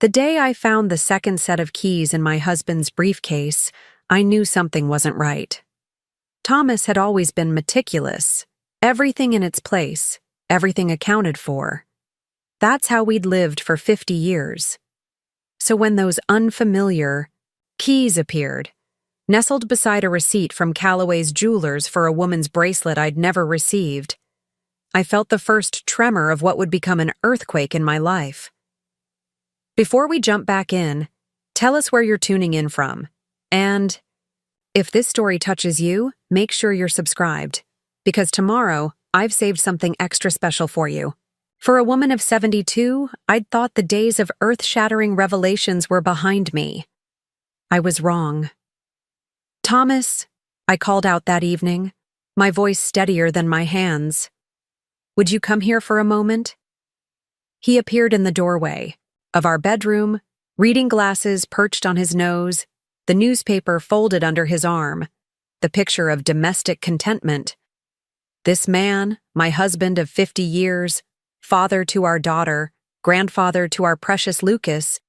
The day I found the second set of keys in my husband's briefcase, I knew something wasn't right. Thomas had always been meticulous, everything in its place, everything accounted for. That's how we'd lived for 50 years. So when those unfamiliar keys appeared, nestled beside a receipt from Callaway's Jewelers for a woman's bracelet I'd never received, I felt the first tremor of what would become an earthquake in my life. Before we jump back in, tell us where you're tuning in from. And if this story touches you, make sure you're subscribed, because tomorrow I've saved something extra special for you. For a woman of 72, I'd thought the days of earth-shattering revelations were behind me. I was wrong. "Thomas," I called out that evening, my voice steadier than my hands. "Would you come here for a moment?" He appeared in the doorway of our bedroom, reading glasses perched on his nose, the newspaper folded under his arm, the picture of domestic contentment. This man, my husband of 50 years, father to our daughter, grandfather to our precious Lucas,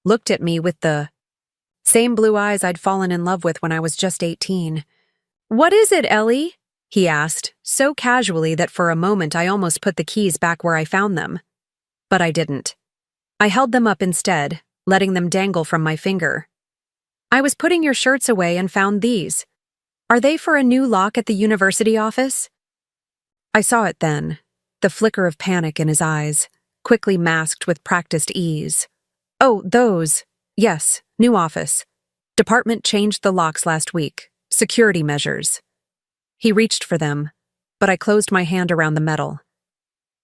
looked at me with the same blue eyes I'd fallen in love with when I was just 18. "What is it, Ellie?" he asked, so casually that for a moment I almost put the keys back where I found them. But I didn't. I held them up instead, letting them dangle from my finger. "I was putting your shirts away and found these. Are they for a new lock at the university office?" I saw it then, the flicker of panic in his eyes, quickly masked with practiced ease. "Oh, those. Yes, new office. Department changed the locks last week. Security measures." He reached for them, but I closed my hand around the metal.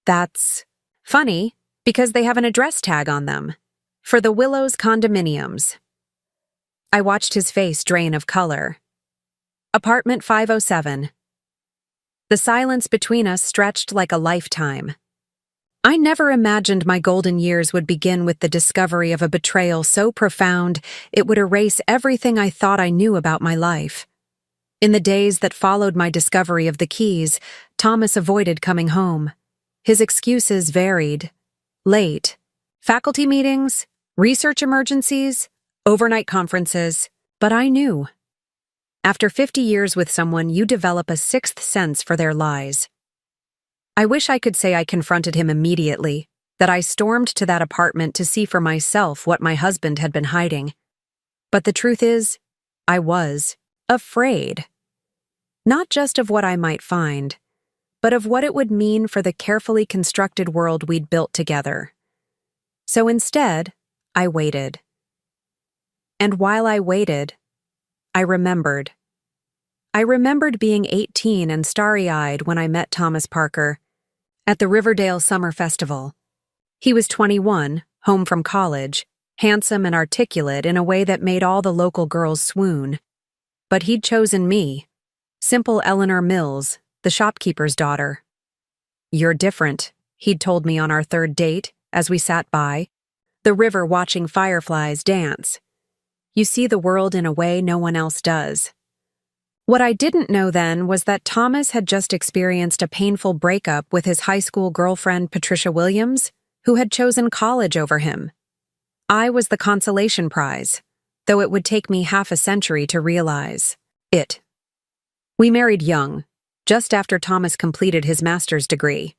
"That's funny, because they have an address tag on them. For the Willows condominiums." I watched his face drain of color. "Apartment 507. The silence between us stretched like a lifetime. I never imagined my golden years would begin with the discovery of a betrayal so profound it would erase everything I thought I knew about my life. In the days that followed my discovery of the keys, Thomas avoided coming home. His excuses varied. Late, faculty meetings, research emergencies, overnight conferences, but I knew. After 50 years with someone, you develop a sixth sense for their lies. I wish I could say I confronted him immediately, that I stormed to that apartment to see for myself what my husband had been hiding. But the truth is, I was afraid. Not just of what I might find, but of what it would mean for the carefully constructed world we'd built together. So instead, I waited. And while I waited, I remembered. I remembered being 18 and starry-eyed when I met Thomas Parker at the Riverdale Summer Festival. He was 21, home from college, handsome and articulate in a way that made all the local girls swoon. But he'd chosen me, simple Eleanor Mills, the shopkeeper's daughter. "You're different," he'd told me on our third date as we sat by the river watching fireflies dance. "You see the world in a way no one else does." What I didn't know then was that Thomas had just experienced a painful breakup with his high school girlfriend Patricia Williams, who had chosen college over him. I was the consolation prize, though it would take me half a century to realize it. We married young, just after Thomas completed his master's degree.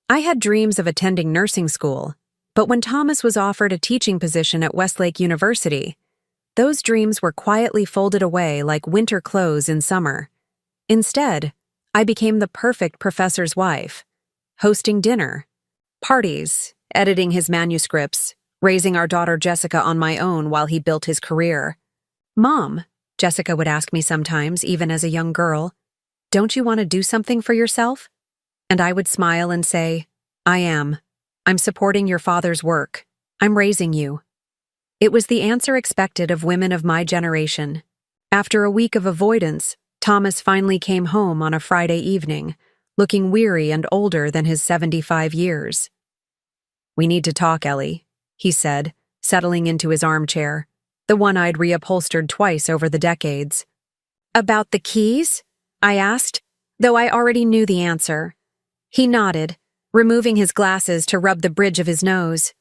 I had dreams of attending nursing school, but when Thomas was offered a teaching position at Westlake University, those dreams were quietly folded away like winter clothes in summer. Instead, I became the perfect professor's wife, hosting dinner, parties, editing his manuscripts, raising our daughter Jessica on my own while he built his career. "Mom," Jessica would ask me sometimes, even as a young girl, "don't you want to do something for yourself?" And I would smile and say, "I am. I'm supporting your father's work. I'm raising you." It was the answer expected of women of my generation. After a week of avoidance, Thomas finally came home on a Friday evening, looking weary and older than his 75 years. "We need to talk, Ellie," he said, settling into his armchair, the one I'd reupholstered twice over the decades. "About the keys?" I asked, though I already knew the answer. He nodded, removing his glasses to rub the bridge of his nose.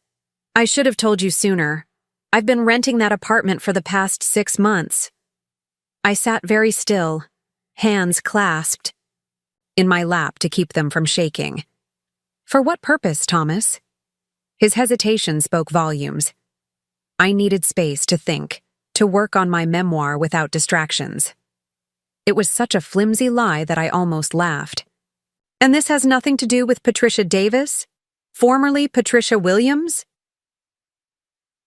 "I should have told you sooner. I've been renting that apartment for the past 6 months. I sat very still, hands clasped in my lap to keep them from shaking. For what purpose, Thomas? His hesitation spoke volumes. I needed space to think, to work on my memoir without distractions. It was such a flimsy lie that I almost laughed. And this has nothing to do with Patricia Davis? Formerly Patricia Williams?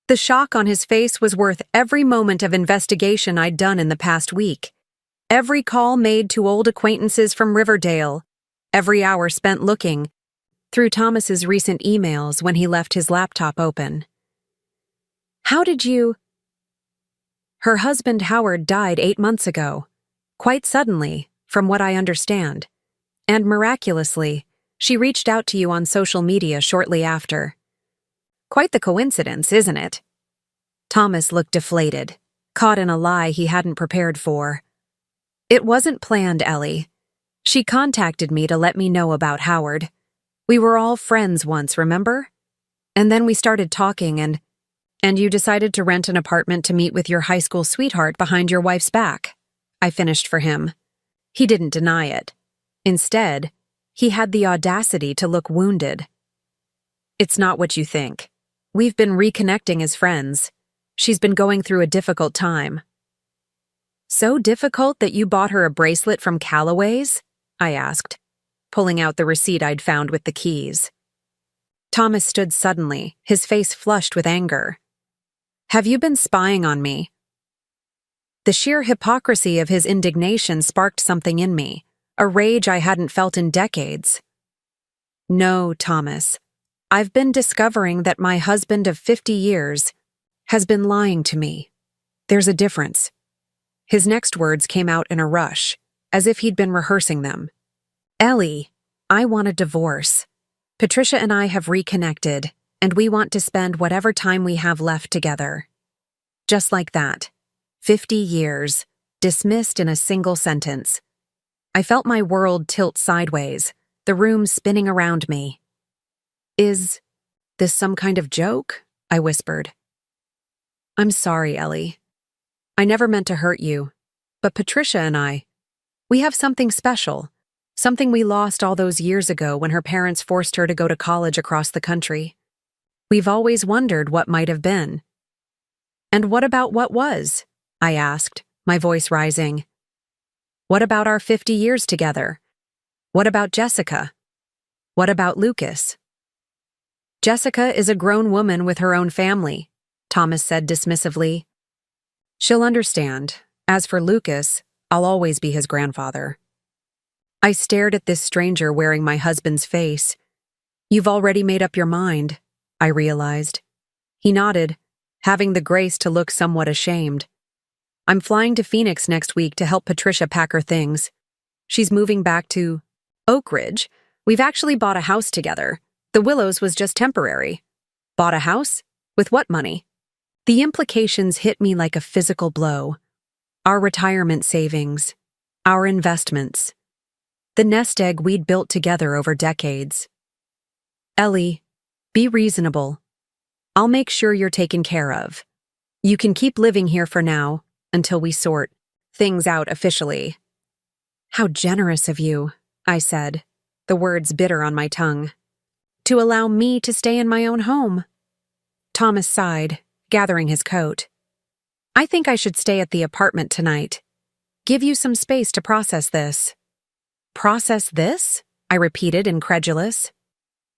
The shock on his face was worth every moment of investigation I'd done in the past week. Every call made to old acquaintances from Riverdale. Every hour spent looking through Thomas's recent emails when he left his laptop open. How did you... Her husband Howard died 8 months ago. Quite suddenly, from what I understand. And miraculously, she reached out to you on social media shortly after. Quite the coincidence, isn't it? Thomas looked deflated, caught in a lie he hadn't prepared for. It wasn't planned, Ellie. She contacted me to let me know about Howard. We were all friends once, remember? And then we started talking and you decided to rent an apartment to meet with your high school sweetheart behind your wife's back. I finished for him. He didn't deny it. Instead, he had the audacity to look wounded. It's not what you think. We've been reconnecting as friends. She's been going through a difficult time. So difficult that you bought her a bracelet from Callaway's? I asked, pulling out the receipt I'd found with the keys. Thomas stood suddenly, his face flushed with anger. Have you been spying on me? The sheer hypocrisy of his indignation sparked something in me, a rage I hadn't felt in decades. No, Thomas. I've been discovering that my husband of 50 years has been lying to me. There's a difference. His next words came out in a rush, as if he'd been rehearsing them. Ellie, I want a divorce. Patricia and I have reconnected, and we want to spend whatever time we have left together. Just like that. 50 years, dismissed in a single sentence. I felt my world tilt sideways, the room spinning around me. Is this some kind of joke? I whispered. I'm sorry, Ellie. I never meant to hurt you, but Patricia and we have something special, something we lost all those years ago when her parents forced her to go to college across the country. We've always wondered what might have been. And what about what was? I asked, my voice rising. What about our 50 years together? What about Jessica? What about Lucas? Jessica is a grown woman with her own family, Thomas said dismissively. She'll understand. As for Lucas, I'll always be his grandfather. I stared at this stranger wearing my husband's face. You've already made up your mind, I realized. He nodded, having the grace to look somewhat ashamed. I'm flying to Phoenix next week to help Patricia pack her things. She's moving back to Oak Ridge. We've actually bought a house together. The Willows was just temporary. Bought a house? With what money? The implications hit me like a physical blow. Our retirement savings. Our investments. The nest egg we'd built together over decades. Ellie, be reasonable. I'll make sure you're taken care of. You can keep living here for now, until we sort things out officially. How generous of you, I said, the words bitter on my tongue. To allow me to stay in my own home. Thomas sighed, gathering his coat. I think I should stay at the apartment tonight. Give you some space to process this. Process this? I repeated, incredulous.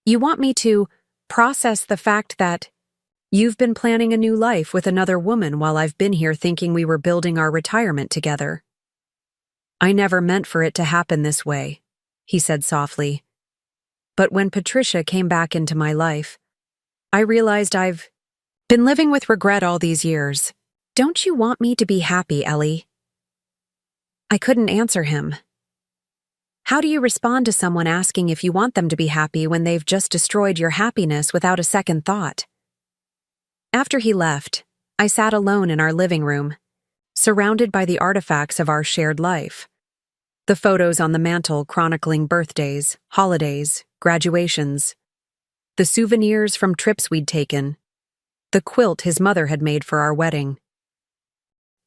You want me to process the fact that you've been planning a new life with another woman while I've been here thinking we were building our retirement together. I never meant for it to happen this way, he said softly. But when Patricia came back into my life, I realized I've been living with regret all these years. Don't you want me to be happy, Ellie? I couldn't answer him. How do you respond to someone asking if you want them to be happy when they've just destroyed your happiness without a second thought? After he left, I sat alone in our living room, surrounded by the artifacts of our shared life. The photos on the mantel chronicling birthdays, holidays, graduations. The souvenirs from trips we'd taken. the quilt his mother had made for our wedding.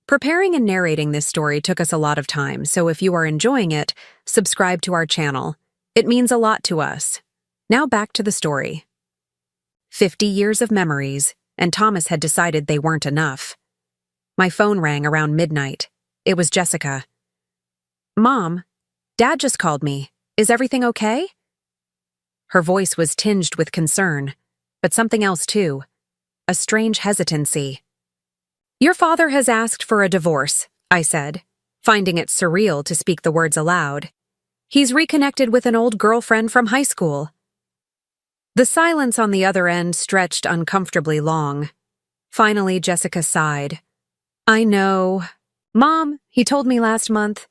Preparing and narrating this story took us a lot of time, so if you are enjoying it, subscribe to our channel. It means a lot to us. Now back to the story. 50 years of memories, and Thomas had decided they weren't enough. My phone rang around midnight. It was Jessica. "Mom, Dad just called me. Is everything okay?" Her voice was tinged with concern, but something else too. A strange hesitancy. "Your father has asked for a divorce," I said, finding it surreal to speak the words aloud. "He's reconnected with an old girlfriend from high school." The silence on the other end stretched uncomfortably long. Finally, Jessica sighed. "I know. Mom, he told me last month."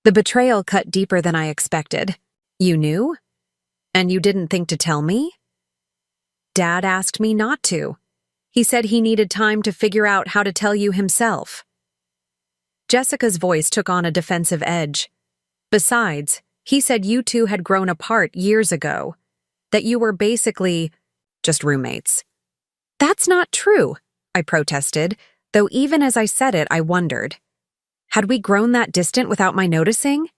The betrayal cut deeper than I expected. "You knew? And you didn't think to tell me?" "Dad asked me not to. He said he needed time to figure out how to tell you himself." Jessica's voice took on a defensive edge. "Besides, he said you two had grown apart years ago, that you were basically just roommates." "That's not true," I protested, though even as I said it, I wondered. Had we grown that distant without my noticing?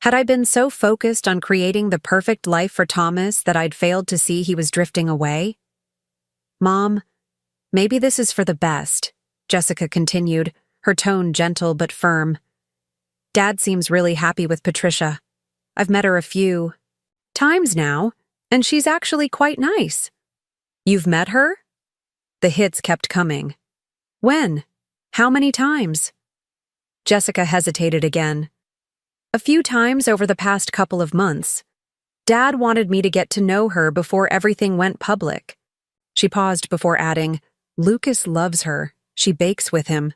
Had I been so focused on creating the perfect life for Thomas that I'd failed to see he was drifting away? "Mom, maybe this is for the best," Jessica continued, her tone gentle but firm. "Dad seems really happy with Patricia. I've met her a few times now, and she's actually quite nice." "You've met her?" The hits kept coming. "When? How many times?" Jessica hesitated again. "A few times over the past couple of months. Dad wanted me to get to know her before everything went public." She paused before adding, "Lucas loves her. She bakes with him.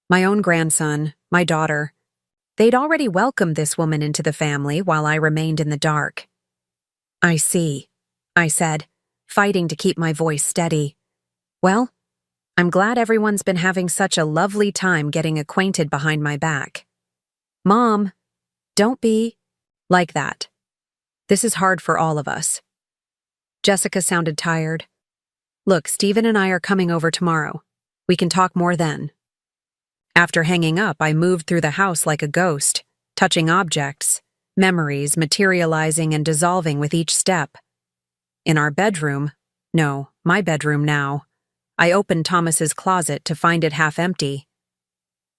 My own grandson, my daughter. They'd already welcomed this woman into the family while I remained in the dark." "I see," I said, fighting to keep my voice steady. "Well, I'm glad everyone's been having such a lovely time getting acquainted behind my back." "Mom, don't be like that. This is hard for all of us." Jessica sounded tired. "Look, Stephen and I are coming over tomorrow. We can talk more then." After hanging up, I moved through the house like a ghost, touching objects, memories materializing and dissolving with each step. In our bedroom, no, my bedroom now, I opened Thomas's closet to find it half empty.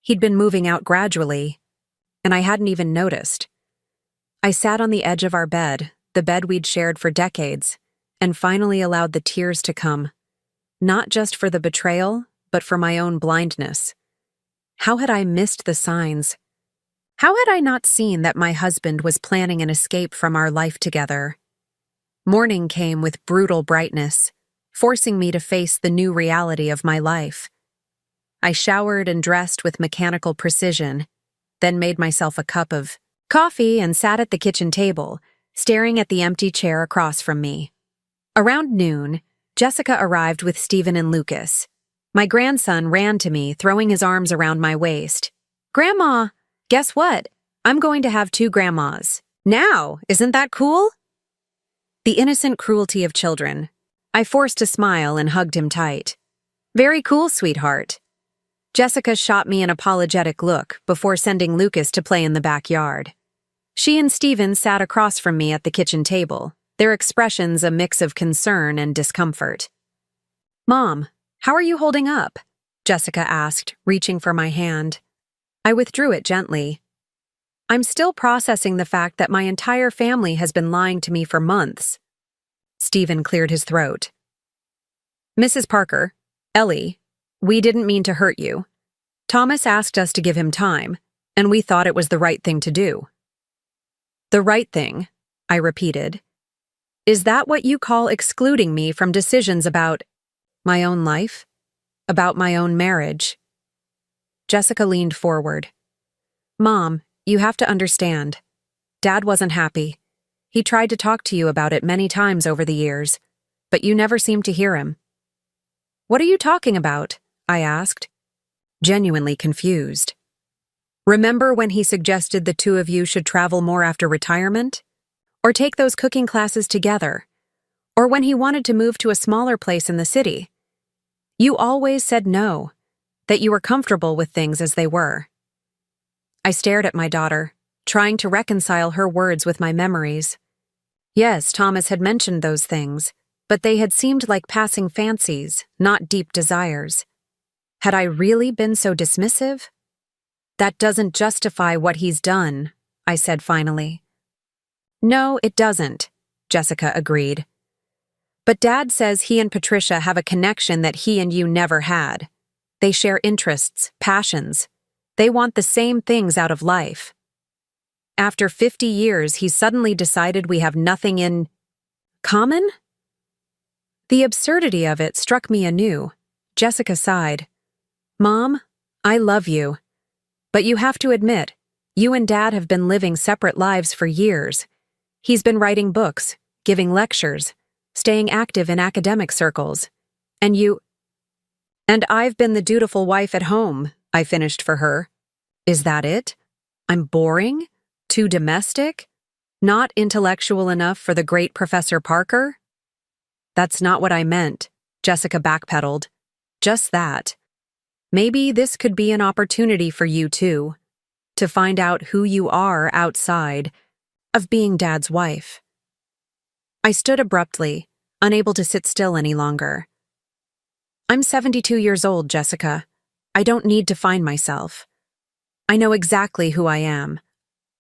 He'd been moving out gradually, and I hadn't even noticed. I sat on the edge of our bed, the bed we'd shared for decades, and finally allowed the tears to come, not just for the betrayal, but for my own blindness. How had I missed the signs? How had I not seen that my husband was planning an escape from our life together? Morning came with brutal brightness, forcing me to face the new reality of my life. I showered and dressed with mechanical precision, then made myself a cup of coffee and sat at the kitchen table, staring at the empty chair across from me. Around noon, Jessica arrived with Stephen and Lucas. My grandson ran to me, throwing his arms around my waist. "Grandma, guess what? I'm going to have 2 grandmas. Now, isn't that cool?" The innocent cruelty of children. I forced a smile and hugged him tight. "Very cool, sweetheart." Jessica shot me an apologetic look before sending Lucas to play in the backyard. She and Stephen sat across from me at the kitchen table, their expressions a mix of concern and discomfort. "Mom, how are you holding up?" Jessica asked, reaching for my hand. I withdrew it gently. "I'm still processing the fact that my entire family has been lying to me for months." Stephen cleared his throat. "Mrs. Parker, Ellie, we didn't mean to hurt you. Thomas asked us to give him time, and we thought it was the right thing to do." "The right thing," I repeated. "Is that what you call excluding me from decisions about my own life? About my own marriage?" Jessica leaned forward. "Mom, you have to understand. Dad wasn't happy. He tried to talk to you about it many times over the years, but you never seemed to hear him." "What are you talking about?" I asked, genuinely confused. "Remember when he suggested the 2 of you should travel more after retirement? Or take those cooking classes together? Or when he wanted to move to a smaller place in the city? You always said no, that you were comfortable with things as they were. I stared at my daughter, trying to reconcile her words with my memories. Yes, Thomas had mentioned those things, but they had seemed like passing fancies, not deep desires. Had I really been so dismissive? That doesn't justify what he's done, I said finally. No, it doesn't, Jessica agreed. But Dad says he and Patricia have a connection that he and you never had. They share interests, passions. They want the same things out of life. After 50 years, he suddenly decided we have nothing in common? The absurdity of it struck me anew. Jessica sighed. Mom, I love you. But you have to admit, you and Dad have been living separate lives for years. He's been writing books, giving lectures, staying active in academic circles. And I've been the dutiful wife at home, I finished for her. Is that it? I'm boring? Too domestic? Not intellectual enough for the great Professor Parker? That's not what I meant, Jessica backpedaled. Just that. Maybe this could be an opportunity for you too, to find out who you are outside of being Dad's wife. I stood abruptly, unable to sit still any longer. I'm 72 years old, Jessica. I don't need to find myself. I know exactly who I am.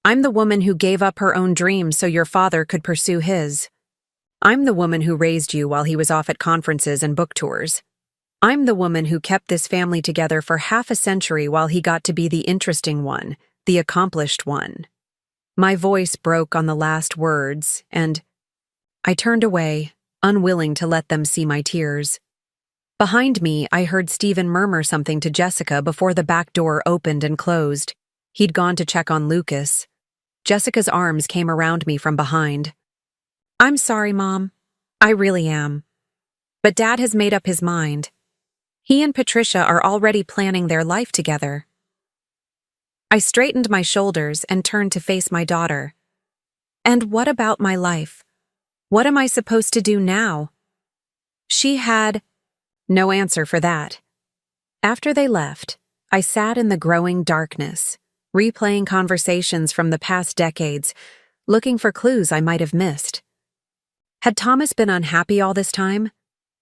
I'm the woman who gave up her own dreams so your father could pursue his. I'm the woman who raised you while he was off at conferences and book tours. I'm the woman who kept this family together for half a century while he got to be the interesting one, the accomplished one. My voice broke on the last words, and I turned away, unwilling to let them see my tears. Behind me, I heard Stephen murmur something to Jessica before the back door opened and closed. He'd gone to check on Lucas. Jessica's arms came around me from behind. I'm sorry, Mom. I really am. But Dad has made up his mind. He and Patricia are already planning their life together. I straightened my shoulders and turned to face my daughter. And what about my life? What am I supposed to do now? She had no answer for that. After they left, I sat in the growing darkness, replaying conversations from the past decades, looking for clues I might have missed. Had Thomas been unhappy all this time?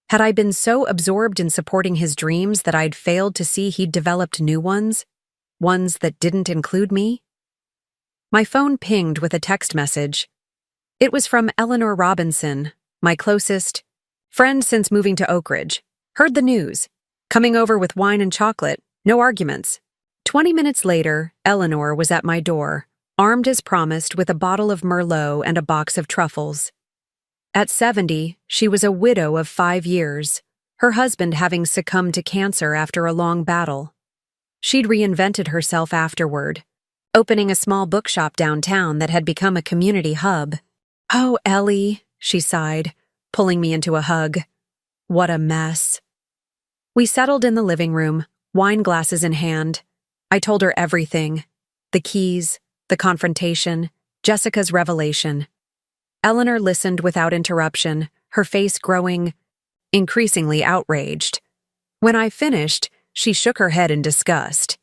Had I been so absorbed in supporting his dreams that I'd failed to see he'd developed new ones that didn't include me? My phone pinged with a text message. It was from Eleanor Robinson, my closest friend since moving to Oak Ridge. Heard the news. Coming over with wine and chocolate. No arguments. 20 minutes later, Eleanor was at my door, armed as promised with a bottle of Merlot and a box of truffles. At 70, she was a widow of 5 years, her husband having succumbed to cancer after a long battle. She'd reinvented herself afterward, opening a small bookshop downtown that had become a community hub. Oh, Ellie, she sighed, pulling me into a hug. What a mess. We settled in the living room, wine glasses in hand. I told her everything. The keys, the confrontation, Jessica's revelation. Eleanor listened without interruption, her face growing increasingly outraged. When I finished, she shook her head in disgust.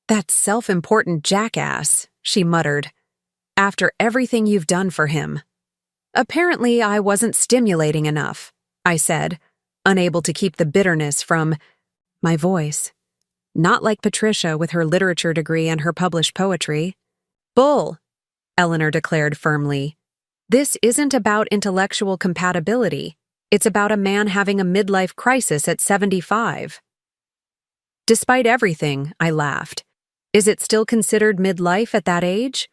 That self-important jackass, she muttered. After everything you've done for him. Apparently, I wasn't stimulating enough, I said, unable to keep the bitterness from my voice. Not like Patricia with her literature degree and her published poetry. Bull, Eleanor declared firmly. This isn't about intellectual compatibility. It's about a man having a midlife crisis at 75. Despite everything, I laughed. Is it still considered midlife at that age?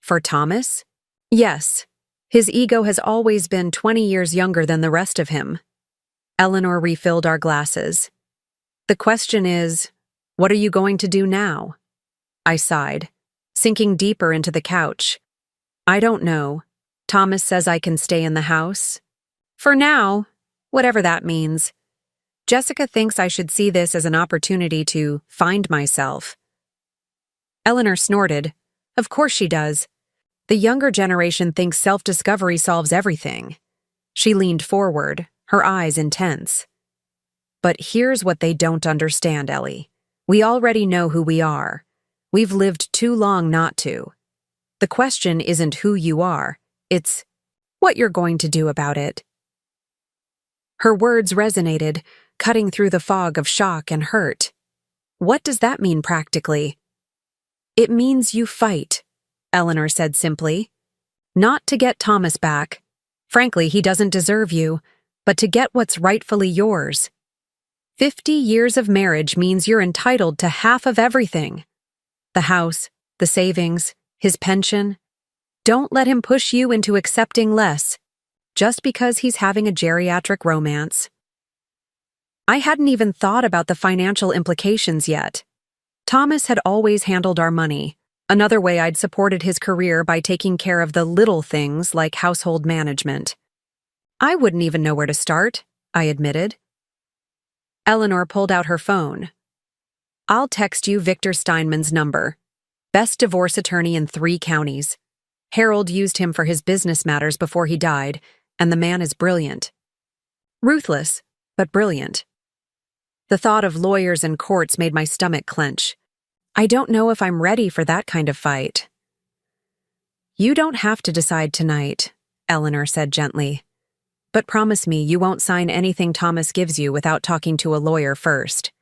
For Thomas? Yes. His ego has always been 20 years younger than the rest of him. Eleanor refilled our glasses. The question is, what are you going to do now? I sighed, sinking deeper into the couch. I don't know. Thomas says I can stay in the house. For now, whatever that means. Jessica thinks I should see this as an opportunity to find myself. Eleanor snorted. Of course she does. The younger generation thinks self-discovery solves everything. She leaned forward, her eyes intense. But here's what they don't understand, Ellie. We already know who we are. We've lived too long not to. The question isn't who you are, it's what you're going to do about it. Her words resonated, cutting through the fog of shock and hurt. What does that mean practically? It means you fight, Eleanor said simply. Not to get Thomas back. Frankly, he doesn't deserve you, but to get what's rightfully yours. 50 years of marriage means you're entitled to half of everything. The house, the savings, his pension. Don't let him push you into accepting less, just because he's having a geriatric romance. I hadn't even thought about the financial implications yet. Thomas had always handled our money. Another way I'd supported his career by taking care of the little things like household management. I wouldn't even know where to start, I admitted. Eleanor pulled out her phone. I'll text you Victor Steinman's number. Best divorce attorney in 3 counties. Harold used him for his business matters before he died, and the man is brilliant. Ruthless, but brilliant. The thought of lawyers and courts made my stomach clench. I don't know if I'm ready for that kind of fight. You don't have to decide tonight, Eleanor said gently. But promise me you won't sign anything Thomas gives you without talking to a lawyer first.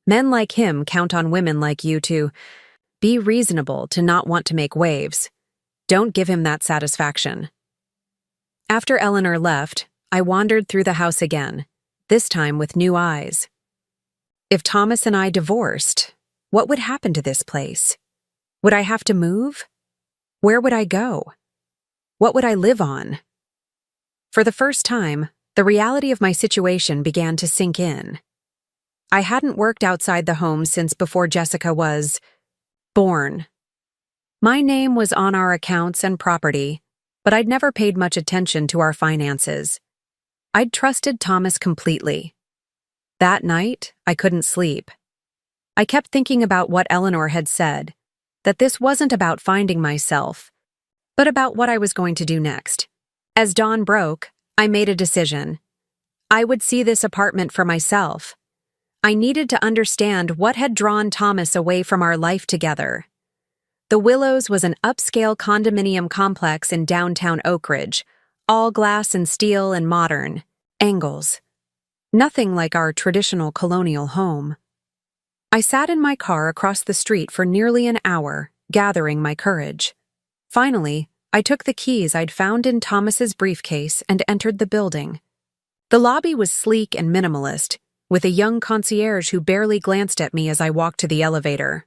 Men like him count on women like you to be reasonable, to not want to make waves. Don't give him that satisfaction. After Eleanor left, I wandered through the house again, this time with new eyes. If Thomas and I divorced, what would happen to this place? Would I have to move? Where would I go? What would I live on? For the first time, the reality of my situation began to sink in. I hadn't worked outside the home since before Jessica was born. My name was on our accounts and property, but I'd never paid much attention to our finances. I'd trusted Thomas completely. That night, I couldn't sleep. I kept thinking about what Eleanor had said, that this wasn't about finding myself, but about what I was going to do next. As dawn broke, I made a decision. I would see this apartment for myself. I needed to understand what had drawn Thomas away from our life together. The Willows was an upscale condominium complex in downtown Oak Ridge, all glass and steel and modern. Angles. Nothing like our traditional colonial home. I sat in my car across the street for nearly an hour, gathering my courage. Finally, I took the keys I'd found in Thomas's briefcase and entered the building. The lobby was sleek and minimalist, with a young concierge who barely glanced at me as I walked to the elevator.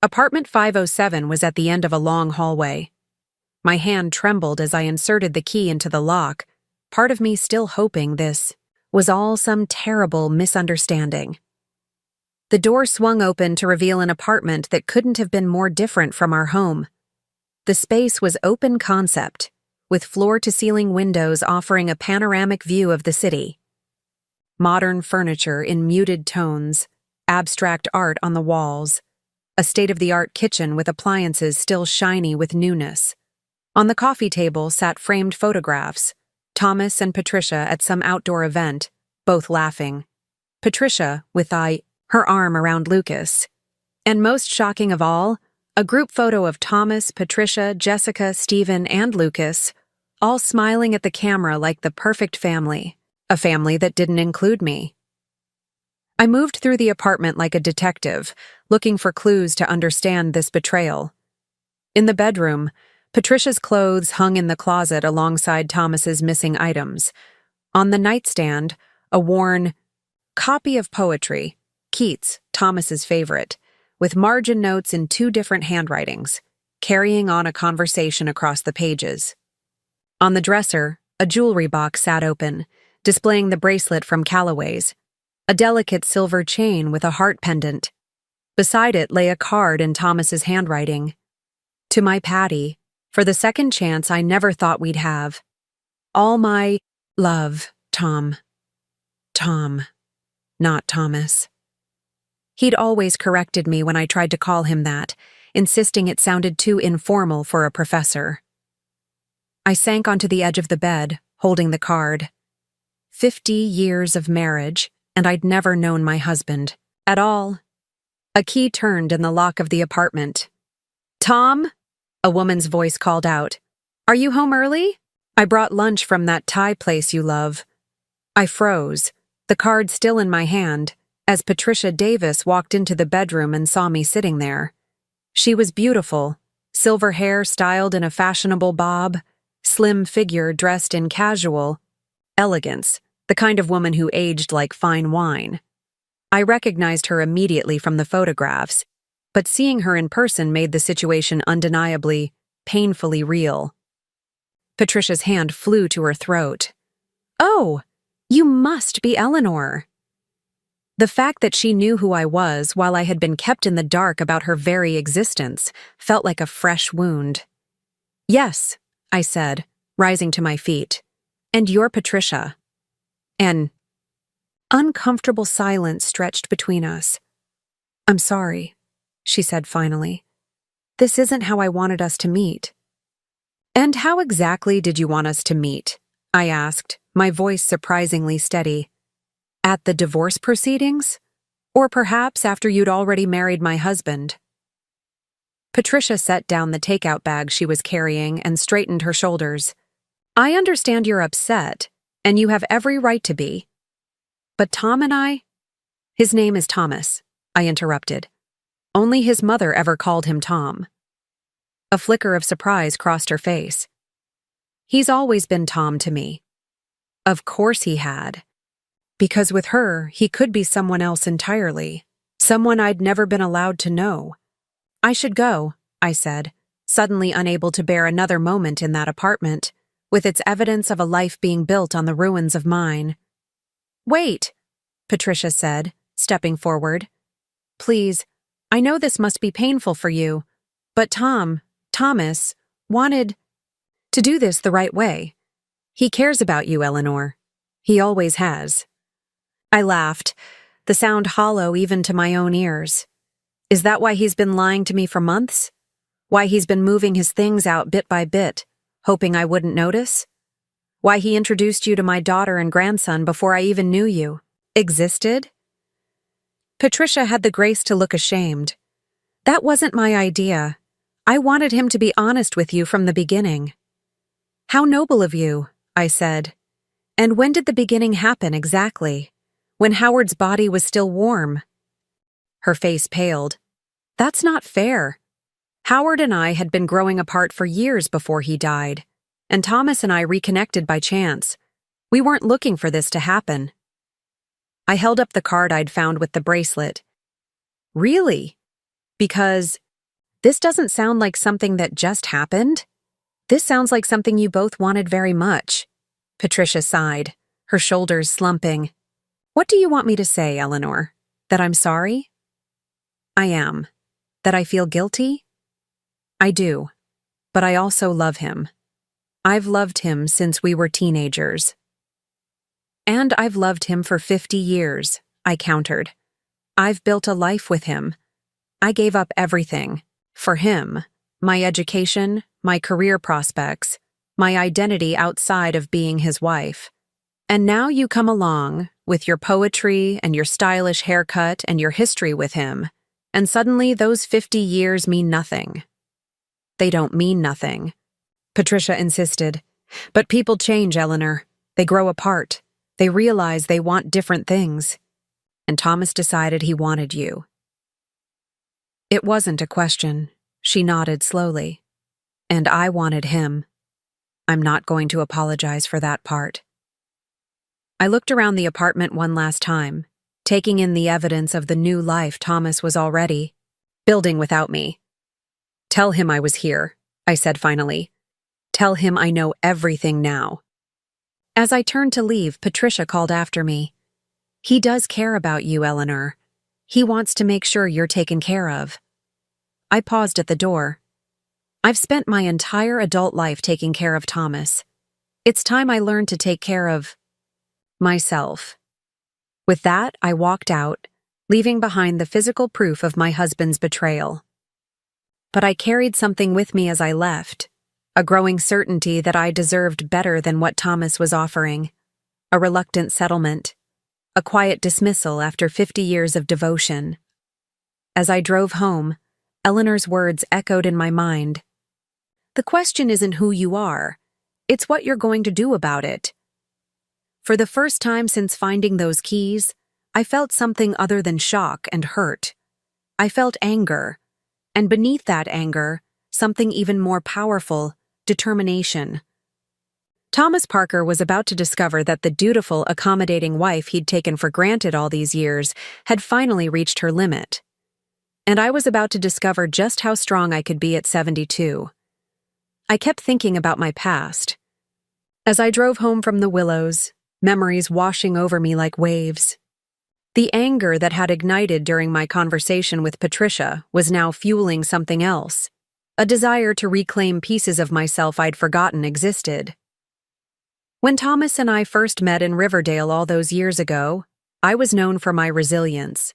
Apartment 507 was at the end of a long hallway. My hand trembled as I inserted the key into the lock, part of me still hoping this was all some terrible misunderstanding. The door swung open to reveal an apartment that couldn't have been more different from our home. The space was open concept, with floor-to-ceiling windows offering a panoramic view of the city. Modern furniture in muted tones, abstract art on the walls, a state-of-the-art kitchen with appliances still shiny with newness. On the coffee table sat framed photographs, Thomas and Patricia at some outdoor event, both laughing. Patricia with her arm around Lucas. And most shocking of all, a group photo of Thomas, Patricia, Jessica, Stephen, and Lucas, all smiling at the camera like the perfect family, a family that didn't include me. I moved through the apartment like a detective, looking for clues to understand this betrayal. In the bedroom, Patricia's clothes hung in the closet alongside Thomas's missing items. On the nightstand, a worn copy of poetry, Keats, Thomas's favorite, with margin notes in 2 different handwritings, carrying on a conversation across the pages. On the dresser, a jewelry box sat open, displaying the bracelet from Callaway's, a delicate silver chain with a heart pendant. Beside it lay a card in Thomas's handwriting. To my Patty, for the second chance I never thought we'd have. All my love, Tom. Tom, not Thomas. He'd always corrected me when I tried to call him that, insisting it sounded too informal for a professor. I sank onto the edge of the bed, holding the card. 50 years of marriage, and I'd never known my husband. At all. A key turned in the lock of the apartment. "Tom?" A woman's voice called out. "Are you home early? I brought lunch from that Thai place you love." I froze, the card still in my hand, as Patricia Davis walked into the bedroom and saw me sitting there. She was beautiful, silver hair styled in a fashionable bob, slim figure dressed in casual elegance, the kind of woman who aged like fine wine. I recognized her immediately from the photographs, but seeing her in person made the situation undeniably, painfully real. Patricia's hand flew to her throat. "Oh, you must be Eleanor." The fact that she knew who I was while I had been kept in the dark about her very existence felt like a fresh wound. "Yes," I said, rising to my feet. "And you're Patricia." An uncomfortable silence stretched between us. "I'm sorry," she said finally. "This isn't how I wanted us to meet." "And how exactly did you want us to meet?" I asked, my voice surprisingly steady. "At the divorce proceedings? Or perhaps after you'd already married my husband?" Patricia set down the takeout bag she was carrying and straightened her shoulders. "I understand you're upset, and you have every right to be. But Tom and I—" "His name is Thomas," I interrupted. "Only his mother ever called him Tom." A flicker of surprise crossed her face. "He's always been Tom to me." Of course he had. Because with her, he could be someone else entirely. Someone I'd never been allowed to know. "I should go," I said, suddenly unable to bear another moment in that apartment, with its evidence of a life being built on the ruins of mine. "Wait," Patricia said, stepping forward. "Please, I know this must be painful for you, but Thomas, wanted to do this the right way. He cares about you, Eleanor. He always has." I laughed, the sound hollow even to my own ears. "Is that why he's been lying to me for months? Why he's been moving his things out bit by bit, hoping I wouldn't notice? Why he introduced you to my daughter and grandson before I even knew you existed?" Patricia had the grace to look ashamed. "That wasn't my idea. I wanted him to be honest with you from the beginning." "How noble of you," I said. "And when did the beginning happen exactly? When Howard's body was still warm?" Her face paled. "That's not fair. Howard and I had been growing apart for years before he died, and Thomas and I reconnected by chance. We weren't looking for this to happen." I held up the card I'd found with the bracelet. "Really? Because this doesn't sound like something that just happened. This sounds like something you both wanted very much." Patricia sighed, her shoulders slumping. "What do you want me to say, Eleanor? That I'm sorry?" "I am. That I feel guilty?" "I do. But I also love him. I've loved him since we were teenagers." "And I've loved him for 50 years, I countered. "I've built a life with him. I gave up everything. For him. My education, my career prospects, my identity outside of being his wife. And now you come along, with your poetry and your stylish haircut and your history with him, and suddenly those 50 years mean nothing." "They don't mean nothing," Patricia insisted. "But people change, Eleanor. They grow apart. They realize they want different things. And Thomas decided he wanted you." "It wasn't a question," she nodded slowly. "And I wanted him. I'm not going to apologize for that part." I looked around the apartment one last time, taking in the evidence of the new life Thomas was already building without me. "Tell him I was here," I said finally. "Tell him I know everything now." As I turned to leave, Patricia called after me. "He does care about you, Eleanor. He wants to make sure you're taken care of." I paused at the door. I've spent my entire adult life taking care of Thomas. It's time I learned to take care of myself. With that, I walked out, leaving behind the physical proof of my husband's betrayal. But I carried something with me as I left, a growing certainty that I deserved better than what Thomas was offering, a reluctant settlement, a quiet dismissal after 50 years of devotion. As I drove home, Eleanor's words echoed in my mind. The question isn't who you are, it's what you're going to do about it. For the first time since finding those keys, I felt something other than shock and hurt. I felt anger, and beneath that anger, something even more powerful, determination. Thomas Parker was about to discover that the dutiful, accommodating wife he'd taken for granted all these years had finally reached her limit. And I was about to discover just how strong I could be at 72. I kept thinking about my past. As I drove home from the Willows, memories washing over me like waves. The anger that had ignited during my conversation with Patricia was now fueling something else, a desire to reclaim pieces of myself I'd forgotten existed. When Thomas and I first met in Riverdale all those years ago, I was known for my resilience.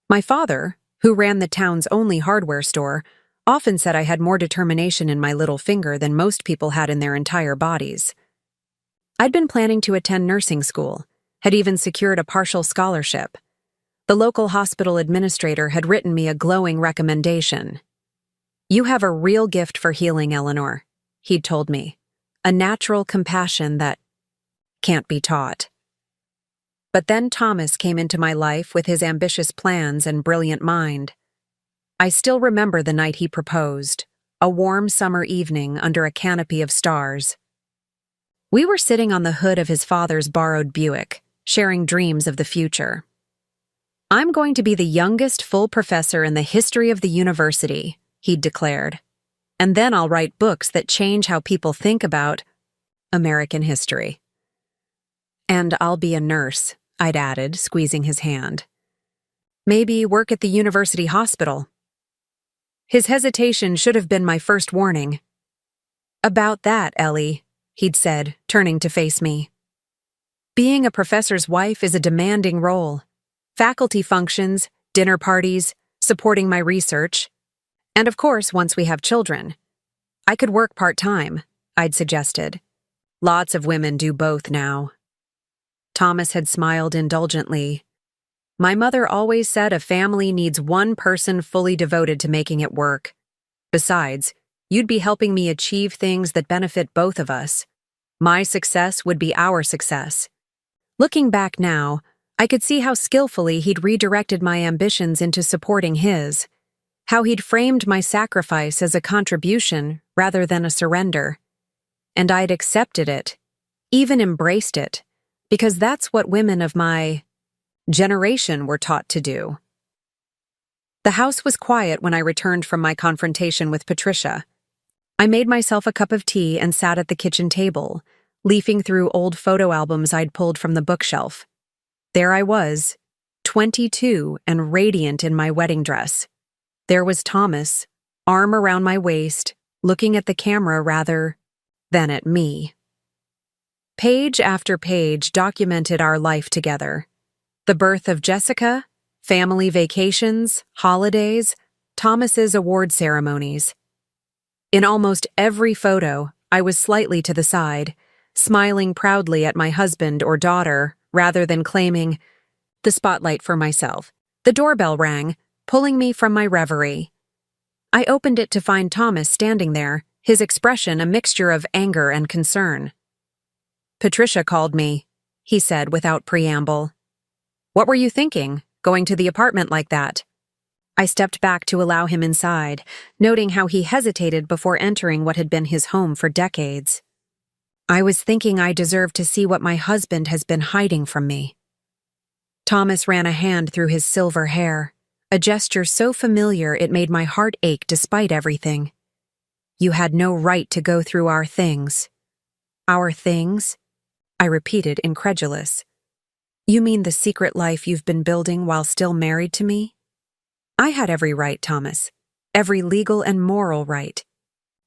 My father, who ran the town's only hardware store, often said I had more determination in my little finger than most people had in their entire bodies. I'd been planning to attend nursing school, had even secured a partial scholarship. The local hospital administrator had written me a glowing recommendation. You have a real gift for healing, Eleanor, he'd told me. A natural compassion that can't be taught. But then Thomas came into my life with his ambitious plans and brilliant mind. I still remember the night he proposed, a warm summer evening under a canopy of stars. We were sitting on the hood of his father's borrowed Buick, sharing dreams of the future. I'm going to be the youngest full professor in the history of the university, he'd declared. And then I'll write books that change how people think about American history. And I'll be a nurse, I'd added, squeezing his hand. Maybe work at the university hospital. His hesitation should have been my first warning. About that, Ellie, he'd said, turning to face me. Being a professor's wife is a demanding role. Faculty functions, dinner parties, supporting my research. And of course, once we have children. I could work part-time, I'd suggested. Lots of women do both now. Thomas had smiled indulgently. My mother always said a family needs one person fully devoted to making it work. Besides, you'd be helping me achieve things that benefit both of us. My success would be our success. Looking back now, I could see how skillfully he'd redirected my ambitions into supporting his. How he'd framed my sacrifice as a contribution rather than a surrender. And I'd accepted it, even embraced it, because that's what women of my generation were taught to do. The house was quiet when I returned from my confrontation with Patricia. I made myself a cup of tea and sat at the kitchen table, leafing through old photo albums I'd pulled from the bookshelf. There I was, 22 and radiant in my wedding dress. There was Thomas, arm around my waist, looking at the camera rather than at me. Page after page documented our life together. The birth of Jessica, family vacations, holidays, Thomas's award ceremonies. In almost every photo, I was slightly to the side, smiling proudly at my husband or daughter rather than claiming the spotlight for myself. The doorbell rang, pulling me from my reverie. I opened it to find Thomas standing there, his expression a mixture of anger and concern. Patricia called me, he said without preamble. What were you thinking, going to the apartment like that? I stepped back to allow him inside, noting how he hesitated before entering what had been his home for decades. I was thinking I deserved to see what my husband has been hiding from me. Thomas ran a hand through his silver hair, a gesture so familiar it made my heart ache despite everything. You had no right to go through our things. Our things? I repeated, incredulous. You mean the secret life you've been building while still married to me? I had every right, Thomas. Every legal and moral right.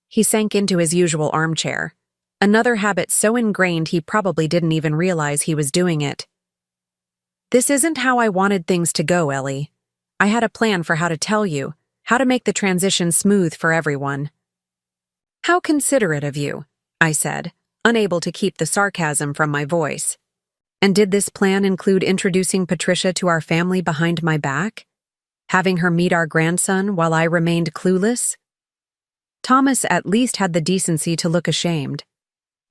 He sank into his usual armchair, another habit so ingrained he probably didn't even realize he was doing it. This isn't how I wanted things to go, Ellie. I had a plan for how to tell you, how to make the transition smooth for everyone. How considerate of you, I said, unable to keep the sarcasm from my voice. And did this plan include introducing Patricia to our family behind my back? Having her meet our grandson while I remained clueless? Thomas at least had the decency to look ashamed.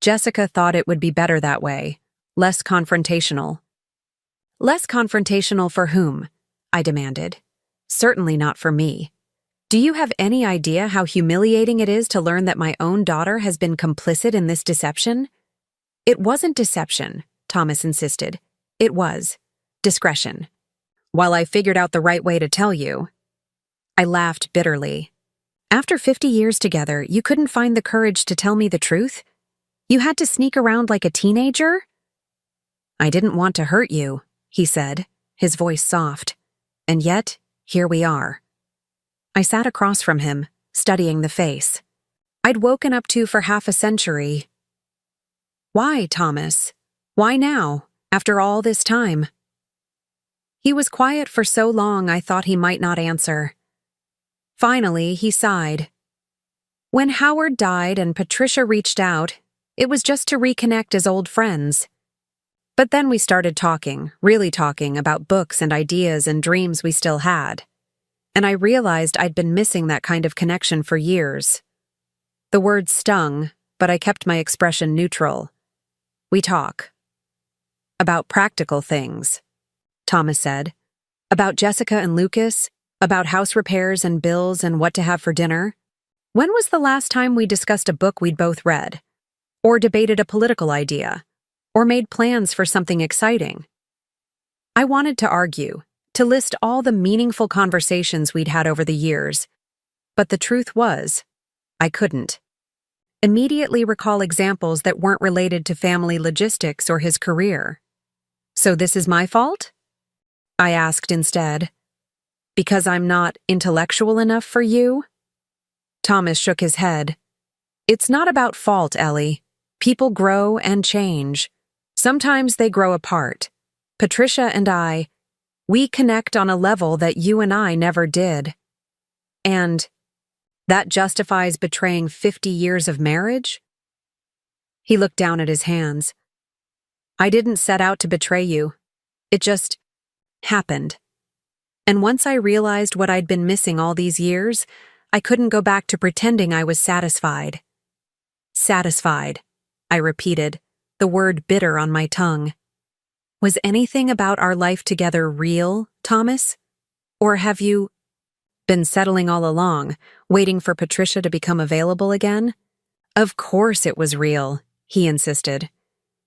Jessica thought it would be better that way, less confrontational. Less confrontational for whom? I demanded. Certainly not for me. Do you have any idea how humiliating it is to learn that my own daughter has been complicit in this deception? It wasn't deception, Thomas insisted. It was discretion. While I figured out the right way to tell you. I laughed bitterly. After 50 years together, you couldn't find the courage to tell me the truth? You had to sneak around like a teenager? I didn't want to hurt you, he said, his voice soft. And yet, here we are. I sat across from him, studying the face. I'd woken up to for half a century. Why, Thomas? Why now, after all this time? He was quiet for so long I thought he might not answer. Finally, he sighed. When Howard died and Patricia reached out, it was just to reconnect as old friends. But then we started talking, really talking about books and ideas and dreams we still had. And I realized I'd been missing that kind of connection for years. The word stung, but I kept my expression neutral. We talk. About practical things, Thomas said. About Jessica and Lucas, about house repairs and bills and what to have for dinner. When was the last time we discussed a book we'd both read? Or debated a political idea? Or made plans for something exciting? I wanted to argue, to list all the meaningful conversations we'd had over the years. But the truth was, I couldn't. Immediately recall examples that weren't related to family logistics or his career. So this is my fault? I asked instead. Because I'm not intellectual enough for you? Thomas shook his head. It's not about fault, Ellie. People grow and change. Sometimes they grow apart. Patricia and I, we connect on a level that you and I never did. And that justifies betraying 50 years of marriage? He looked down at his hands. I didn't set out to betray you. It just happened. And once I realized what I'd been missing all these years, I couldn't go back to pretending I was satisfied. Satisfied, I repeated, the word bitter on my tongue. Was anything about our life together real, Thomas? Or have you been settling all along, waiting for Patricia to become available again? Of course it was real, he insisted.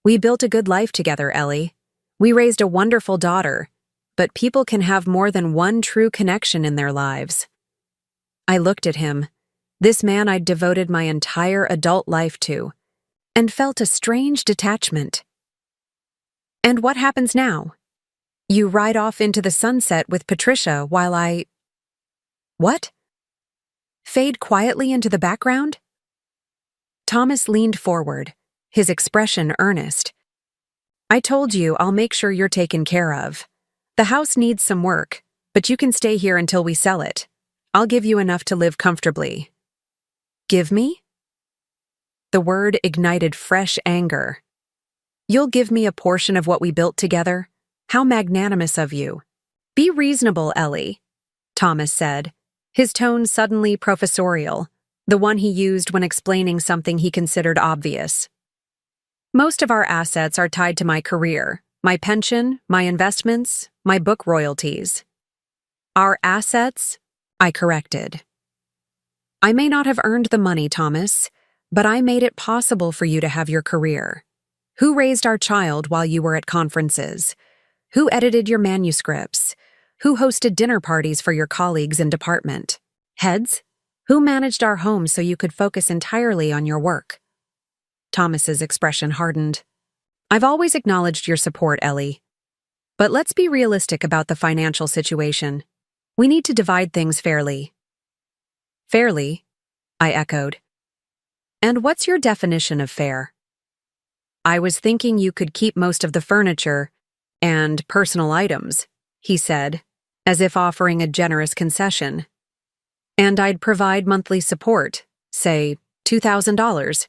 We built a good life together, Ellie. We raised a wonderful daughter, but people can have more than one true connection in their lives. I looked at him, this man I'd devoted my entire adult life to, and felt a strange detachment. And what happens now? You ride off into the sunset with Patricia while I… What? Fade quietly into the background? Thomas leaned forward, his expression earnest. I told you I'll make sure you're taken care of. The house needs some work, but you can stay here until we sell it. I'll give you enough to live comfortably. Give me? The word ignited fresh anger. You'll give me a portion of what we built together? How magnanimous of you. Be reasonable, Ellie, Thomas said, his tone suddenly professorial, the one he used when explaining something he considered obvious. Most of our assets are tied to my career, my pension, my investments, my book royalties. Our assets? I corrected. I may not have earned the money, Thomas, but I made it possible for you to have your career. Who raised our child while you were at conferences? Who edited your manuscripts? Who hosted dinner parties for your colleagues in department? Heads? Who managed our home so you could focus entirely on your work? Thomas's expression hardened. I've always acknowledged your support, Ellie. But let's be realistic about the financial situation. We need to divide things fairly. Fairly? I echoed. And what's your definition of fair? I was thinking you could keep most of the furniture and personal items, he said, as if offering a generous concession. And I'd provide monthly support, say $2,000.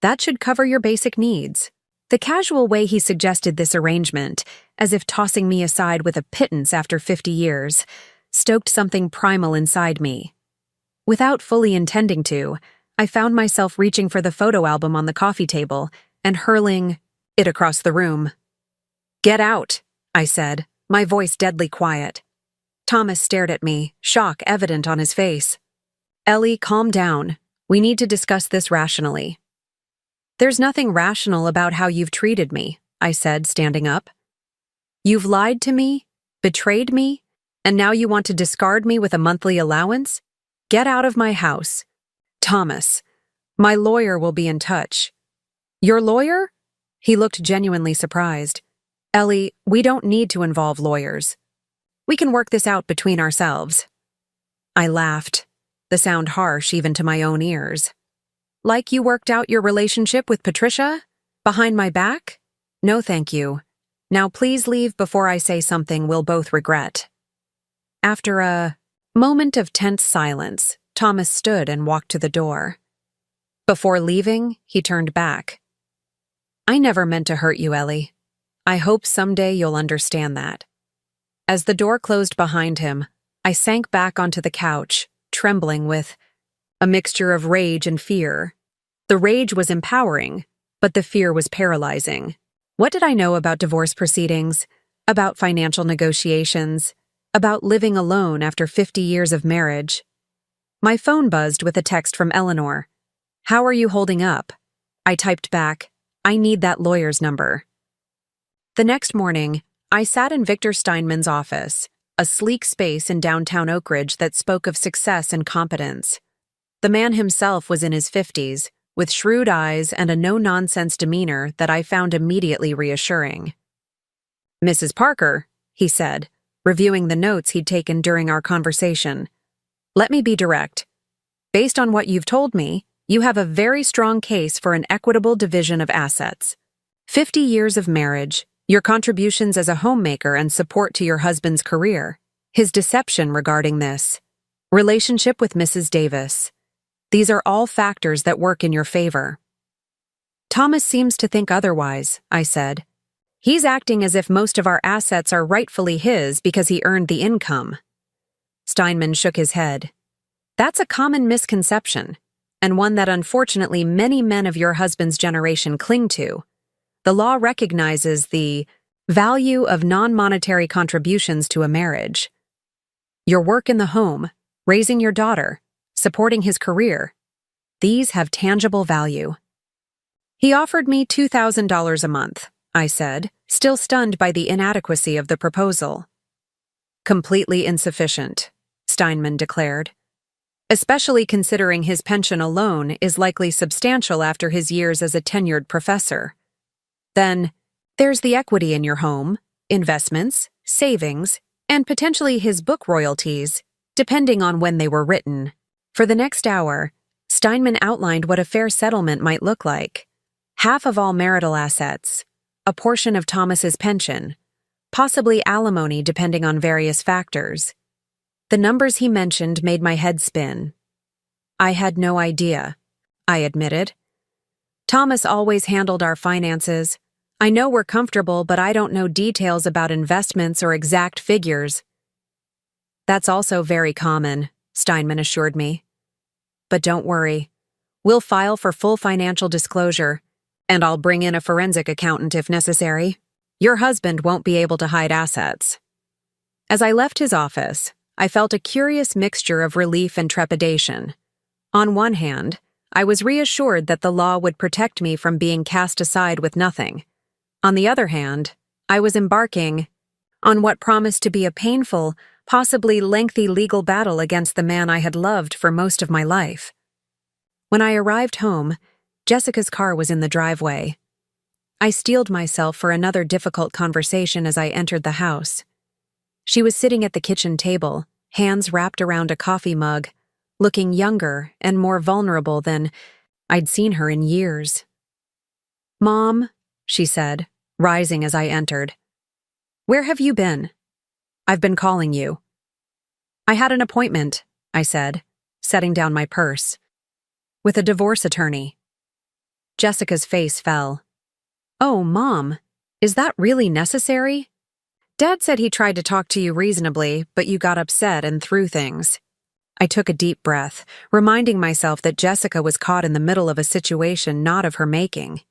That should cover your basic needs. The casual way he suggested this arrangement, as if tossing me aside with a pittance after 50 years, stoked something primal inside me. Without fully intending to, I found myself reaching for the photo album on the coffee table and hurling it across the room. "Get out," I said, my voice deadly quiet. Thomas stared at me, shock evident on his face. "Ellie, calm down. We need to discuss this rationally." "There's nothing rational about how you've treated me," I said, standing up. "You've lied to me, betrayed me, and now you want to discard me with a monthly allowance? Get out of my house." "Thomas, my lawyer will be in touch." "Your lawyer?" He looked genuinely surprised. "Ellie, we don't need to involve lawyers. We can work this out between ourselves." I laughed, the sound harsh even to my own ears. "Like you worked out your relationship with Patricia? Behind my back? No, thank you. Now please leave before I say something we'll both regret." After a moment of tense silence, Thomas stood and walked to the door. Before leaving, he turned back. "I never meant to hurt you, Ellie. I hope someday you'll understand that." As the door closed behind him, I sank back onto the couch, trembling with a mixture of rage and fear. The rage was empowering, but the fear was paralyzing. What did I know about divorce proceedings, about financial negotiations, about living alone after 50 years of marriage? My phone buzzed with a text from Eleanor. "How are you holding up?" I typed back, "I need that lawyer's number." The next morning, I sat in Victor Steinman's office, a sleek space in downtown Oak Ridge that spoke of success and competence. The man himself was in his 50s, with shrewd eyes and a no-nonsense demeanor that I found immediately reassuring. "Mrs. Parker," he said, reviewing the notes he'd taken during our conversation, "let me be direct. Based on what you've told me, you have a very strong case for an equitable division of assets. 50 years of marriage, your contributions as a homemaker and support to your husband's career, his deception regarding this, relationship with Mrs. Davis. These are all factors that work in your favor." "Thomas seems to think otherwise," I said. "He's acting as if most of our assets are rightfully his because he earned the income." Steinman shook his head. "That's a common misconception, and one that unfortunately many men of your husband's generation cling to. The law recognizes the value of non-monetary contributions to a marriage. Your work in the home, raising your daughter, supporting his career, these have tangible value." "He offered me $2,000 a month," I said, still stunned by the inadequacy of the proposal. "Completely insufficient," Steinman declared. "Especially considering his pension alone is likely substantial after his years as a tenured professor. Then, there's the equity in your home, investments, savings, and potentially his book royalties, depending on when they were written." For the next hour, Steinman outlined what a fair settlement might look like. Half of all marital assets, a portion of Thomas's pension, possibly alimony depending on various factors. The numbers he mentioned made my head spin. "I had no idea," I admitted. "Thomas always handled our finances. I know we're comfortable, but I don't know details about investments or exact figures." "That's also very common," Steinman assured me. "But don't worry. We'll file for full financial disclosure, and I'll bring in a forensic accountant if necessary. Your husband won't be able to hide assets." As I left his office, I felt a curious mixture of relief and trepidation. On one hand, I was reassured that the law would protect me from being cast aside with nothing. On the other hand, I was embarking on what promised to be a painful, possibly lengthy legal battle against the man I had loved for most of my life. When I arrived home, Jessica's car was in the driveway. I steeled myself for another difficult conversation as I entered the house. She was sitting at the kitchen table, hands wrapped around a coffee mug, looking younger and more vulnerable than I'd seen her in years. "Mom," she said, rising as I entered. "Where have you been? I've been calling you." "I had an appointment," I said, setting down my purse. "With a divorce attorney." Jessica's face fell. Oh, Mom, is that really necessary? Dad said he tried to talk to you reasonably, but you got upset and threw things. I took a deep breath, reminding myself that Jessica was caught in the middle of a situation not of her making,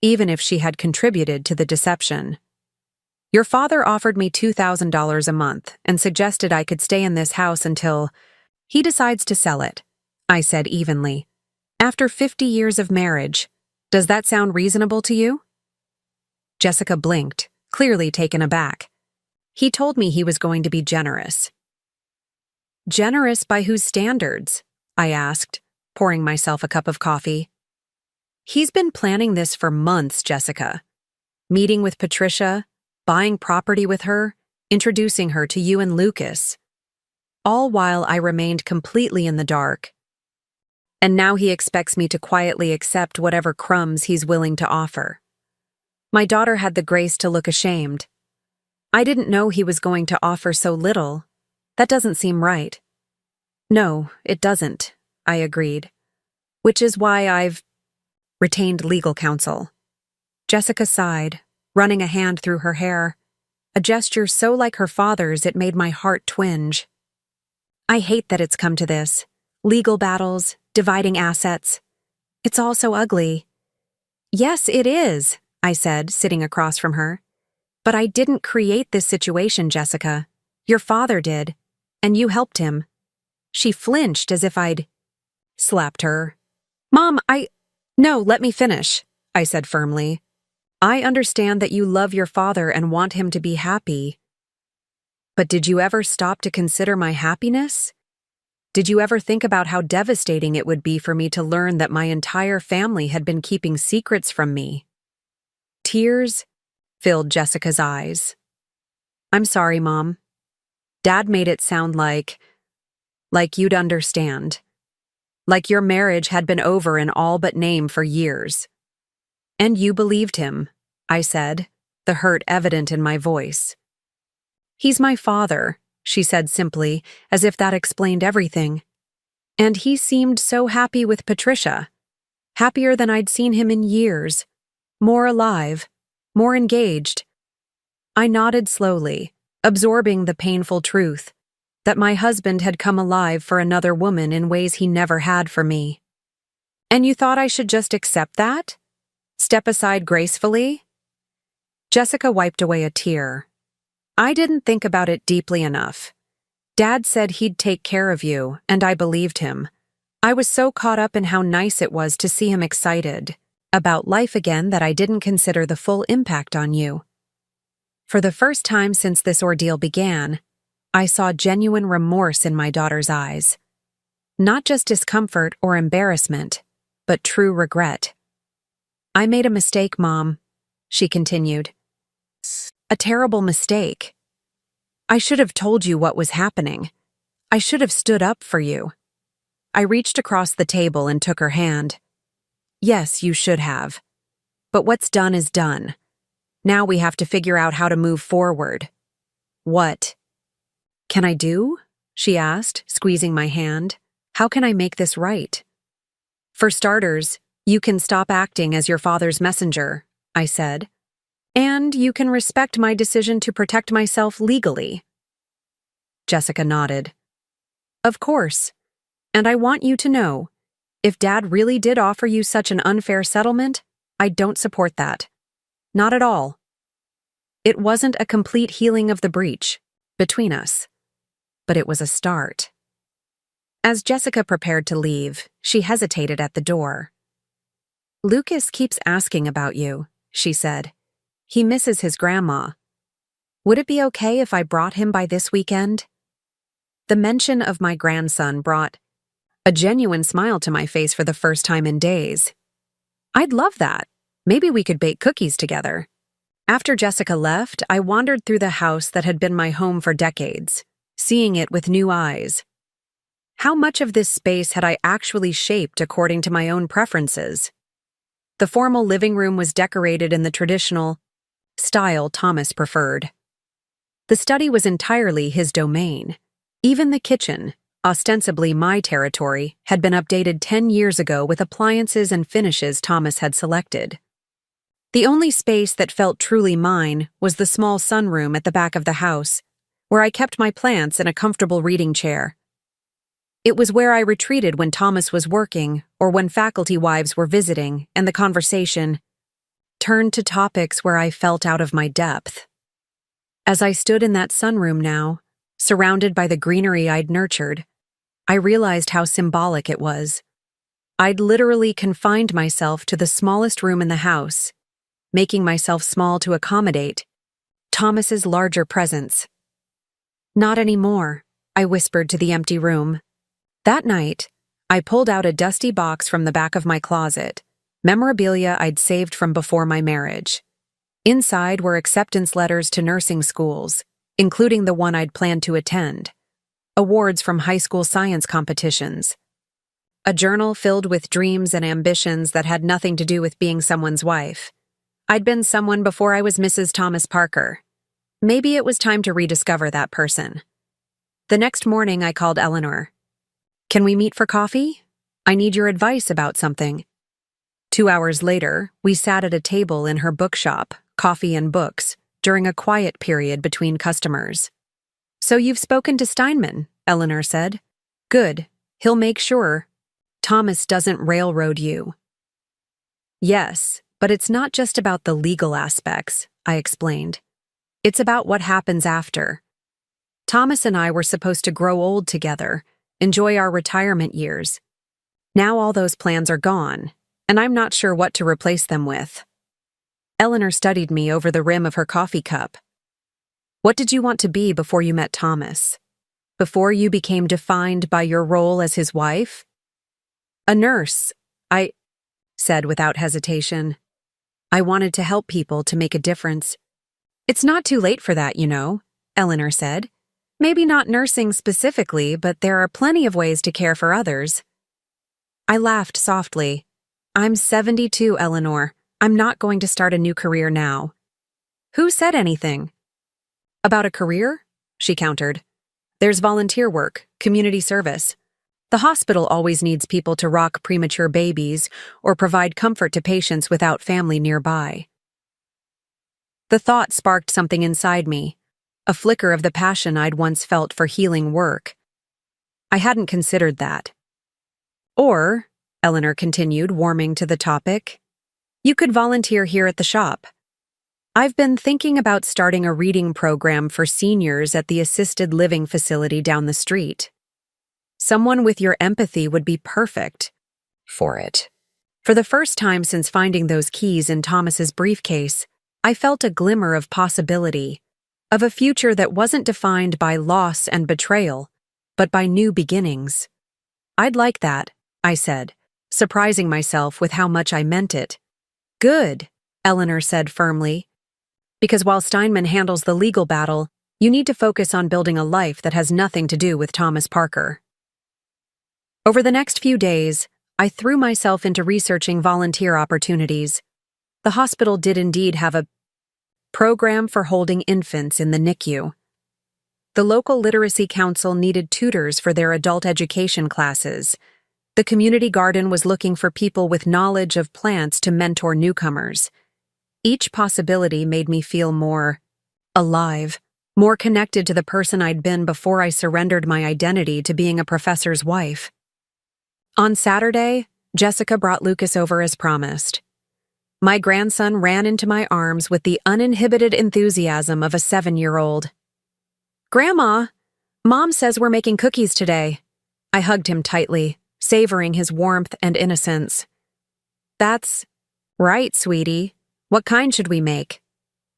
even if she had contributed to the deception. Your father offered me $2,000 a month and suggested I could stay in this house until he decides to sell it, I said evenly. After 50 years of marriage, does that sound reasonable to you? Jessica blinked, clearly taken aback. He told me he was going to be generous. Generous by whose standards? I asked, pouring myself a cup of coffee. He's been planning this for months, Jessica. Meeting with Patricia, buying property with her, introducing her to you and Lucas. All while I remained completely in the dark. And now he expects me to quietly accept whatever crumbs he's willing to offer. My daughter had the grace to look ashamed. I didn't know he was going to offer so little. That doesn't seem right. No, it doesn't, I agreed. Which is why I've retained legal counsel. Jessica sighed, running a hand through her hair, a gesture so like her father's it made my heart twinge. I hate that it's come to this. Legal battles, dividing assets. It's all so ugly. Yes, it is, I said, sitting across from her. But I didn't create this situation, Jessica. Your father did, and you helped him. She flinched as if I'd slapped her. Mom, No, let me finish, I said firmly. I understand that you love your father and want him to be happy. But did you ever stop to consider my happiness? Did you ever think about how devastating it would be for me to learn that my entire family had been keeping secrets from me? Tears filled Jessica's eyes. I'm sorry, Mom. Dad made it sound like you'd understand. Like your marriage had been over in all but name for years. And you believed him, I said, the hurt evident in my voice. He's my father, she said simply, as if that explained everything. And he seemed so happy with Patricia. Happier than I'd seen him in years. More alive. More engaged. I nodded slowly, absorbing the painful truth that my husband had come alive for another woman in ways he never had for me. And you thought I should just accept that? Step aside gracefully? Jessica wiped away a tear. I didn't think about it deeply enough. Dad said he'd take care of you, and I believed him. I was so caught up in how nice it was to see him excited about life again that I didn't consider the full impact on you. For the first time since this ordeal began, I saw genuine remorse in my daughter's eyes. Not just discomfort or embarrassment, but true regret. I made a mistake, Mom, she continued. A terrible mistake. I should have told you what was happening. I should have stood up for you. I reached across the table and took her hand. Yes, you should have. But what's done is done. Now we have to figure out how to move forward. What can I do? She asked, squeezing my hand. How can I make this right? For starters, you can stop acting as your father's messenger, I said. And you can respect my decision to protect myself legally. Jessica nodded. Of course. And I want you to know, if Dad really did offer you such an unfair settlement, I don't support that. Not at all. It wasn't a complete healing of the breach between us, but it was a start. As Jessica prepared to leave, she hesitated at the door. Lucas keeps asking about you, she said. He misses his grandma. Would it be okay if I brought him by this weekend? The mention of my grandson brought a genuine smile to my face for the first time in days. I'd love that. Maybe we could bake cookies together. After Jessica left, I wandered through the house that had been my home for decades, seeing it with new eyes. How much of this space had I actually shaped according to my own preferences? The formal living room was decorated in the traditional style Thomas preferred. The study was entirely his domain. Even the kitchen, ostensibly my territory, had been updated 10 years ago with appliances and finishes Thomas had selected. The only space that felt truly mine was the small sunroom at the back of the house, where I kept my plants in a comfortable reading chair. It was where I retreated when Thomas was working or when faculty wives were visiting, and the conversation turned to topics where I felt out of my depth. As I stood in that sunroom now, surrounded by the greenery I'd nurtured, I realized how symbolic it was. I'd literally confined myself to the smallest room in the house, making myself small to accommodate Thomas's larger presence. "Not anymore," I whispered to the empty room. That night, I pulled out a dusty box from the back of my closet, memorabilia I'd saved from before my marriage. Inside were acceptance letters to nursing schools, including the one I'd planned to attend, awards from high school science competitions, a journal filled with dreams and ambitions that had nothing to do with being someone's wife. I'd been someone before I was Mrs. Thomas Parker. Maybe it was time to rediscover that person. The next morning, I called Eleanor. "Can we meet for coffee? I need your advice about something." 2 hours later, we sat at a table in her bookshop, coffee and books, during a quiet period between customers. "So you've spoken to Steinman," Eleanor said. "Good. He'll make sure Thomas doesn't railroad you." "Yes, but it's not just about the legal aspects," I explained. "It's about what happens after. Thomas and I were supposed to grow old together, enjoy our retirement years. Now all those plans are gone, and I'm not sure what to replace them with." Eleanor studied me over the rim of her coffee cup. "What did you want to be before you met Thomas? Before you became defined by your role as his wife?" "A nurse," I said without hesitation. "I wanted to help people, to make a difference." "It's not too late for that, you know," Eleanor said. "Maybe not nursing specifically, but there are plenty of ways to care for others." I laughed softly. "I'm 72, Eleanor. I'm not going to start a new career now." "Who said anything?" "About a career?" she countered. "There's volunteer work, community service. The hospital always needs people to rock premature babies or provide comfort to patients without family nearby." The thought sparked something inside me, a flicker of the passion I'd once felt for healing work. I hadn't considered that. "Or," Eleanor continued, warming to the topic, "you could volunteer here at the shop. I've been thinking about starting a reading program for seniors at the assisted living facility down the street. Someone with your empathy would be perfect for it." For the first time since finding those keys in Thomas's briefcase, I felt a glimmer of possibility, of a future that wasn't defined by loss and betrayal, but by new beginnings. "I'd like that," I said, surprising myself with how much I meant it. "Good," Eleanor said firmly. "Because while Steinman handles the legal battle, you need to focus on building a life that has nothing to do with Thomas Parker." Over the next few days, I threw myself into researching volunteer opportunities. The hospital did indeed have a program for holding infants in the NICU. The local literacy council needed tutors for their adult education classes. The community garden was looking for people with knowledge of plants to mentor newcomers. Each possibility made me feel more alive, more connected to the person I'd been before I surrendered my identity to being a professor's wife. On Saturday, Jessica brought Lucas over as promised. My grandson ran into my arms with the uninhibited enthusiasm of a 7-year-old. "Grandma, Mom says we're making cookies today." I hugged him tightly, savoring his warmth and innocence. "That's right, sweetie. What kind should we make?"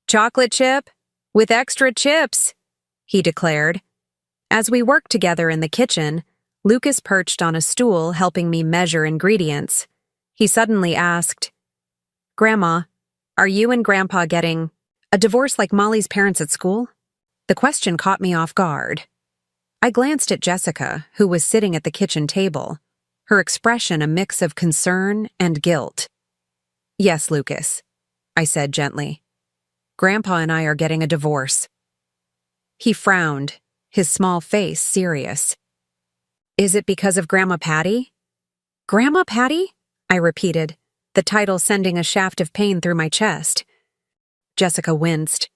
"Chocolate chip? With extra chips," he declared. As we worked together in the kitchen, Lucas perched on a stool helping me measure ingredients. He suddenly asked, "Grandma, are you and Grandpa getting a divorce like Molly's parents at school?" The question caught me off guard. I glanced at Jessica, who was sitting at the kitchen table, her expression a mix of concern and guilt. "Yes, Lucas," I said gently. "Grandpa and I are getting a divorce." He frowned, his small face serious. "Is it because of Grandma Patty?" "Grandma Patty?" I repeated, the title sending a shaft of pain through my chest. Jessica winced.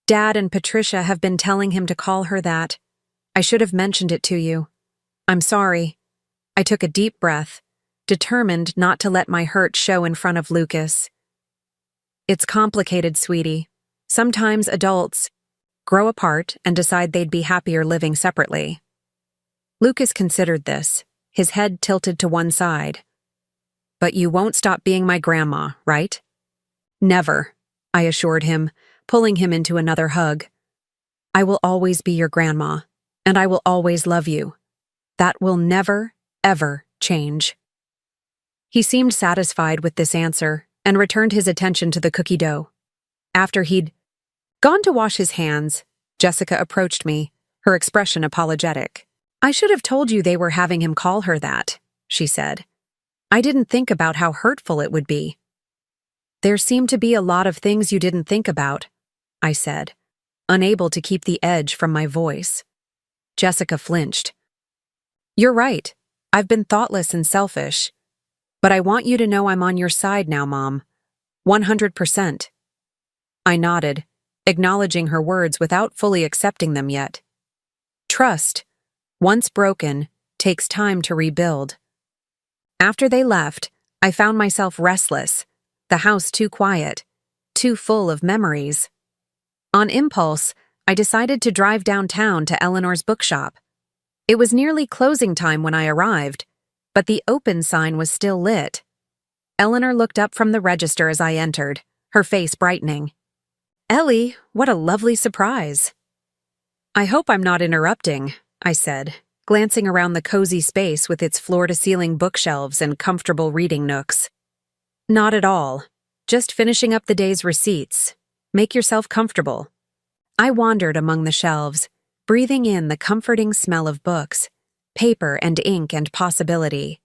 Dad and Patricia have been telling him to call her that. I should have mentioned it to you. I'm sorry. I took a deep breath, determined not to let my hurt show in front of Lucas. It's complicated, sweetie. Sometimes adults grow apart and decide they'd be happier living separately. Lucas considered this, his head tilted to one side. But you won't stop being my grandma, right? Never, I assured him, pulling him into another hug. I will always be your grandma, and I will always love you. That will never, ever change. He seemed satisfied with this answer and returned his attention to the cookie dough. After he'd gone to wash his hands, Jessica approached me, her expression apologetic. I should have told you they were having him call her that, she said. I didn't think about how hurtful it would be. There seem to be a lot of things you didn't think about, I said, unable to keep the edge from my voice. Jessica flinched. You're right. I've been thoughtless and selfish. But I want you to know I'm on your side now, Mom. 100%. I nodded, acknowledging her words without fully accepting them yet. Trust, once broken, takes time to rebuild. After they left, I found myself restless, the house too quiet, too full of memories. On impulse, I decided to drive downtown to Eleanor's bookshop. It was nearly closing time when I arrived, but the open sign was still lit. Eleanor looked up from the register as I entered, her face brightening. Ellie, what a lovely surprise. I hope I'm not interrupting, I said, glancing around the cozy space with its floor-to-ceiling bookshelves and comfortable reading nooks. Not at all. Just finishing up the day's receipts. Make yourself comfortable. I wandered among the shelves, breathing in the comforting smell of books, paper and ink and possibility.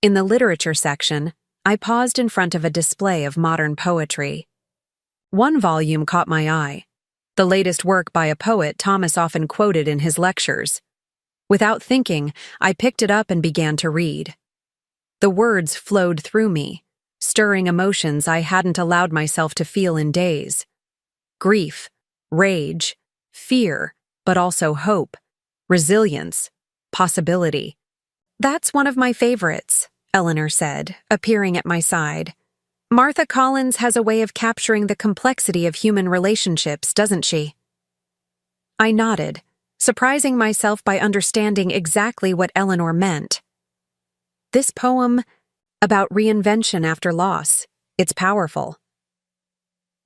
In the literature section, I paused in front of a display of modern poetry. One volume caught my eye, the latest work by a poet Thomas often quoted in his lectures. Without thinking, I picked it up and began to read. The words flowed through me, stirring emotions I hadn't allowed myself to feel in days. Grief, rage, fear, but also hope, resilience, possibility. That's one of my favorites, Eleanor said, appearing at my side. Martha Collins has a way of capturing the complexity of human relationships, doesn't she? I nodded, surprising myself by understanding exactly what Eleanor meant. This poem about reinvention after loss, it's powerful.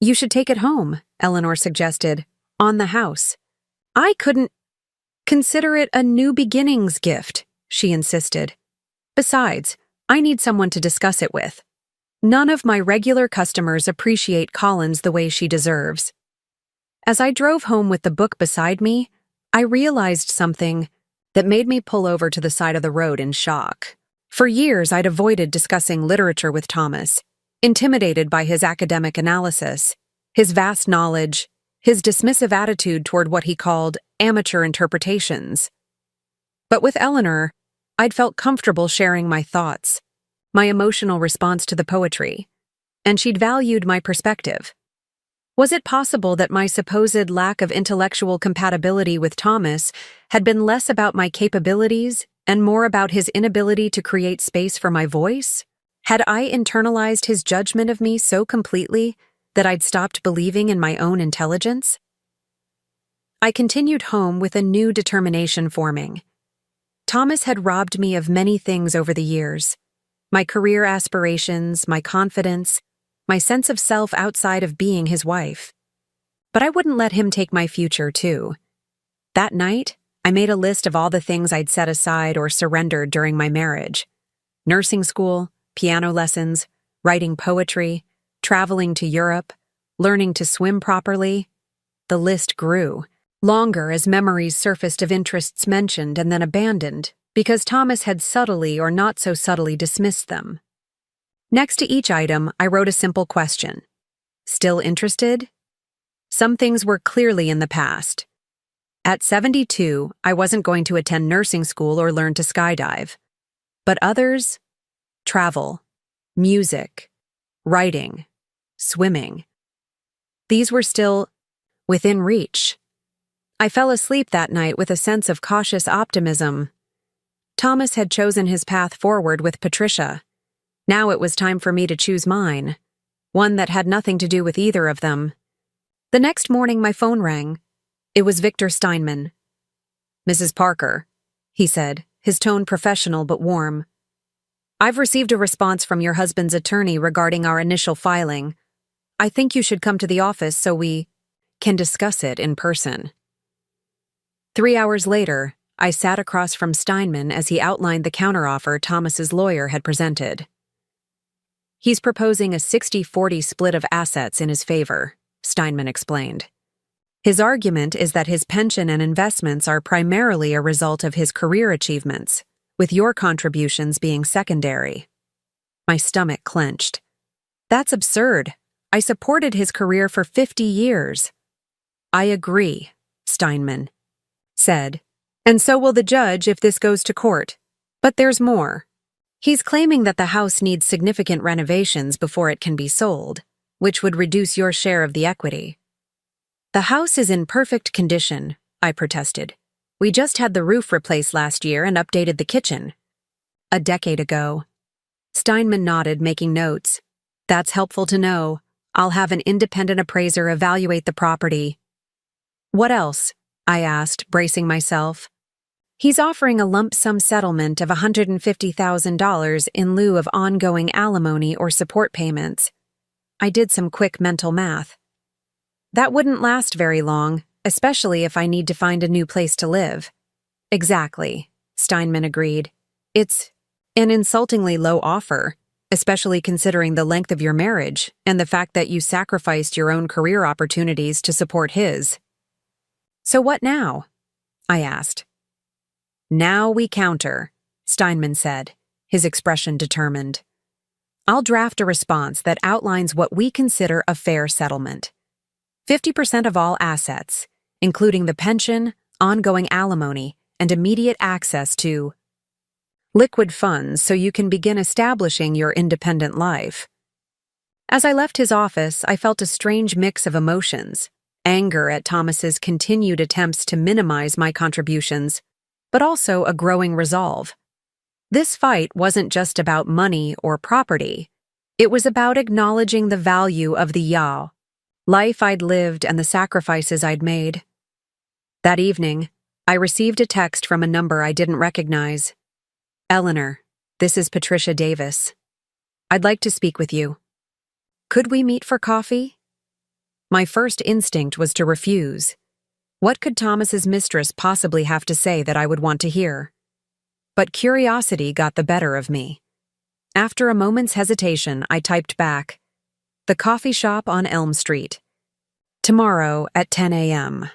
You should take it home, Eleanor suggested, on the house. I couldn't consider it a new beginnings gift, she insisted. Besides, I need someone to discuss it with. None of my regular customers appreciate Collins the way she deserves. As I drove home with the book beside me, I realized something that made me pull over to the side of the road in shock. For years, I'd avoided discussing literature with Thomas, intimidated by his academic analysis, his vast knowledge, his dismissive attitude toward what he called amateur interpretations. But with Eleanor, I'd felt comfortable sharing my thoughts, my emotional response to the poetry, and she'd valued my perspective. Was it possible that my supposed lack of intellectual compatibility with Thomas had been less about my capabilities and more about his inability to create space for my voice? Had I internalized his judgment of me so completely that I'd stopped believing in my own intelligence? I continued home with a new determination forming. Thomas had robbed me of many things over the years: my career aspirations, my confidence, my sense of self outside of being his wife. But I wouldn't let him take my future, too. That night, I made a list of all the things I'd set aside or surrendered during my marriage: nursing school, piano lessons, writing poetry, traveling to Europe, learning to swim properly. The list grew, longer as memories surfaced of interests mentioned and then abandoned, because Thomas had subtly or not so subtly dismissed them. Next to each item, I wrote a simple question. Still interested? Some things were clearly in the past. At 72, I wasn't going to attend nursing school or learn to skydive. But others? Travel. music, writing, swimming. These were still within reach. I fell asleep that night with a sense of cautious optimism. Thomas had chosen his path forward with Patricia. Now it was time for me to choose mine, one that had nothing to do with either of them. The next morning my phone rang. It was Victor Steinman. "Mrs. Parker," he said, his tone professional but warm. "I've received a response from your husband's attorney regarding our initial filing. I think you should come to the office so we can discuss it in person." 3 hours later, I sat across from Steinman as he outlined the counteroffer Thomas's lawyer had presented. "He's proposing a 60-40 split of assets in his favor," Steinman explained. "His argument is that his pension and investments are primarily a result of his career achievements, with your contributions being secondary." My stomach clenched. "That's absurd. I supported his career for 50 years. "I agree," Steinman said. "And so will the judge if this goes to court. But there's more. He's claiming that the house needs significant renovations before it can be sold, which would reduce your share of the equity." "The house is in perfect condition," I protested. "We just had the roof replaced last year and updated the kitchen." "A decade ago." Steinman nodded, making notes. "That's helpful to know. I'll have an independent appraiser evaluate the property." "What else?" I asked, bracing myself. "He's offering a lump sum settlement of $150,000 in lieu of ongoing alimony or support payments." I did some quick mental math. "That wouldn't last very long, especially if I need to find a new place to live." "Exactly," Steinman agreed. "It's an insultingly low offer, especially considering the length of your marriage and the fact that you sacrificed your own career opportunities to support his." "So what now?" I asked. "Now we counter," Steinman said, his expression determined. "I'll draft a response that outlines what we consider a fair settlement. 50% of all assets, including the pension, ongoing alimony, and immediate access to liquid funds so you can begin establishing your independent life." As I left his office, I felt a strange mix of emotions: anger at Thomas's continued attempts to minimize my contributions, but also a growing resolve. This fight wasn't just about money or property. It was about acknowledging the value of the life I'd lived and the sacrifices I'd made. That evening, I received a text from a number I didn't recognize. "Eleanor, this is Patricia Davis. I'd like to speak with you. Could we meet for coffee?" My first instinct was to refuse. What could Thomas's mistress possibly have to say that I would want to hear? But curiosity got the better of me. After a moment's hesitation, I typed back, "The coffee shop on Elm Street. Tomorrow at 10 a.m.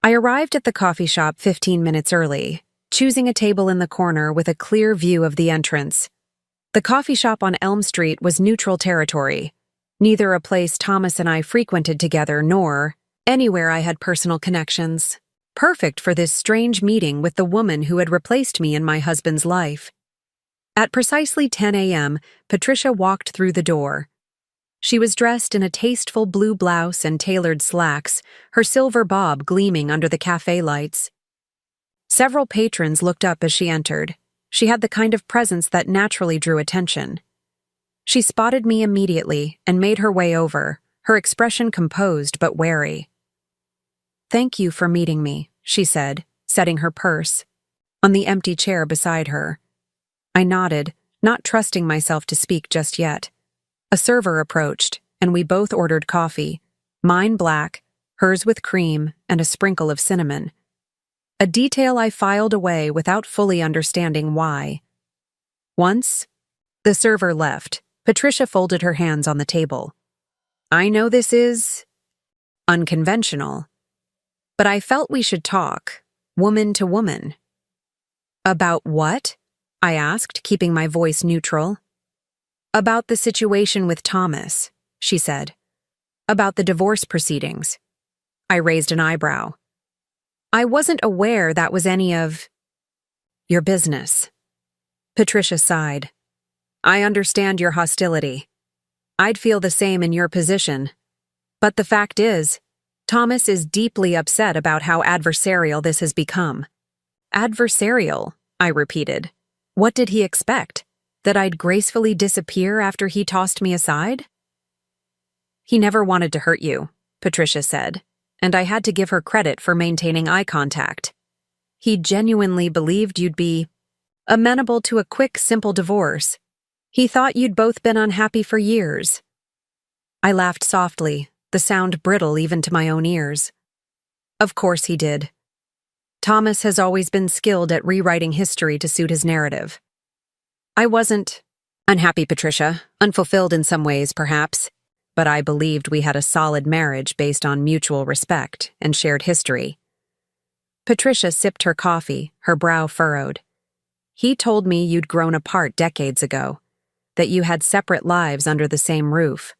I arrived at the coffee shop 15 minutes early, choosing a table in the corner with a clear view of the entrance. The coffee shop on Elm Street was neutral territory, neither a place Thomas and I frequented together nor anywhere I had personal connections. Perfect for this strange meeting with the woman who had replaced me in my husband's life. At precisely 10 a.m., Patricia walked through the door. She was dressed in a tasteful blue blouse and tailored slacks, her silver bob gleaming under the cafe lights. Several patrons looked up as she entered. She had the kind of presence that naturally drew attention. She spotted me immediately and made her way over, her expression composed but wary. "Thank you for meeting me," she said, setting her purse on the empty chair beside her. I nodded, not trusting myself to speak just yet. A server approached, and we both ordered coffee, mine black, hers with cream and a sprinkle of cinnamon. A detail I filed away without fully understanding why. Once the server left, Patricia folded her hands on the table. "I know this is unconventional, but I felt we should talk, woman to woman." "About what?" I asked, keeping my voice neutral. "About the situation with Thomas," she said. "About the divorce proceedings." I raised an eyebrow. "I wasn't aware that was any of your business." Patricia sighed. I understand your hostility. I'd feel the same in your position. But the fact is, Thomas is deeply upset about how adversarial this has become. Adversarial, I repeated. What did he expect? That I'd gracefully disappear after he tossed me aside? He never wanted to hurt you, Patricia said, and I had to give her credit for maintaining eye contact. He genuinely believed you'd be amenable to a quick, simple divorce. He thought you'd both been unhappy for years. I laughed softly, the sound brittle even to my own ears. Of course he did. Thomas has always been skilled at rewriting history to suit his narrative. I wasn't unhappy, Patricia, unfulfilled in some ways, perhaps, but I believed we had a solid marriage based on mutual respect and shared history. Patricia sipped her coffee, her brow furrowed. He told me you'd grown apart decades ago, that you had separate lives under the same roof.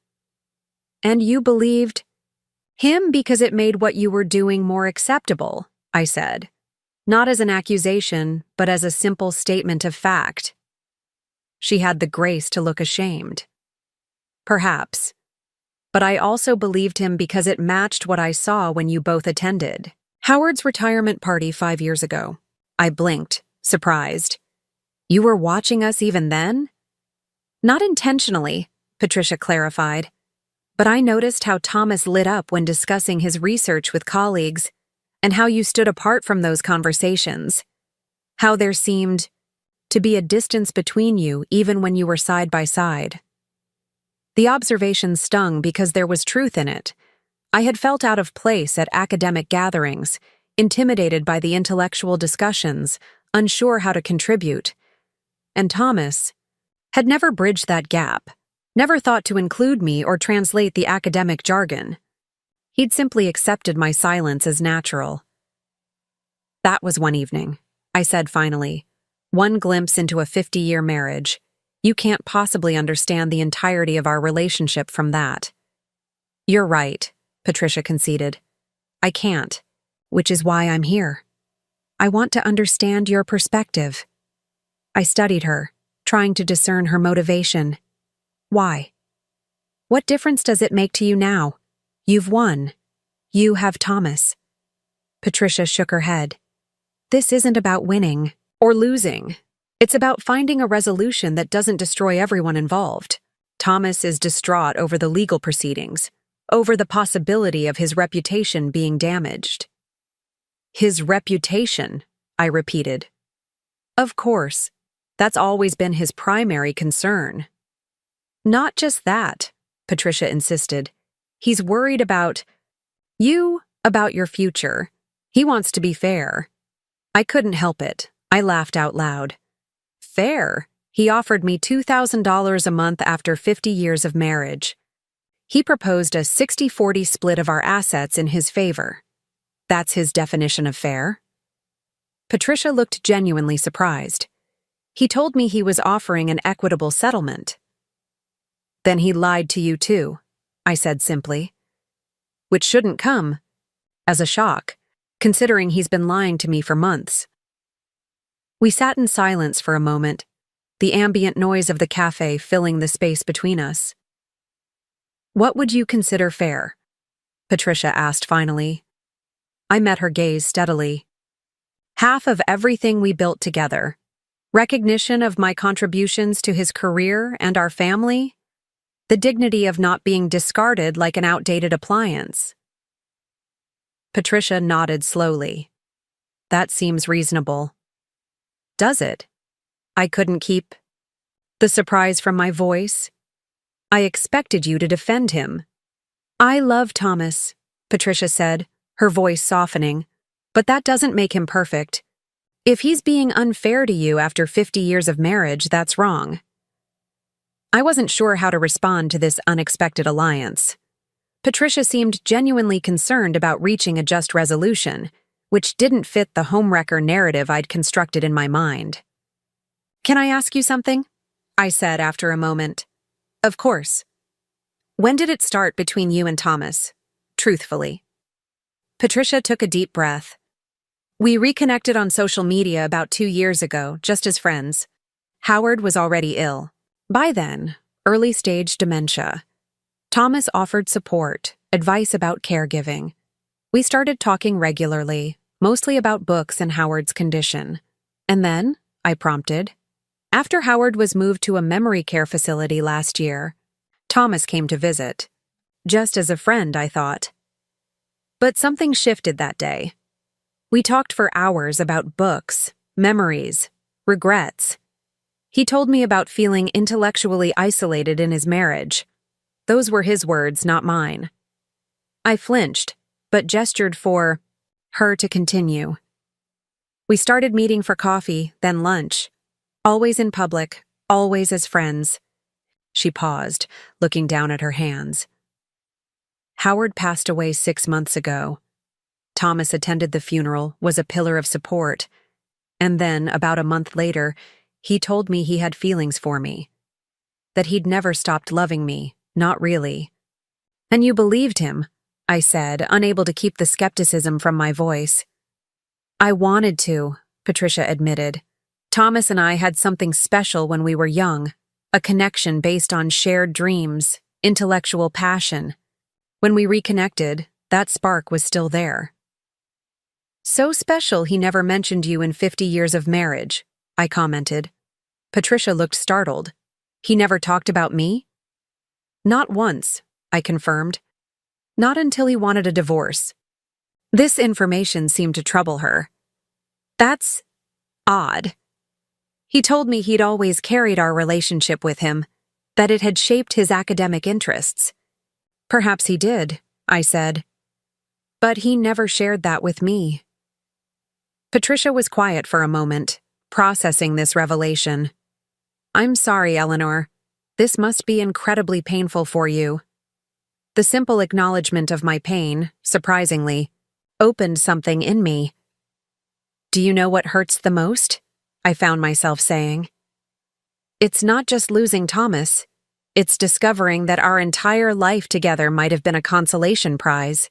And you believed him because it made what you were doing more acceptable, I said. Not as an accusation, but as a simple statement of fact. She had the grace to look ashamed. Perhaps. But I also believed him because it matched what I saw when you both attended Howard's retirement party 5 years ago. I blinked, surprised. You were watching us even then? Not intentionally, Patricia clarified, but I noticed how Thomas lit up when discussing his research with colleagues, and how you stood apart from those conversations. How there seemed to be a distance between you even when you were side by side. The observation stung because there was truth in it. I had felt out of place at academic gatherings, intimidated by the intellectual discussions, unsure how to contribute. And Thomas had never bridged that gap, never thought to include me or translate the academic jargon. He'd simply accepted my silence as natural. That was one evening, I said finally. One glimpse into a 50-year marriage. You can't possibly understand the entirety of our relationship from that. You're right, Patricia conceded. I can't, which is why I'm here. I want to understand your perspective. I studied her, trying to discern her motivation. Why? What difference does it make to you now? You've won. You have Thomas. Patricia shook her head. This isn't about winning or losing. It's about finding a resolution that doesn't destroy everyone involved. Thomas is distraught over the legal proceedings, over the possibility of his reputation being damaged. His reputation, I repeated. Of course. That's always been his primary concern. Not just that, Patricia insisted. He's worried about you, about your future. He wants to be fair. I couldn't help it. I laughed out loud. Fair? He offered me $2,000 a month after 50 years of marriage. He proposed a 60-40 split of our assets in his favor. That's his definition of fair? Patricia looked genuinely surprised. He told me he was offering an equitable settlement. Then he lied to you too, I said simply. Which shouldn't come as a shock, considering he's been lying to me for months. We sat in silence for a moment, the ambient noise of the cafe filling the space between us. What would you consider fair? Patricia asked finally. I met her gaze steadily. Half of everything we built together. Recognition of my contributions to his career and our family. The dignity of not being discarded like an outdated appliance. Patricia nodded slowly. That seems reasonable. Does it? I couldn't keep the surprise from my voice. I expected you to defend him. I love Thomas, Patricia said, her voice softening, but that doesn't make him perfect. If he's being unfair to you after 50 years of marriage, that's wrong. I wasn't sure how to respond to this unexpected alliance. Patricia seemed genuinely concerned about reaching a just resolution, which didn't fit the homewrecker narrative I'd constructed in my mind. Can I ask you something? I said after a moment. Of course. When did it start between you and Thomas? Truthfully. Patricia took a deep breath. We reconnected on social media about 2 years ago, just as friends. Howard was already ill. By then, early stage dementia. Thomas offered support, advice about caregiving. We started talking regularly, mostly about books and Howard's condition. And then, I prompted, after Howard was moved to a memory care facility last year, Thomas came to visit. Just as a friend, I thought. But something shifted that day. We talked for hours about books, memories, regrets. He told me about feeling intellectually isolated in his marriage. Those were his words, not mine. I flinched, but gestured for her to continue. We started meeting for coffee, then lunch. Always in public, always as friends. She paused, looking down at her hands. Howard passed away 6 months ago. Thomas attended the funeral, was a pillar of support. And then, about a month later, he told me he had feelings for me. That he'd never stopped loving me, not really. And you believed him, I said, unable to keep the skepticism from my voice. I wanted to, Patricia admitted. Thomas and I had something special when we were young, a connection based on shared dreams, intellectual passion. When we reconnected, that spark was still there. So special he never mentioned you in 50 years of marriage, I commented. Patricia looked startled. He never talked about me? Not once, I confirmed. Not until he wanted a divorce. This information seemed to trouble her. That's odd. He told me he'd always carried our relationship with him, that it had shaped his academic interests. Perhaps he did, I said. But he never shared that with me. Patricia was quiet for a moment, processing this revelation. I'm sorry, Eleanor. This must be incredibly painful for you. The simple acknowledgement of my pain, surprisingly, opened something in me. Do you know what hurts the most? I found myself saying. It's not just losing Thomas. It's discovering that our entire life together might have been a consolation prize,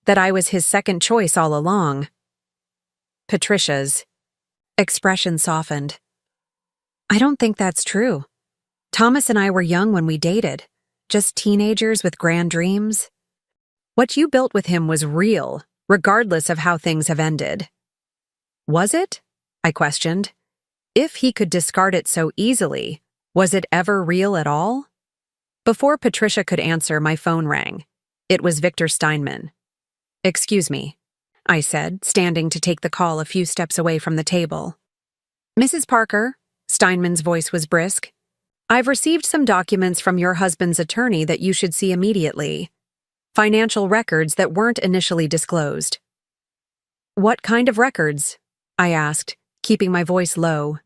that I was his second choice all along. Patricia's expression softened. I don't think that's true. Thomas and I were young when we dated, just teenagers with grand dreams. What you built with him was real, regardless of how things have ended. Was it? I questioned. If he could discard it so easily, was it ever real at all? Before Patricia could answer, my phone rang. It was Victor Steinman. Excuse me, I said, standing to take the call a few steps away from the table. Mrs. Parker, Steinman's voice was brisk. I've received some documents from your husband's attorney that you should see immediately. Financial records that weren't initially disclosed. What kind of records? I asked, keeping my voice low.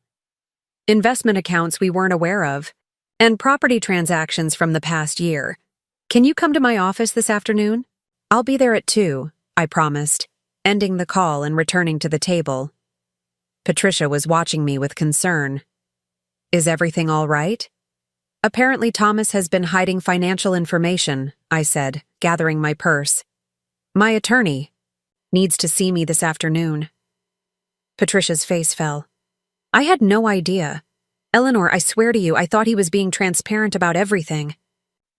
Investment accounts we weren't aware of, and property transactions from the past year. Can you come to my office this afternoon? I'll be there at 2, I promised, ending the call and returning to the table. Patricia was watching me with concern. Is everything all right? Apparently Thomas has been hiding financial information, I said, gathering my purse. My attorney needs to see me this afternoon. Patricia's face fell. I had no idea. Eleanor, I swear to you, I thought he was being transparent about everything.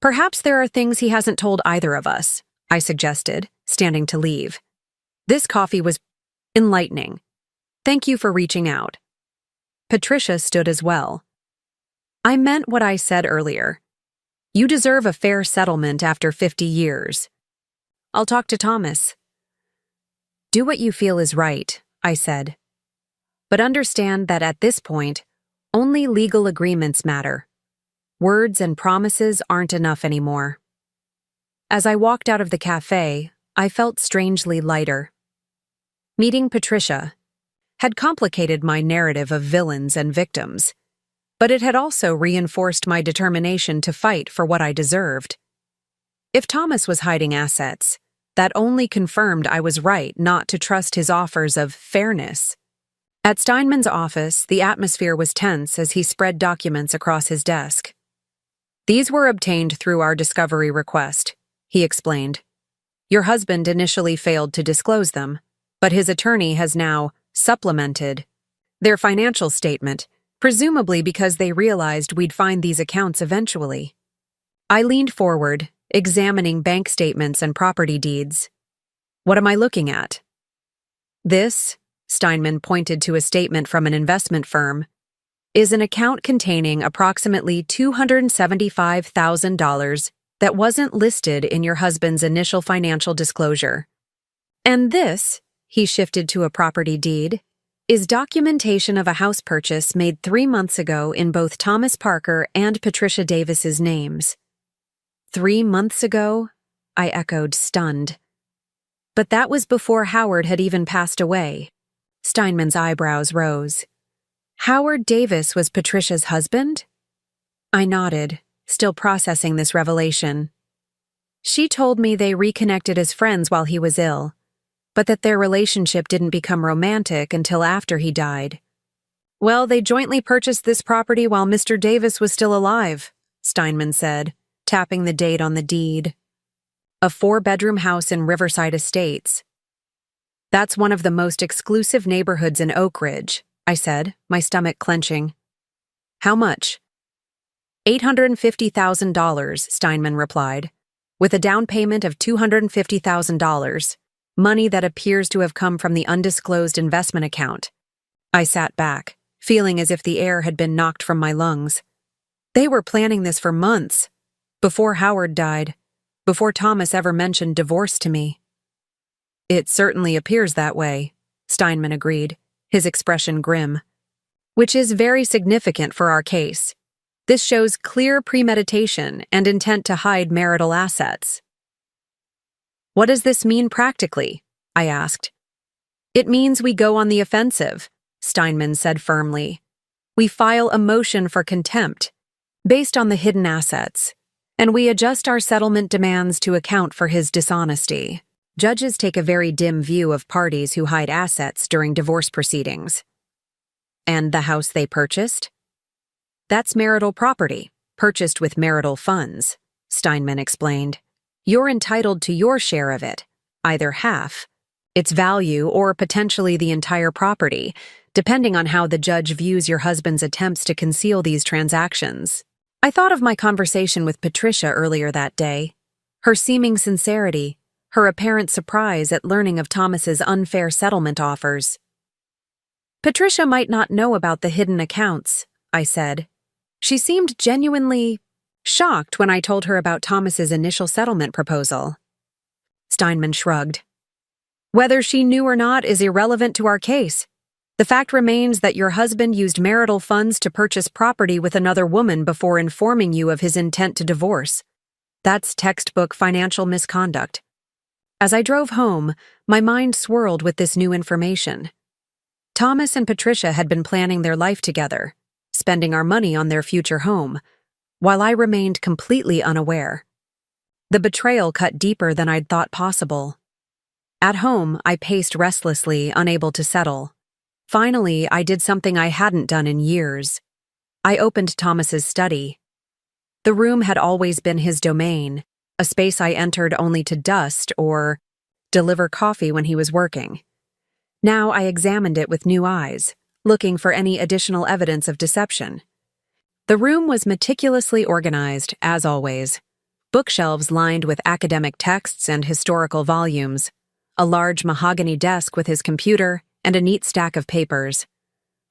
Perhaps there are things he hasn't told either of us, I suggested, standing to leave. This coffee was enlightening. Thank you for reaching out. Patricia stood as well. I meant what I said earlier. You deserve a fair settlement after 50 years. I'll talk to Thomas. Do what you feel is right, I said. But understand that at this point, only legal agreements matter. Words and promises aren't enough anymore. As I walked out of the cafe, I felt strangely lighter. Meeting Patricia had complicated my narrative of villains and victims, but it had also reinforced my determination to fight for what I deserved. If Thomas was hiding assets, that only confirmed I was right not to trust his offers of fairness. At Steinman's office, the atmosphere was tense as he spread documents across his desk. These were obtained through our discovery request, he explained. Your husband initially failed to disclose them, but his attorney has now supplemented their financial statement presumably because they realized we'd find these accounts eventually. I leaned forward, examining bank statements and property deeds. What am I looking at? This, Steinman pointed to a statement from an investment firm, is an account containing approximately $275,000 that wasn't listed in your husband's initial financial disclosure. And this, he shifted to a property deed, is documentation of a house purchase made 3 months ago in both Thomas Parker and Patricia Davis's names. 3 months ago? I echoed, stunned. But that was before Howard had even passed away. Steinman's eyebrows rose. Howard Davis was Patricia's husband? I nodded, still processing this revelation. She told me they reconnected as friends while he was ill, but that their relationship didn't become romantic until after he died. Well, they jointly purchased this property while Mr. Davis was still alive, Steinman said, tapping the date on the deed. A 4-bedroom house in Riverside Estates. That's one of the most exclusive neighborhoods in Oak Ridge, I said, my stomach clenching. How much? $850,000, Steinman replied, with a down payment of $250,000, money that appears to have come from the undisclosed investment account. I sat back, feeling as if the air had been knocked from my lungs. They were planning this for months, before Howard died, before Thomas ever mentioned divorce to me. It certainly appears that way, Steinman agreed, his expression grim. Which is very significant for our case. This shows clear premeditation and intent to hide marital assets. What does this mean practically? I asked. It means we go on the offensive, Steinman said firmly. We file a motion for contempt, based on the hidden assets, and we adjust our settlement demands to account for his dishonesty. Judges take a very dim view of parties who hide assets during divorce proceedings. And the house they purchased? That's marital property, purchased with marital funds, Steinman explained. You're entitled to your share of it, either half, its value, or potentially the entire property, depending on how the judge views your husband's attempts to conceal these transactions. I thought of my conversation with Patricia earlier that day, her seeming sincerity, her apparent surprise at learning of Thomas's unfair settlement offers. Patricia might not know about the hidden accounts, I said. She seemed genuinely shocked when I told her about Thomas's initial settlement proposal. Steinman shrugged. Whether she knew or not is irrelevant to our case. The fact remains that your husband used marital funds to purchase property with another woman before informing you of his intent to divorce. That's textbook financial misconduct. As I drove home, my mind swirled with this new information. Thomas and Patricia had been planning their life together, spending our money on their future home, while I remained completely unaware. The betrayal cut deeper than I'd thought possible. At home, I paced restlessly, unable to settle. Finally, I did something I hadn't done in years. I opened Thomas's study. The room had always been his domain, a space I entered only to dust or deliver coffee when he was working. Now I examined it with new eyes, looking for any additional evidence of deception. The room was meticulously organized, as always. Bookshelves lined with academic texts and historical volumes, a large mahogany desk with his computer, and a neat stack of papers.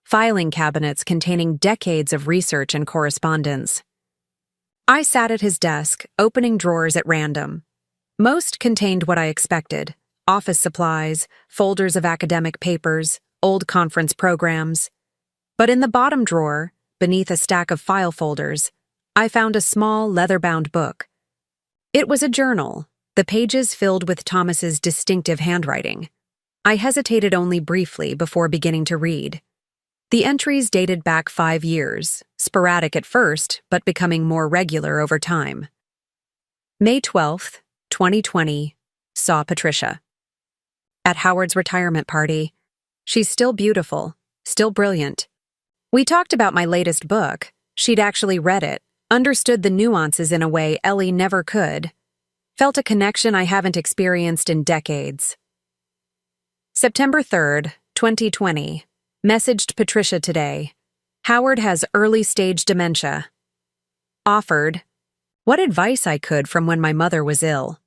Filing cabinets containing decades of research and correspondence. I sat at his desk, opening drawers at random. Most contained what I expected: office supplies, folders of academic papers, old conference programs. But in the bottom drawer, beneath a stack of file folders, I found a small, leather-bound book. It was a journal, the pages filled with Thomas's distinctive handwriting. I hesitated only briefly before beginning to read. The entries dated back 5 years, sporadic at first, but becoming more regular over time. May 12th, 2020, saw Patricia. At Howard's retirement party. She's still beautiful, still brilliant. We talked about my latest book. She'd actually read it, understood the nuances in a way Ellie never could. Felt a connection I haven't experienced in decades. September 3rd, 2020. Messaged Patricia today. Howard has early-stage dementia. Offered what advice I could from when my mother was ill.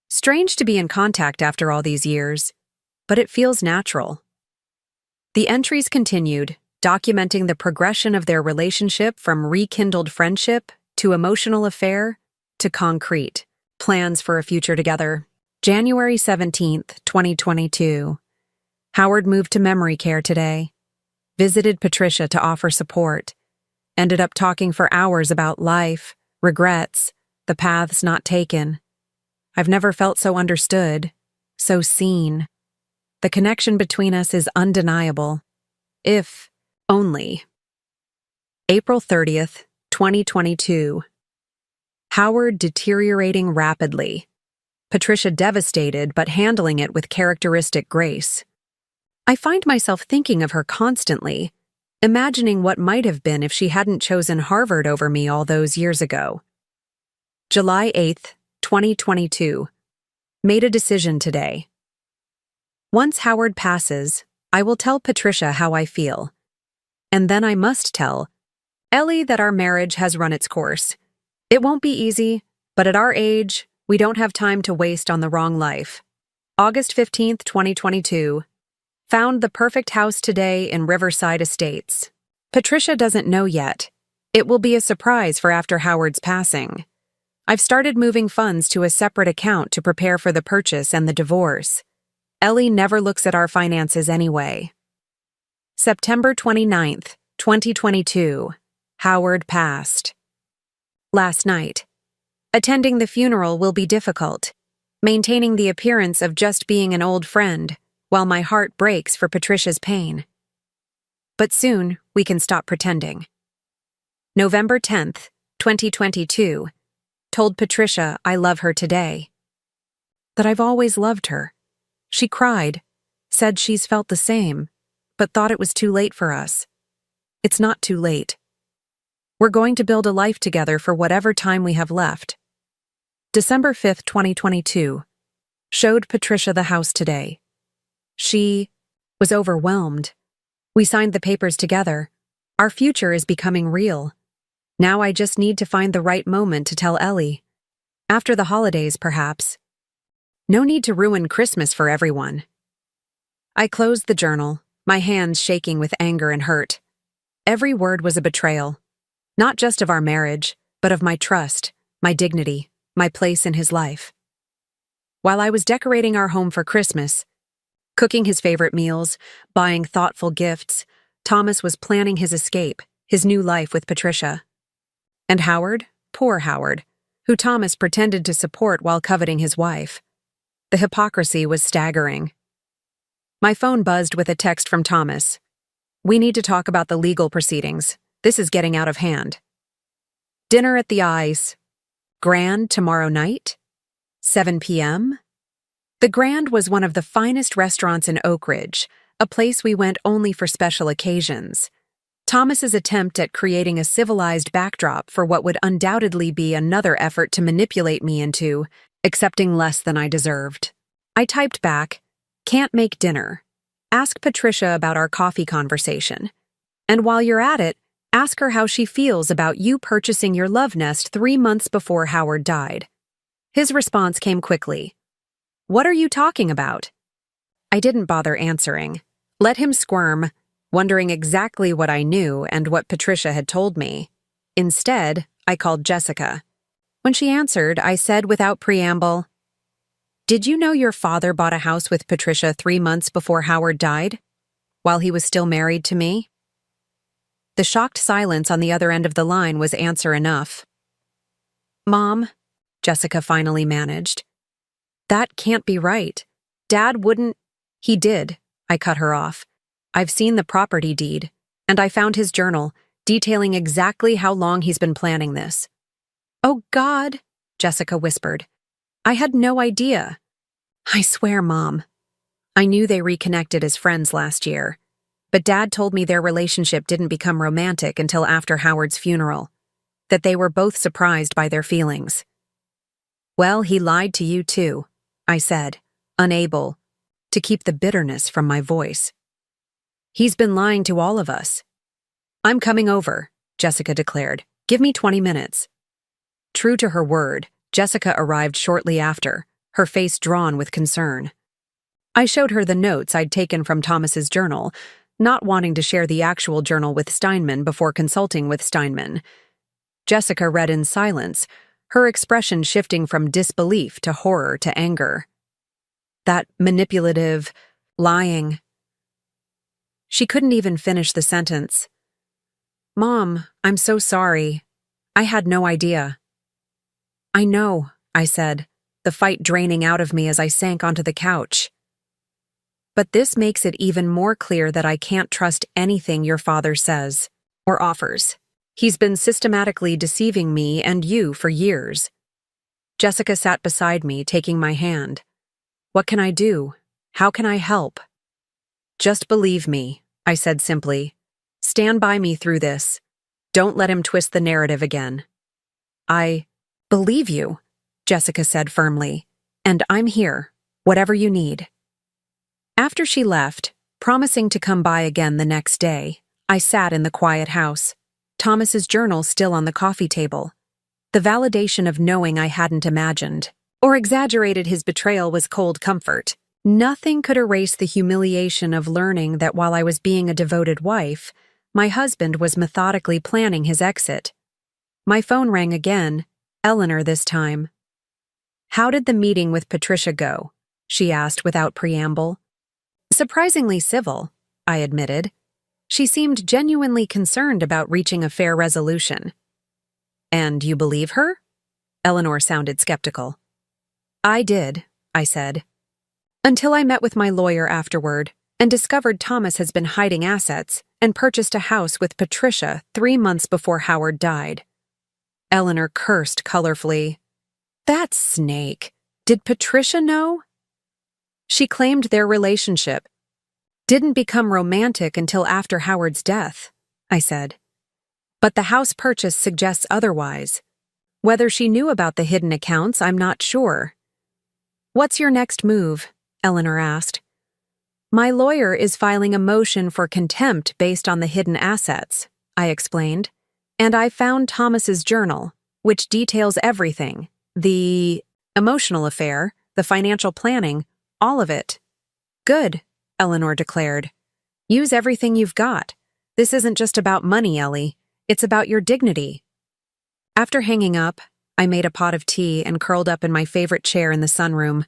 Strange to be in contact after all these years, but it feels natural. The entries continued, documenting the progression of their relationship from rekindled friendship to emotional affair to concrete plans for a future together. January 17th, 2022. Howard moved to memory care today. Visited Patricia to offer support. Ended up talking for hours about life, regrets, the paths not taken. I've never felt so understood, so seen. The connection between us is undeniable. If only. April 30th, 2022. Howard deteriorating rapidly. Patricia devastated but handling it with characteristic grace. I find myself thinking of her constantly, imagining what might have been if she hadn't chosen Harvard over me all those years ago. July 8th, 2022. Made a decision today. Once Howard passes, I will tell Patricia how I feel. And then I must tell Ellie that our marriage has run its course. It won't be easy, but at our age, we don't have time to waste on the wrong life. August 15th, 2022. Found the perfect house today in Riverside Estates. Patricia doesn't know yet. It will be a surprise for after Howard's passing. I've started moving funds to a separate account to prepare for the purchase and the divorce. Ellie never looks at our finances anyway. September 29th, 2022. Howard passed. Last night. Attending the funeral will be difficult, maintaining the appearance of just being an old friend, while my heart breaks for Patricia's pain. But soon, we can stop pretending. November 10th, 2022. Told Patricia I love her today. That I've always loved her. She cried, said she's felt the same, but thought it was too late for us. It's not too late. We're going to build a life together for whatever time we have left. December 5th, 2022. Showed Patricia the house today. She was overwhelmed. We signed the papers together. Our future is becoming real. Now I just need to find the right moment to tell Ellie. After the holidays, perhaps. No need to ruin Christmas for everyone. I closed the journal, my hands shaking with anger and hurt. Every word was a betrayal. Not just of our marriage, but of my trust, my dignity, my place in his life. While I was decorating our home for Christmas, cooking his favorite meals, buying thoughtful gifts, Thomas was planning his escape, his new life with Patricia. And Howard, poor Howard, who Thomas pretended to support while coveting his wife. The hypocrisy was staggering. My phone buzzed with a text from Thomas. We need to talk about the legal proceedings. This is getting out of hand. Dinner at the Eyes. Grand tomorrow night? 7 p.m.? The Grand was one of the finest restaurants in Oak Ridge, a place we went only for special occasions. Thomas's attempt at creating a civilized backdrop for what would undoubtedly be another effort to manipulate me into accepting less than I deserved. I typed back, "Can't make dinner. Ask Patricia about our coffee conversation. And while you're at it, ask her how she feels about you purchasing your love nest 3 months before Howard died." His response came quickly. "What are you talking about?" I didn't bother answering. Let him squirm, wondering exactly what I knew and what Patricia had told me. Instead, I called Jessica. When she answered, I said without preamble, "Did you know your father bought a house with Patricia 3 months before Howard died? While he was still married to me?" The shocked silence on the other end of the line was answer enough. "Mom," Jessica finally managed, "that can't be right. Dad wouldn't—" "He did," I cut her off. "I've seen the property deed, and I found his journal, detailing exactly how long he's been planning this." "Oh, God," Jessica whispered. "I had no idea." "I swear, Mom. I knew they reconnected as friends last year, but Dad told me their relationship didn't become romantic until after Howard's funeral, that they were both surprised by their feelings." "Well, he lied to you too," I said, unable to keep the bitterness from my voice. "He's been lying to all of us." I'm coming over, Jessica declared. Give me 20 minutes. True to her word, Jessica arrived shortly after, her face drawn with concern. I showed her the notes I'd taken from Thomas's journal, not wanting to share the actual journal with Steinman before consulting with Steinman. Jessica read in silence, her expression shifting from disbelief to horror to anger. That manipulative, lying. She couldn't even finish the sentence. Mom, I'm so sorry. I had no idea. I know, I said, the fight draining out of me as I sank onto the couch. But this makes it even more clear that I can't trust anything your father says or offers. He's been systematically deceiving me and you for years. Jessica sat beside me, taking my hand. What can I do? How can I help? Just believe me, I said simply. Stand by me through this. Don't let him twist the narrative again. I believe you, Jessica said firmly, and I'm here, whatever you need. After she left, promising to come by again the next day, I sat in the quiet house, Thomas's journal still on the coffee table. The validation of knowing I hadn't imagined or exaggerated his betrayal was cold comfort. Nothing could erase the humiliation of learning that while I was being a devoted wife, my husband was methodically planning his exit. My phone rang again, Eleanor this time. How did the meeting with Patricia go? She asked without preamble. Surprisingly civil, I admitted. She seemed genuinely concerned about reaching a fair resolution. And you believe her? Eleanor sounded skeptical. I did, I said. Until I met with my lawyer afterward and discovered Thomas has been hiding assets and purchased a house with Patricia 3 months before Howard died. Eleanor cursed colorfully. That snake. Did Patricia know? She claimed their relationship didn't become romantic until after Howard's death, I said. But the house purchase suggests otherwise. Whether she knew about the hidden accounts, I'm not sure. What's your next move? Eleanor asked. My lawyer is filing a motion for contempt based on the hidden assets, I explained. And I found Thomas's journal, which details everything. The emotional affair, the financial planning, all of it. Good, Eleanor declared. Use everything you've got. This isn't just about money, Ellie. It's about your dignity. After hanging up, I made a pot of tea and curled up in my favorite chair in the sunroom,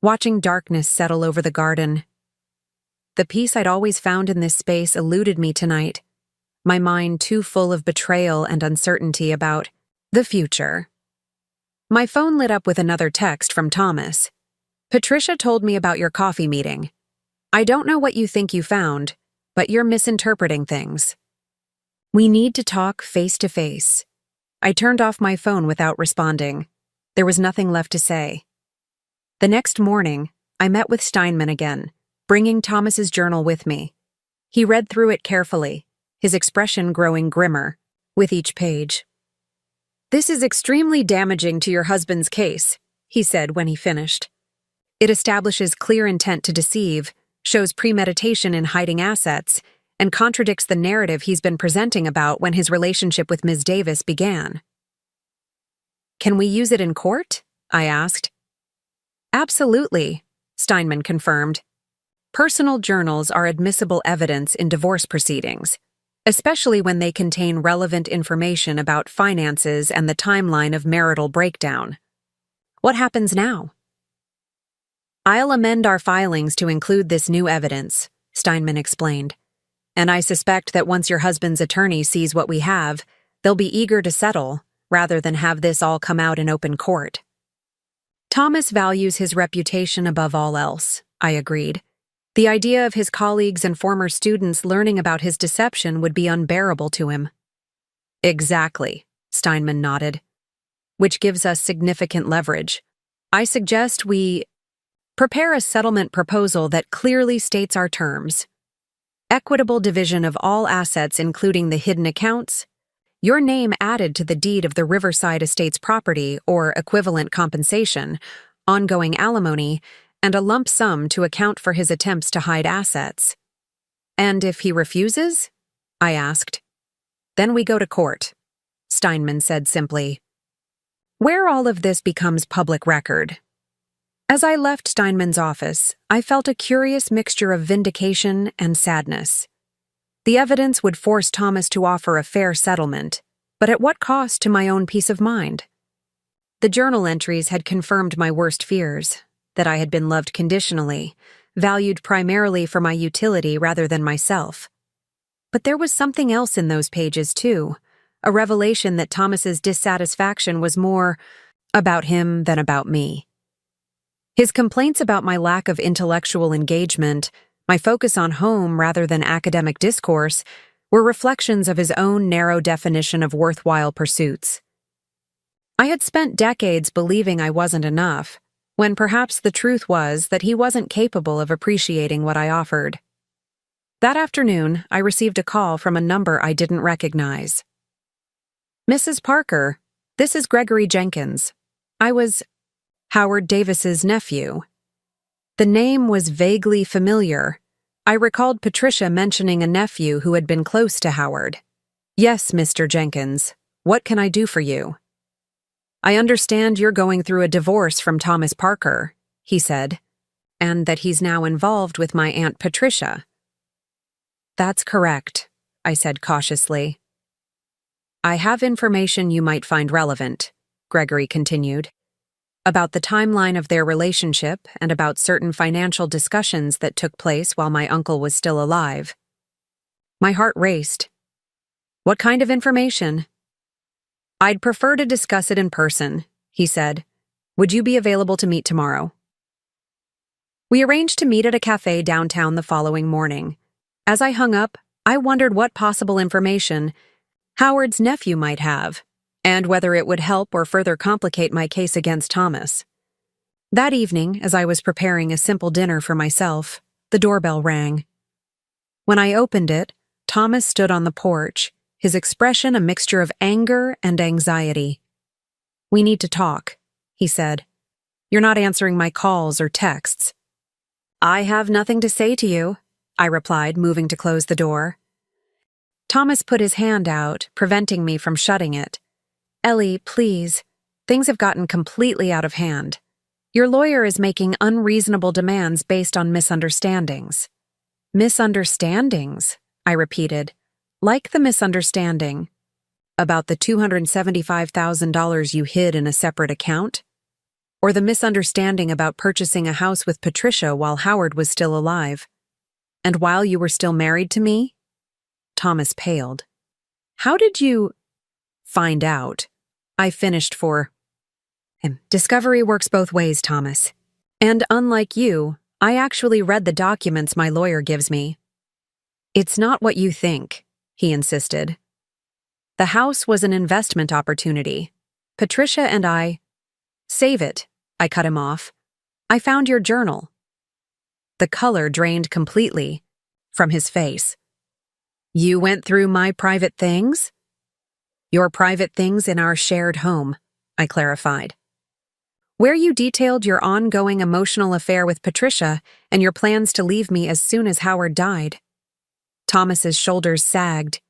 watching darkness settle over the garden. The peace I'd always found in this space eluded me tonight, my mind too full of betrayal and uncertainty about the future. My phone lit up with another text from Thomas. Patricia told me about your coffee meeting. I don't know what you think you found, but you're misinterpreting things. We need to talk face to face. I turned off my phone without responding. There was nothing left to say. The next morning, I met with Steinman again, bringing Thomas's journal with me. He read through it carefully, his expression growing grimmer with each page. This is extremely damaging to your husband's case, he said when he finished. It establishes clear intent to deceive, shows premeditation in hiding assets, and contradicts the narrative he's been presenting about when his relationship with Ms. Davis began. Can we use it in court? I asked. Absolutely, Steinman confirmed. Personal journals are admissible evidence in divorce proceedings, especially when they contain relevant information about finances and the timeline of marital breakdown. What happens now? I'll amend our filings to include this new evidence, Steinman explained. And I suspect that once your husband's attorney sees what we have, they'll be eager to settle, rather than have this all come out in open court. Thomas values his reputation above all else, I agreed. The idea of his colleagues and former students learning about his deception would be unbearable to him. Exactly, Steinman nodded. Which gives us significant leverage. I suggest we prepare a settlement proposal that clearly states our terms. Equitable division of all assets including the hidden accounts, your name added to the deed of the Riverside Estates property or equivalent compensation, ongoing alimony, and a lump sum to account for his attempts to hide assets. And if he refuses? I asked. Then we go to court, Steinman said simply. Where all of this becomes public record. As I left Steinman's office, I felt a curious mixture of vindication and sadness. The evidence would force Thomas to offer a fair settlement, but at what cost to my own peace of mind? The journal entries had confirmed my worst fears, that I had been loved conditionally, valued primarily for my utility rather than myself. But there was something else in those pages, too, a revelation that Thomas's dissatisfaction was more about him than about me. His complaints about my lack of intellectual engagement, my focus on home rather than academic discourse, were reflections of his own narrow definition of worthwhile pursuits. I had spent decades believing I wasn't enough, when perhaps the truth was that he wasn't capable of appreciating what I offered. That afternoon, I received a call from a number I didn't recognize. Mrs. Parker, this is Gregory Jenkins. I was Howard Davis's nephew. The name was vaguely familiar. I recalled Patricia mentioning a nephew who had been close to Howard. Yes, Mr. Jenkins. What can I do for you? I understand you're going through a divorce from Thomas Parker, he said, and that he's now involved with my Aunt Patricia. That's correct, I said cautiously. I have information you might find relevant, Gregory continued, about the timeline of their relationship and about certain financial discussions that took place while my uncle was still alive. My heart raced. What kind of information? I'd prefer to discuss it in person, he said. Would you be available to meet tomorrow? We arranged to meet at a cafe downtown the following morning. As I hung up, I wondered what possible information Howard's nephew might have, and whether it would help or further complicate my case against Thomas. That evening, as I was preparing a simple dinner for myself, the doorbell rang. When I opened it, Thomas stood on the porch, his expression a mixture of anger and anxiety. We need to talk, he said. You're not answering my calls or texts. I have nothing to say to you, I replied, moving to close the door. Thomas put his hand out, preventing me from shutting it. Ellie, please. Things have gotten completely out of hand. Your lawyer is making unreasonable demands based on misunderstandings. Misunderstandings, I repeated. Like the misunderstanding about the $275,000 you hid in a separate account? Or the misunderstanding about purchasing a house with Patricia while Howard was still alive? And while you were still married to me? Thomas paled. How did you find out? I finished for him. Discovery works both ways, Thomas. And unlike you, I actually read the documents my lawyer gives me. It's not what you think, he insisted. The house was an investment opportunity. Patricia and I— Save it, I cut him off. I found your journal. The color drained completely from his face. You went through my private things? Your private things in our shared home, I clarified. Where you detailed your ongoing emotional affair with Patricia and your plans to leave me as soon as Howard died. Thomas's shoulders sagged.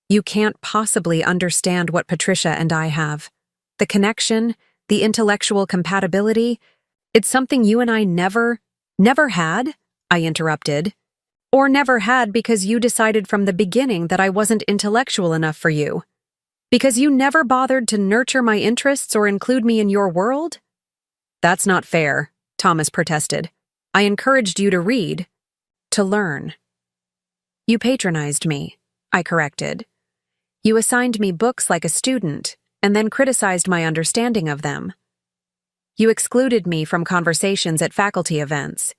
You can't possibly understand what Patricia and I have. The connection, the intellectual compatibility, it's something you and I never had, I interrupted. Or never had because you decided from the beginning that I wasn't intellectual enough for you. Because you never bothered to nurture my interests or include me in your world? That's not fair, Thomas protested. I encouraged you to read, to learn. You patronized me, I corrected. You assigned me books like a student, and then criticized my understanding of them. You excluded me from conversations at faculty events.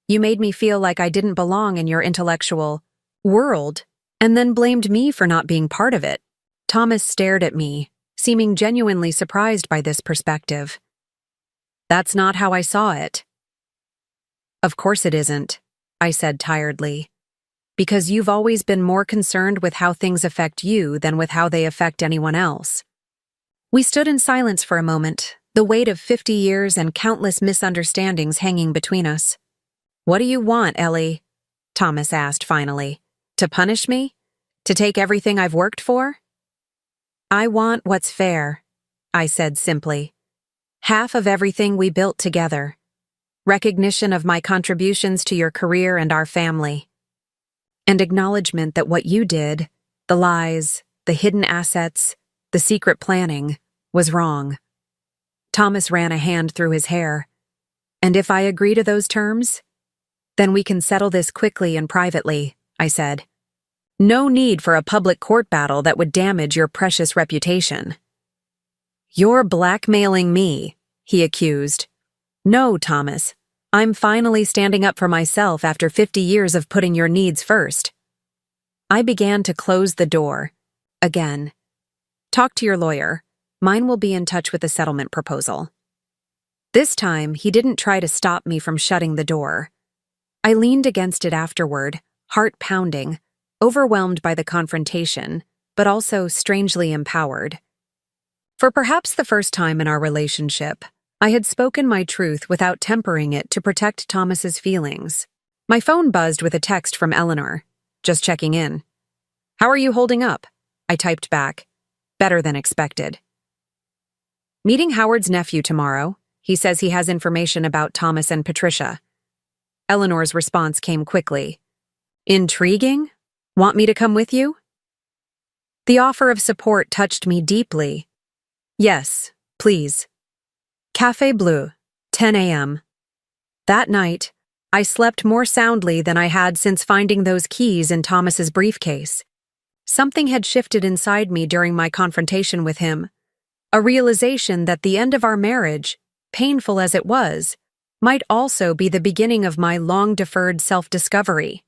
You made me feel like I didn't belong in your intellectual world, and then blamed me for not being part of it. Thomas stared at me, seeming genuinely surprised by this perspective. That's not how I saw it. Of course it isn't, I said tiredly. Because you've always been more concerned with how things affect you than with how they affect anyone else. We stood in silence for a moment, the weight of 50 years and countless misunderstandings hanging between us. What do you want, Ellie? Thomas asked finally. To punish me? To take everything I've worked for? I want what's fair, I said simply. Half of everything we built together. Recognition of my contributions to your career and our family. And acknowledgement that what you did, the lies, the hidden assets, the secret planning, was wrong. Thomas ran a hand through his hair. And if I agree to those terms? Then we can settle this quickly and privately, I said. No need for a public court battle that would damage your precious reputation. You're blackmailing me, he accused. No, Thomas. I'm finally standing up for myself after 50 years of putting your needs first. I began to close the door. Again. Talk to your lawyer. Mine will be in touch with the settlement proposal. This time, he didn't try to stop me from shutting the door. I leaned against it afterward, heart pounding, overwhelmed by the confrontation, but also strangely empowered. For perhaps the first time in our relationship, I had spoken my truth without tempering it to protect Thomas's feelings. My phone buzzed with a text from Eleanor. Just checking in. How are you holding up? I typed back. Better than expected. Meeting Howard's nephew tomorrow. He says he has information about Thomas and Patricia. Eleanor's response came quickly. Intriguing? Want me to come with you? The offer of support touched me deeply. Yes, please. Café Bleu, 10 a.m. That night, I slept more soundly than I had since finding those keys in Thomas's briefcase. Something had shifted inside me during my confrontation with him. A realization that the end of our marriage, painful as it was, might also be the beginning of my long-deferred self-discovery.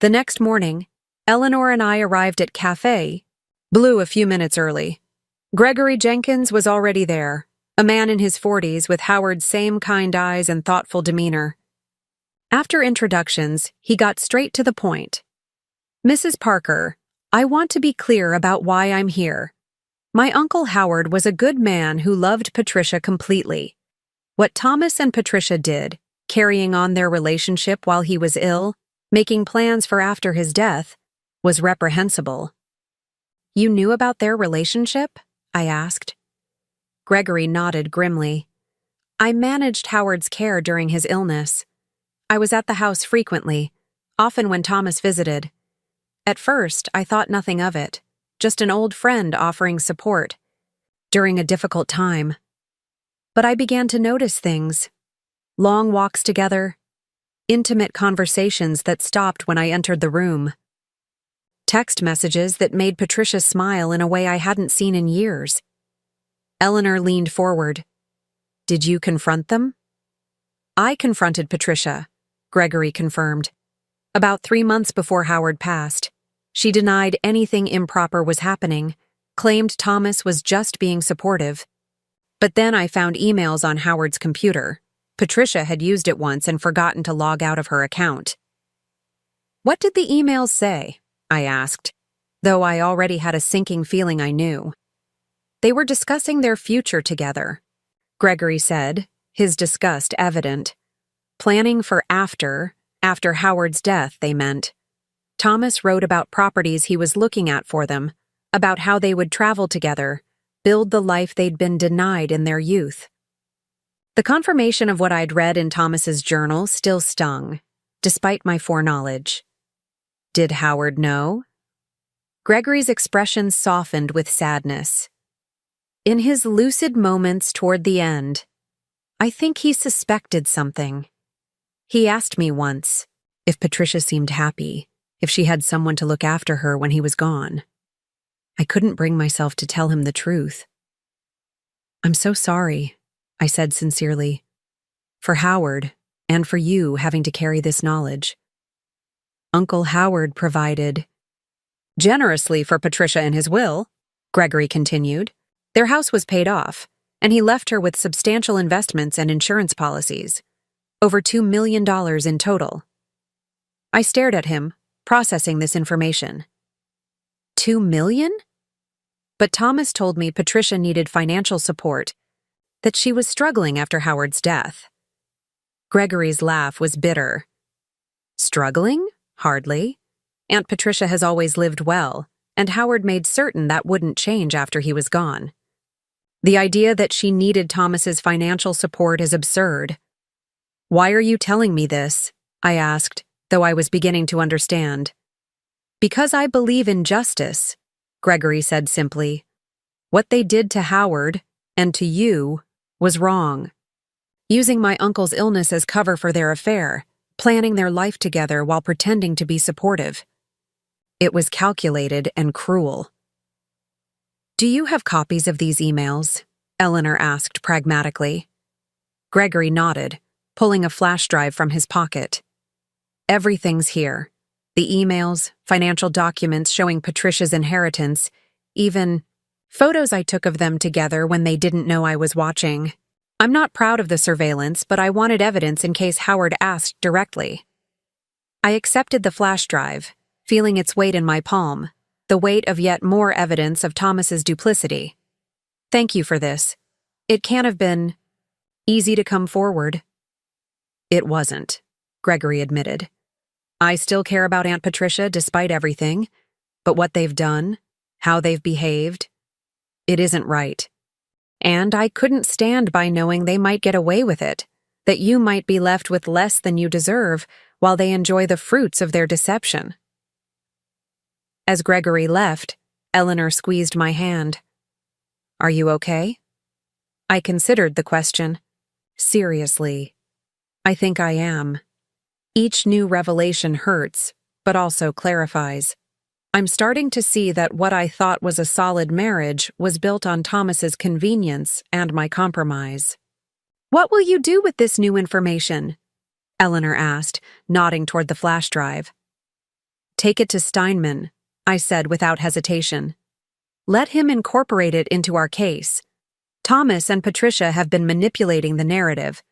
The next morning, Eleanor and I arrived at Café Bleu a few minutes early. Gregory Jenkins was already there, a man in his 40s with Howard's same kind eyes and thoughtful demeanor. After introductions, he got straight to the point. Mrs. Parker, I want to be clear about why I'm here. My Uncle Howard was a good man who loved Patricia completely. What Thomas and Patricia did, carrying on their relationship while he was ill, making plans for after his death, was reprehensible. You knew about their relationship? I asked. Gregory nodded grimly. I managed Howard's care during his illness. I was at the house frequently, often when Thomas visited. At first, I thought nothing of it, just an old friend offering support during a difficult time. But I began to notice things. Long walks together, intimate conversations that stopped when I entered the room. Text messages that made Patricia smile in a way I hadn't seen in years. Eleanor leaned forward. Did you confront them? I confronted Patricia, Gregory confirmed. About 3 months before Howard passed, she denied anything improper was happening, claimed Thomas was just being supportive. But then I found emails on Howard's computer. Patricia had used it once and forgotten to log out of her account. What did the emails say? I asked, though I already had a sinking feeling I knew. They were discussing their future together, Gregory said, his disgust evident. Planning for after Howard's death, they meant. Thomas wrote about properties he was looking at for them, about how they would travel together, build the life they'd been denied in their youth. The confirmation of what I'd read in Thomas's journal still stung, despite my foreknowledge. Did Howard know? Gregory's expression softened with sadness. In his lucid moments toward the end, I think he suspected something. He asked me once if Patricia seemed happy, if she had someone to look after her when he was gone. I couldn't bring myself to tell him the truth. I'm so sorry, I said sincerely, for Howard and for you having to carry this knowledge. Uncle Howard provided generously for Patricia in his will, Gregory continued. Their house was paid off, and he left her with substantial investments and insurance policies, over $2 million in total. I stared at him, processing this information. $2 million? But Thomas told me Patricia needed financial support, that she was struggling after Howard's death. Gregory's laugh was bitter. Struggling? Hardly. Aunt Patricia has always lived well, and Howard made certain that wouldn't change after he was gone. The idea that she needed Thomas's financial support is absurd. "Why are you telling me this?" I asked, though I was beginning to understand. "Because I believe in justice," Gregory said simply. "What they did to Howard, and to you, was wrong. Using my uncle's illness as cover for their affair, planning their life together while pretending to be supportive. It was calculated and cruel." "Do you have copies of these emails?" Eleanor asked pragmatically. Gregory nodded, pulling a flash drive from his pocket. "Everything's here. The emails, financial documents showing Patricia's inheritance, even photos I took of them together when they didn't know I was watching. I'm not proud of the surveillance, but I wanted evidence in case Howard asked directly." I accepted the flash drive, feeling its weight in my palm, the weight of yet more evidence of Thomas's duplicity. "Thank you for this. It can't have been easy to come forward." "It wasn't," Gregory admitted. "I still care about Aunt Patricia despite everything, but what they've done, how they've behaved, it isn't right. And I couldn't stand by knowing they might get away with it, that you might be left with less than you deserve while they enjoy the fruits of their deception." As Gregory left, Eleanor squeezed my hand. "Are you okay?" I considered the question. Seriously, I think I am. Each new revelation hurts, but also clarifies. I'm starting to see that what I thought was a solid marriage was built on Thomas's convenience and my compromise. "What will you do with this new information?" Eleanor asked, nodding toward the flash drive. "Take it to Steinman," I said without hesitation. "Let him incorporate it into our case. Thomas and Patricia have been manipulating the narrative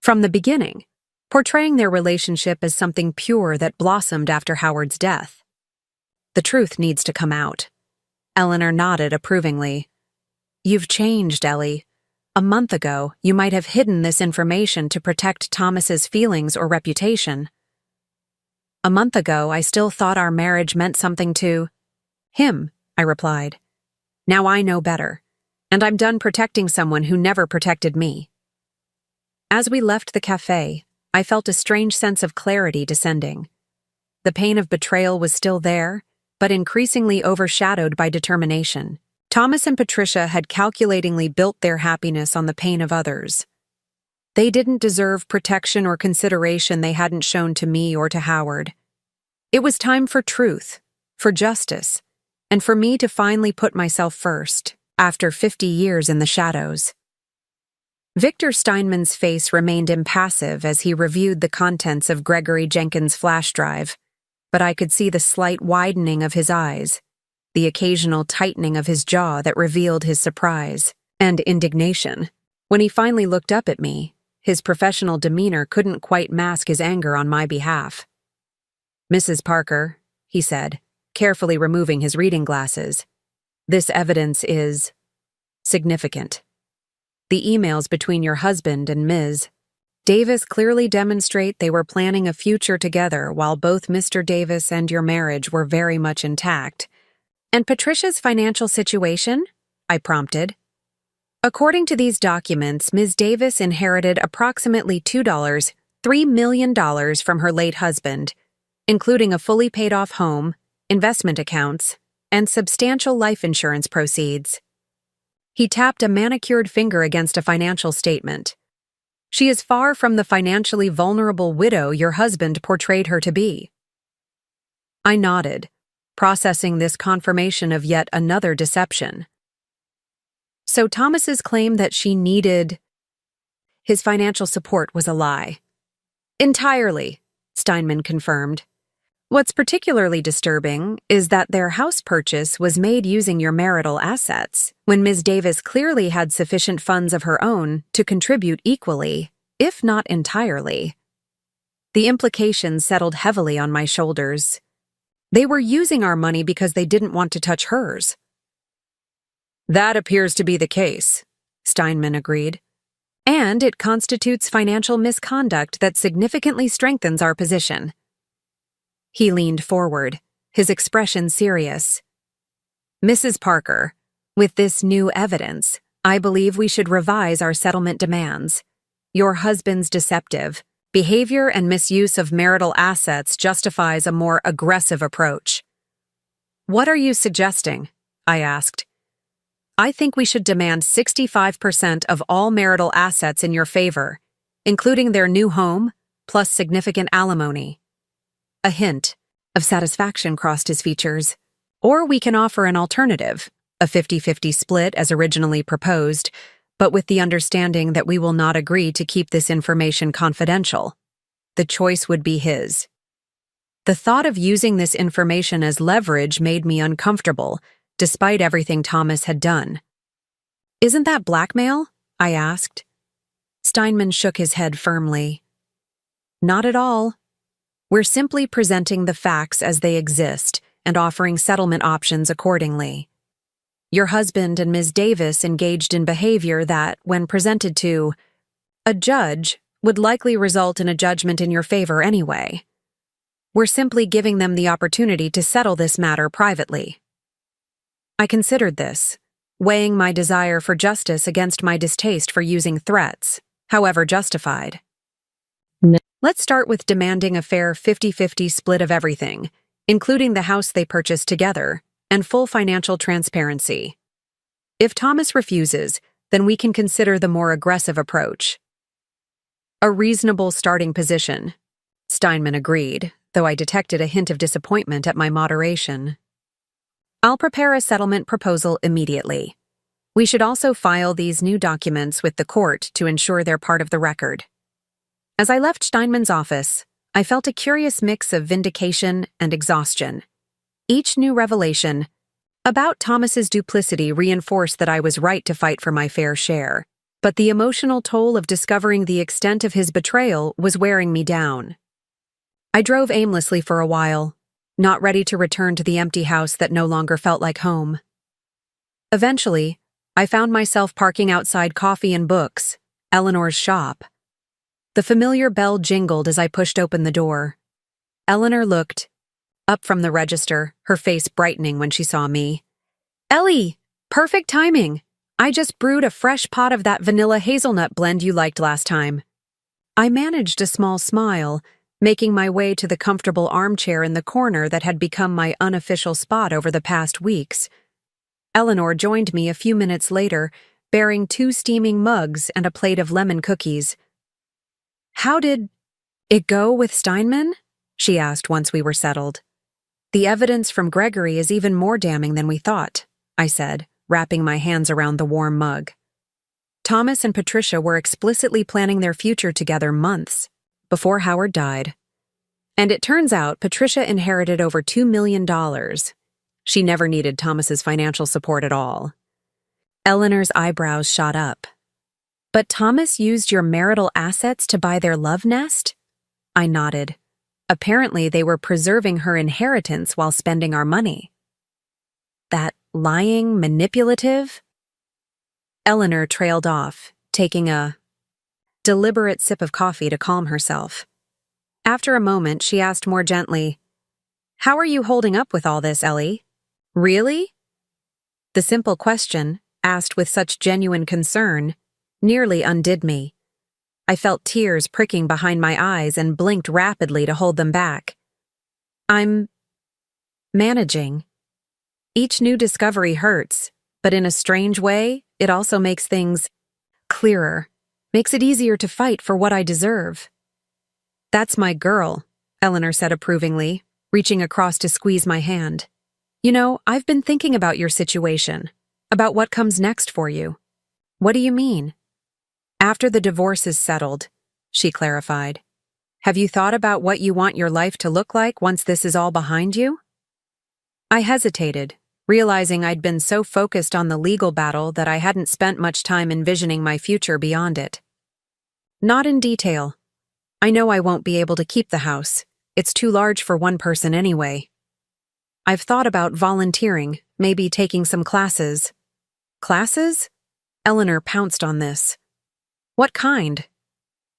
from the beginning, portraying their relationship as something pure that blossomed after Howard's death. The truth needs to come out." Eleanor nodded approvingly. "You've changed, Ellie. A month ago, you might have hidden this information to protect Thomas's feelings or reputation. A month ago, I still thought our marriage meant something to him," I replied. "Now I know better, and I'm done protecting someone who never protected me." As we left the cafe, I felt a strange sense of clarity descending. The pain of betrayal was still there, but increasingly overshadowed by determination. Thomas and Patricia had calculatingly built their happiness on the pain of others. They didn't deserve protection or consideration they hadn't shown to me or to Howard. It was time for truth, for justice, and for me to finally put myself first, after 50 years in the shadows. Victor Steinman's face remained impassive as he reviewed the contents of Gregory Jenkins' flash drive, but I could see the slight widening of his eyes, the occasional tightening of his jaw that revealed his surprise and indignation. When he finally looked up at me, his professional demeanor couldn't quite mask his anger on my behalf. "Mrs. Parker," he said, carefully removing his reading glasses, "this evidence is significant. The emails between your husband and Ms. Davis clearly demonstrate they were planning a future together while both Mr. Davis and your marriage were very much intact." "And Patricia's financial situation?" I prompted. "According to these documents, Ms. Davis inherited approximately $3 million from her late husband, including a fully paid-off home, investment accounts, and substantial life insurance proceeds." He tapped a manicured finger against a financial statement. "She is far from the financially vulnerable widow your husband portrayed her to be." I nodded, processing this confirmation of yet another deception. So Thomas's claim that she needed his financial support was a lie. "Entirely," Steinman confirmed. "What's particularly disturbing is that their house purchase was made using your marital assets, when Ms. Davis clearly had sufficient funds of her own to contribute equally, if not entirely." The implications settled heavily on my shoulders. They were using our money because they didn't want to touch hers. "That appears to be the case," Steinman agreed. "And it constitutes financial misconduct that significantly strengthens our position." He leaned forward, his expression serious. Mrs. Parker, with this new evidence, I believe we should revise our settlement demands. Your husband's deceptive behavior and misuse of marital assets justifies a more aggressive approach. What are you suggesting? I asked. I think we should demand 65% of all marital assets in your favor, including their new home, plus significant alimony. A hint of satisfaction crossed his features. Or we can offer an alternative, a 50-50 split as originally proposed, but with the understanding that we will not agree to keep this information confidential. The choice would be his. The thought of using this information as leverage made me uncomfortable, despite everything Thomas had done. Isn't that blackmail? I asked. Steinman shook his head firmly. Not at all. We're simply presenting the facts as they exist and offering settlement options accordingly. Your husband and Ms. Davis engaged in behavior that, when presented to a judge, would likely result in a judgment in your favor anyway. We're simply giving them the opportunity to settle this matter privately. I considered this, weighing my desire for justice against my distaste for using threats, however justified. Let's start with demanding a fair 50-50 split of everything, including the house they purchased together, and full financial transparency. If Thomas refuses, then we can consider the more aggressive approach. A reasonable starting position. Steinman agreed, though I detected a hint of disappointment at my moderation. I'll prepare a settlement proposal immediately. We should also file these new documents with the court to ensure they're part of the record. As I left Steinman's office, I felt a curious mix of vindication and exhaustion. Each new revelation about Thomas's duplicity reinforced that I was right to fight for my fair share, but the emotional toll of discovering the extent of his betrayal was wearing me down. I drove aimlessly for a while, not ready to return to the empty house that no longer felt like home. Eventually, I found myself parking outside Coffee and Books, Eleanor's shop. The familiar bell jingled as I pushed open the door. Eleanor looked up from the register, her face brightening when she saw me. "Ellie, perfect timing. I just brewed a fresh pot of that vanilla hazelnut blend you liked last time." I managed a small smile, making my way to the comfortable armchair in the corner that had become my unofficial spot over the past weeks. Eleanor joined me a few minutes later, bearing 2 steaming mugs and a plate of lemon cookies. "How did it go with Steinman?" she asked once we were settled. "The evidence from Gregory is even more damning than we thought," I said, wrapping my hands around the warm mug. Thomas and Patricia were explicitly planning their future together months before Howard died. And it turns out Patricia inherited over $2 million. She never needed Thomas's financial support at all. Eleanor's eyebrows shot up. "But Thomas used your marital assets to buy their love nest?" I nodded. Apparently they were preserving her inheritance while spending our money. That lying, manipulative? Eleanor trailed off, taking a deliberate sip of coffee to calm herself. After a moment, she asked more gently, "How are you holding up with all this, Ellie? Really?" The simple question, asked with such genuine concern, nearly undid me. I felt tears pricking behind my eyes and blinked rapidly to hold them back. "I'm managing. Each new discovery hurts, but in a strange way, it also makes things clearer, makes it easier to fight for what I deserve." "That's my girl," Eleanor said approvingly, reaching across to squeeze my hand. "You know, I've been thinking about your situation, about what comes next for you." "What do you mean?" "After the divorce is settled," she clarified. "Have you thought about what you want your life to look like once this is all behind you?" I hesitated, realizing I'd been so focused on the legal battle that I hadn't spent much time envisioning my future beyond it. "Not in detail. I know I won't be able to keep the house. It's too large for one person anyway. I've thought about volunteering, maybe taking some classes." "Classes?" Eleanor pounced on this. "What kind?"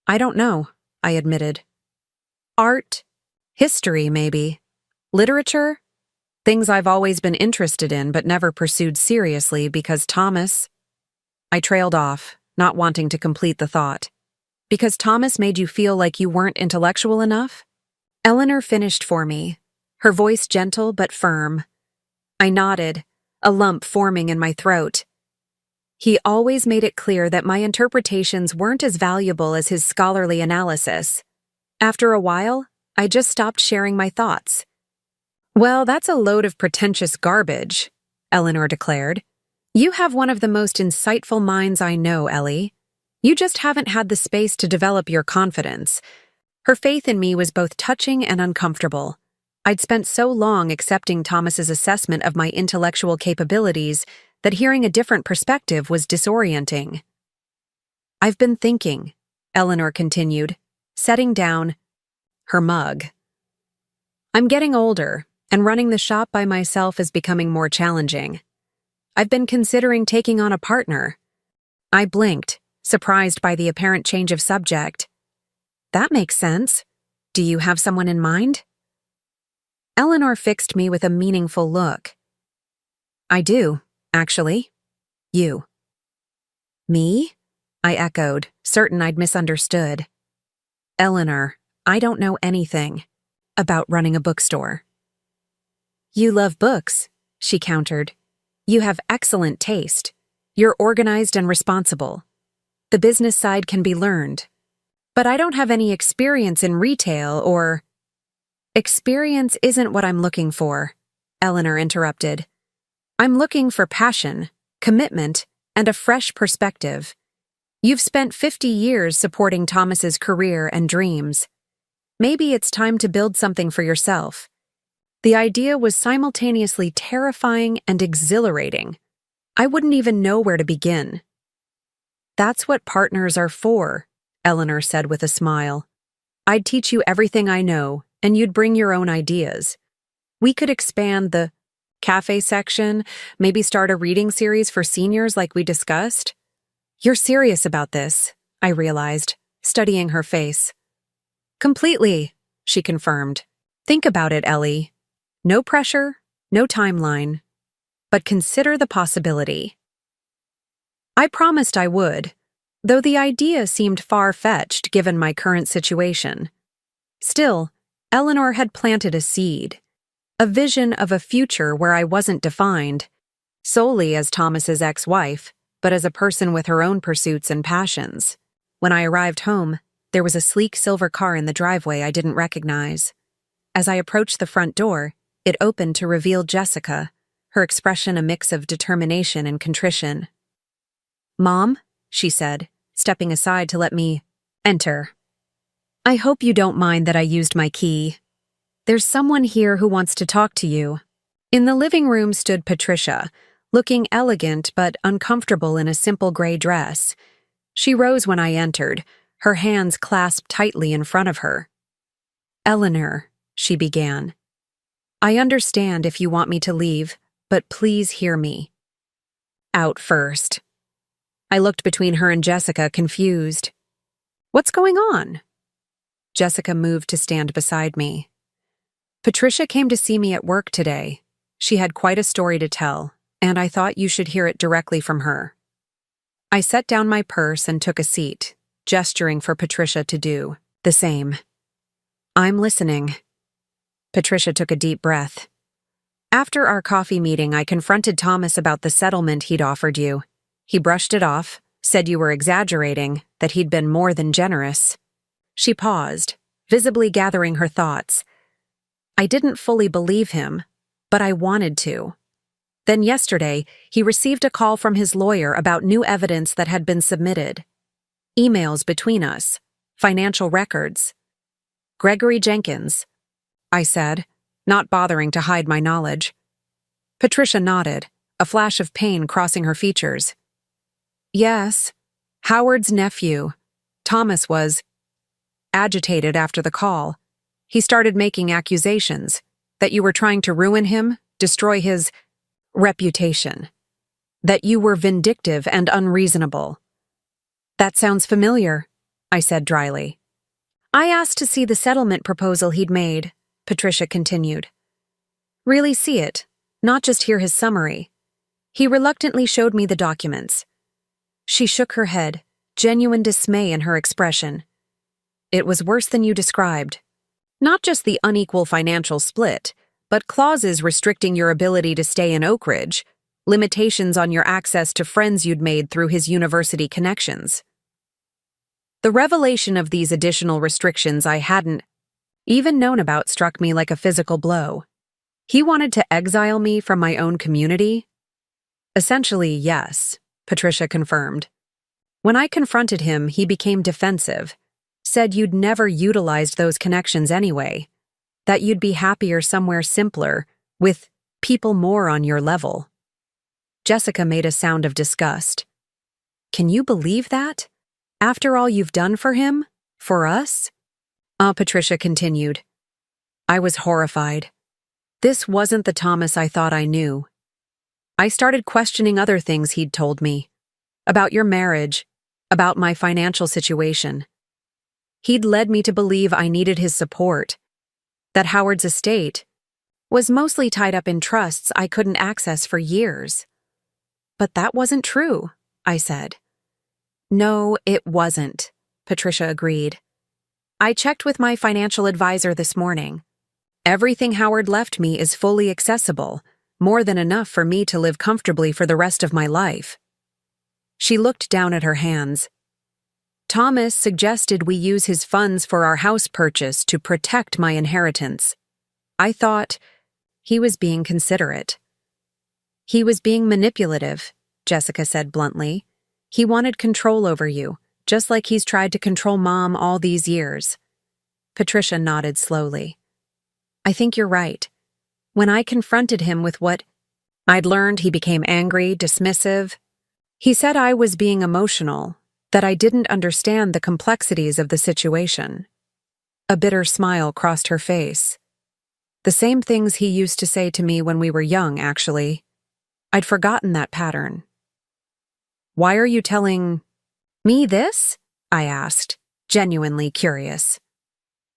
"I don't know," I admitted. "Art? History, maybe? Literature?" Things I've always been interested in but never pursued seriously because Thomas. I trailed off, not wanting to complete the thought. Because Thomas made you feel like you weren't intellectual enough? Eleanor finished for me, her voice gentle but firm. I nodded, a lump forming in my throat. He always made it clear that my interpretations weren't as valuable as his scholarly analysis. After a while, I just stopped sharing my thoughts. Well, that's a load of pretentious garbage, Eleanor declared. You have one of the most insightful minds I know, Ellie. You just haven't had the space to develop your confidence. Her faith in me was both touching and uncomfortable. I'd spent so long accepting Thomas's assessment of my intellectual capabilities that hearing a different perspective was disorienting. I've been thinking, Eleanor continued, setting down her mug. I'm getting older, and running the shop by myself is becoming more challenging. I've been considering taking on a partner. I blinked, surprised by the apparent change of subject. That makes sense. Do you have someone in mind? Eleanor fixed me with a meaningful look. I do, actually. You. Me? I echoed, certain I'd misunderstood. Eleanor, I don't know anything about running a bookstore. You love books, she countered. You have excellent taste. You're organized and responsible. The business side can be learned. But I don't have any experience in retail or... Experience isn't what I'm looking for, Eleanor interrupted. I'm looking for passion, commitment, and a fresh perspective. You've spent 50 years supporting Thomas's career and dreams. Maybe it's time to build something for yourself. The idea was simultaneously terrifying and exhilarating. I wouldn't even know where to begin. That's what partners are for, Eleanor said with a smile. I'd teach you everything I know, and you'd bring your own ideas. We could expand the cafe section, maybe start a reading series for seniors like we discussed. You're serious about this, I realized, studying her face. Completely, she confirmed. Think about it, Ellie. No pressure, no timeline. But consider the possibility. I promised I would, though the idea seemed far-fetched given my current situation. Still, Eleanor had planted a seed, a vision of a future where I wasn't defined, solely as Thomas's ex-wife, but as a person with her own pursuits and passions. When I arrived home, there was a sleek silver car in the driveway I didn't recognize. As I approached the front door, it opened to reveal Jessica, her expression a mix of determination and contrition. Mom, she said, stepping aside to let me enter. I hope you don't mind that I used my key. There's someone here who wants to talk to you. In the living room stood Patricia, looking elegant but uncomfortable in a simple gray dress. She rose when I entered, her hands clasped tightly in front of her. Eleanor, she began. I understand if you want me to leave, but please hear me. Out first. I looked between her and Jessica, confused. What's going on? Jessica moved to stand beside me. Patricia came to see me at work today. She had quite a story to tell, and I thought you should hear it directly from her. I set down my purse and took a seat, gesturing for Patricia to do the same. I'm listening. Patricia took a deep breath. After our coffee meeting, I confronted Thomas about the settlement he'd offered you. He brushed it off, said you were exaggerating, that he'd been more than generous. She paused, visibly gathering her thoughts. I didn't fully believe him, but I wanted to. Then yesterday, he received a call from his lawyer about new evidence that had been submitted. Emails between us, financial records. Gregory Jenkins, I said, not bothering to hide my knowledge. Patricia nodded, a flash of pain crossing her features. Yes, Howard's nephew. Thomas was agitated after the call. He started making accusations that you were trying to ruin him, destroy his reputation, that you were vindictive and unreasonable. That sounds familiar, I said dryly. I asked to see the settlement proposal he'd made, Patricia continued. Really see it, not just hear his summary. He reluctantly showed me the documents. She shook her head, genuine dismay in her expression. It was worse than you described. Not just the unequal financial split, but clauses restricting your ability to stay in Oak Ridge, limitations on your access to friends you'd made through his university connections. The revelation of these additional restrictions I hadn't even known about struck me like a physical blow. He wanted to exile me from my own community? Essentially, yes, Patricia confirmed. When I confronted him, he became defensive, said you'd never utilized those connections anyway, that you'd be happier somewhere simpler, with people more on your level. Jessica made a sound of disgust. Can you believe that? After all you've done for him? For us? Patricia continued. I was horrified. This wasn't the Thomas I thought I knew. I started questioning other things he'd told me. About your marriage, about my financial situation. He'd led me to believe I needed his support, that Howard's estate was mostly tied up in trusts I couldn't access for years. But that wasn't true, I said. No, it wasn't, Patricia agreed. I checked with my financial advisor this morning. Everything Howard left me is fully accessible, more than enough for me to live comfortably for the rest of my life. She looked down at her hands. Thomas suggested we use his funds for our house purchase to protect my inheritance. I thought he was being considerate. He was being manipulative, Jessica said bluntly. He wanted control over you, just like he's tried to control Mom all these years. Patricia nodded slowly. I think you're right. When I confronted him with what I'd learned, he became angry, dismissive. He said I was being emotional, that I didn't understand the complexities of the situation. A bitter smile crossed her face. The same things he used to say to me when we were young, actually. I'd forgotten that pattern. Why are you telling me this? I asked, genuinely curious.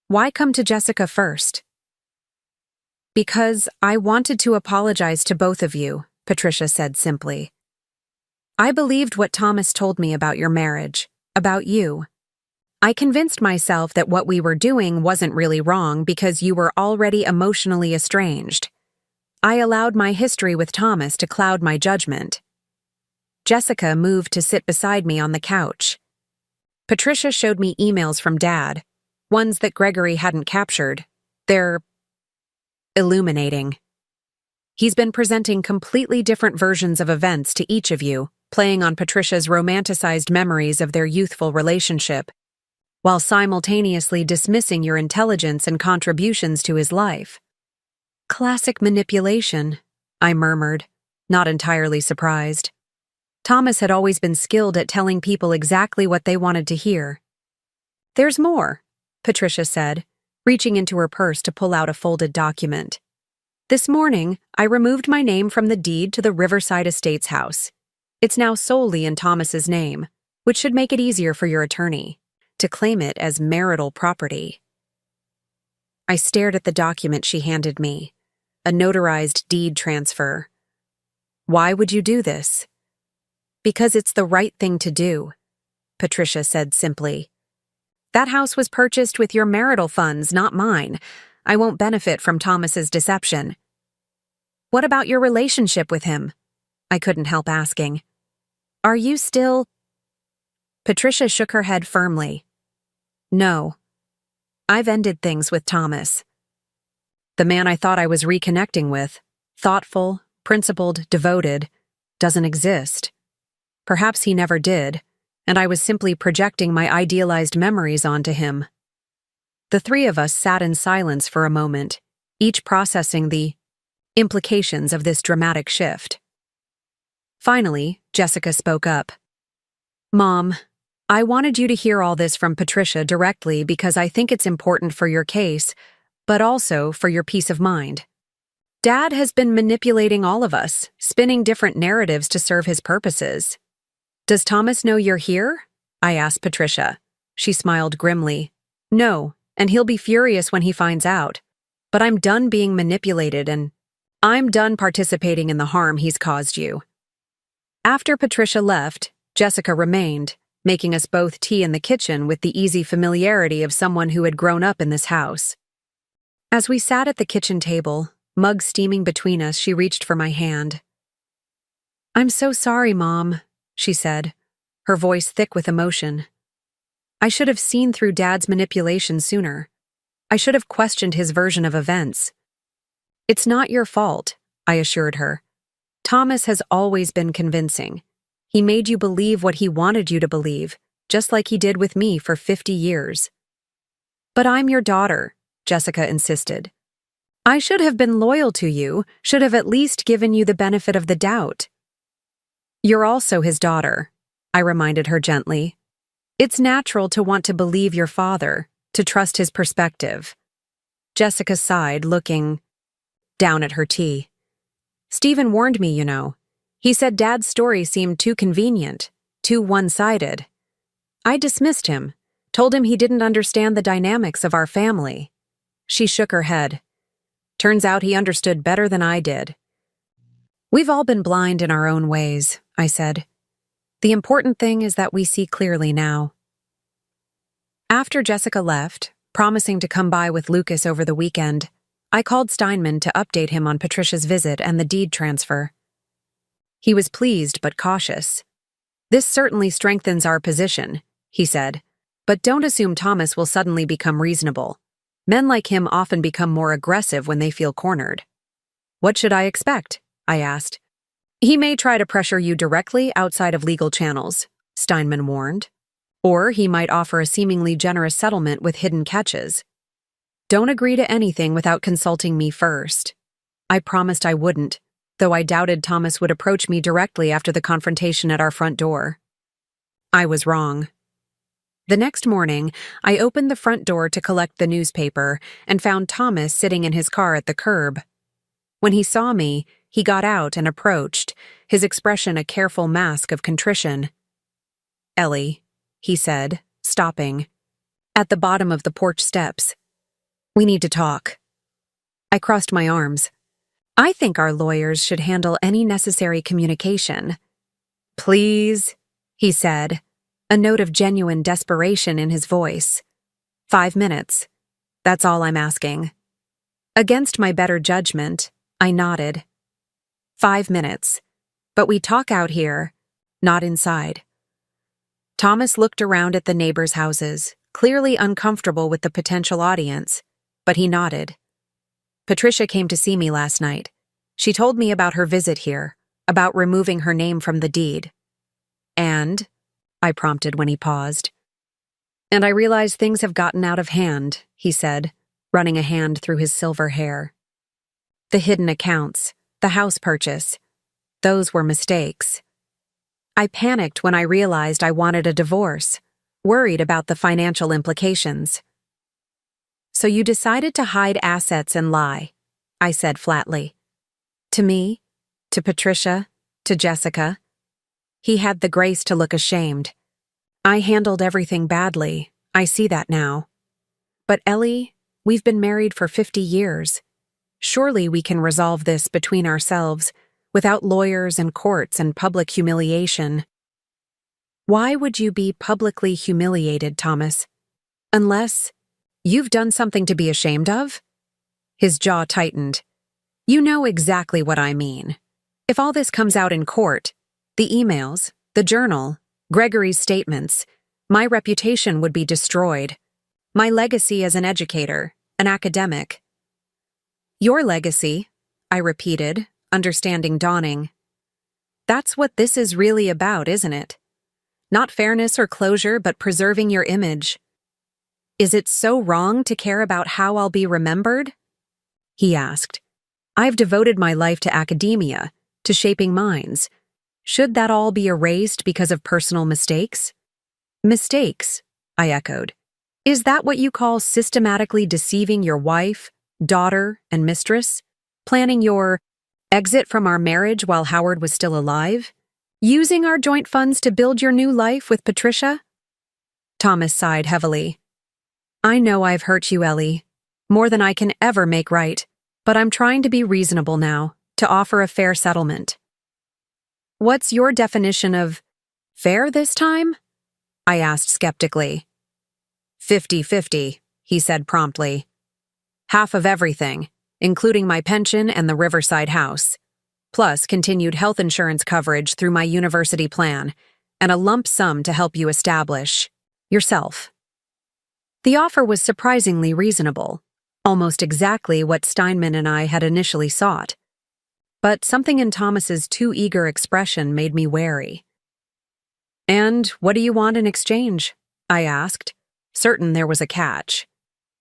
Why come to Jessica first? Because I wanted to apologize to both of you, Patricia said simply. I believed what Thomas told me about your marriage, about you. I convinced myself that what we were doing wasn't really wrong because you were already emotionally estranged. I allowed my history with Thomas to cloud my judgment. Jessica moved to sit beside me on the couch. Patricia showed me emails from Dad, ones that Gregory hadn't captured. They're illuminating. He's been presenting completely different versions of events to each of you, playing on Patricia's romanticized memories of their youthful relationship, while simultaneously dismissing your intelligence and contributions to his life. Classic manipulation, I murmured, not entirely surprised. Thomas had always been skilled at telling people exactly what they wanted to hear. There's more, Patricia said, reaching into her purse to pull out a folded document. This morning, I removed my name from the deed to the Riverside Estates house. It's now solely in Thomas's name, which should make it easier for your attorney to claim it as marital property. I stared at the document she handed me, a notarized deed transfer. Why would you do this? Because it's the right thing to do, Patricia said simply. That house was purchased with your marital funds, not mine. I won't benefit from Thomas's deception. What about your relationship with him? I couldn't help asking. Are you still? Patricia shook her head firmly. No. I've ended things with Thomas. The man I thought I was reconnecting with, thoughtful, principled, devoted, doesn't exist. Perhaps he never did, and I was simply projecting my idealized memories onto him. The three of us sat in silence for a moment, each processing the implications of this dramatic shift. Finally, Jessica spoke up. Mom, I wanted you to hear all this from Patricia directly because I think it's important for your case, but also for your peace of mind. Dad has been manipulating all of us, spinning different narratives to serve his purposes. Does Thomas know you're here? I asked Patricia. She smiled grimly. No, and he'll be furious when he finds out. But I'm done being manipulated and I'm done participating in the harm he's caused you. After Patricia left, Jessica remained, making us both tea in the kitchen with the easy familiarity of someone who had grown up in this house. As we sat at the kitchen table, mug steaming between us, she reached for my hand. "I'm so sorry, Mom," she said, her voice thick with emotion. "I should have seen through Dad's manipulation sooner. I should have questioned his version of events." "It's not your fault," I assured her. "Thomas has always been convincing. He made you believe what he wanted you to believe, just like he did with me for 50 years. "But I'm your daughter," Jessica insisted. "I should have been loyal to you, should have at least given you the benefit of the doubt." "You're also his daughter," I reminded her gently. "It's natural to want to believe your father, to trust his perspective." Jessica sighed, looking down at her tea. "Stephen warned me, you know. He said Dad's story seemed too convenient, too one-sided. I dismissed him, told him he didn't understand the dynamics of our family." She shook her head. "Turns out he understood better than I did." "We've all been blind in our own ways," I said. "The important thing is that we see clearly now." After Jessica left, promising to come by with Lucas over the weekend, I called Steinman to update him on Patricia's visit and the deed transfer. He was pleased but cautious. "This certainly strengthens our position," he said, "but don't assume Thomas will suddenly become reasonable. Men like him often become more aggressive when they feel cornered." "What should I expect?" I asked. "He may try to pressure you directly outside of legal channels," Steinman warned. "Or he might offer a seemingly generous settlement with hidden catches. Don't agree to anything without consulting me first." I promised I wouldn't, though I doubted Thomas would approach me directly after the confrontation at our front door. I was wrong. The next morning, I opened the front door to collect the newspaper and found Thomas sitting in his car at the curb. When he saw me, he got out and approached, his expression a careful mask of contrition. "Ellie," he said, stopping, at the bottom of the porch steps. "We need to talk." I crossed my arms. "I think our lawyers should handle any necessary communication." "Please," he said, a note of genuine desperation in his voice. 5 minutes. That's all I'm asking." Against my better judgment, I nodded. 5 minutes. But we talk out here, not inside. Thomas looked around at the neighbors' houses, clearly uncomfortable with the potential audience, but he nodded. "Patricia came to see me last night. She told me about her visit here, about removing her name from the deed." "And?" I prompted when he paused. "And I realize things have gotten out of hand," he said, running a hand through his silver hair. "The hidden accounts, the house purchase, those were mistakes. I panicked when I realized I wanted a divorce, worried about the financial implications." "So you decided to hide assets and lie," I said flatly. "To me, to Patricia, to Jessica." He had the grace to look ashamed. "I handled everything badly, I see that now. But Ellie, we've been married for 50 years. Surely we can resolve this between ourselves, without lawyers and courts and public humiliation." "Why would you be publicly humiliated, Thomas? Unless you've done something to be ashamed of?" His jaw tightened. "You know exactly what I mean. If all this comes out in court, the emails, the journal, Gregory's statements, my reputation would be destroyed. My legacy as an educator, an academic." "Your legacy," I repeated, understanding dawning. "That's what this is really about, isn't it? Not fairness or closure, but preserving your image. Is it so wrong to care about how I'll be remembered?" He asked. "I've devoted my life to academia, to shaping minds. Should that all be erased because of personal mistakes?" "Mistakes," I echoed. "Is that what you call systematically deceiving your wife, daughter, and mistress? Planning your exit from our marriage while Howard was still alive? Using our joint funds to build your new life with Patricia?" Thomas sighed heavily. "I know I've hurt you, Ellie, more than I can ever make right, But I'm trying to be reasonable now, to offer a fair settlement. What's your definition of fair this time? I asked skeptically. 50-50, he said promptly. Half of everything, including my pension and the Riverside house, plus continued health insurance coverage through my university plan, and a lump sum to help you establish yourself. The offer was surprisingly reasonable, almost exactly what Steinman and I had initially sought. But something in Thomas's too eager expression made me wary. "And what do you want in exchange?" I asked, certain there was a catch.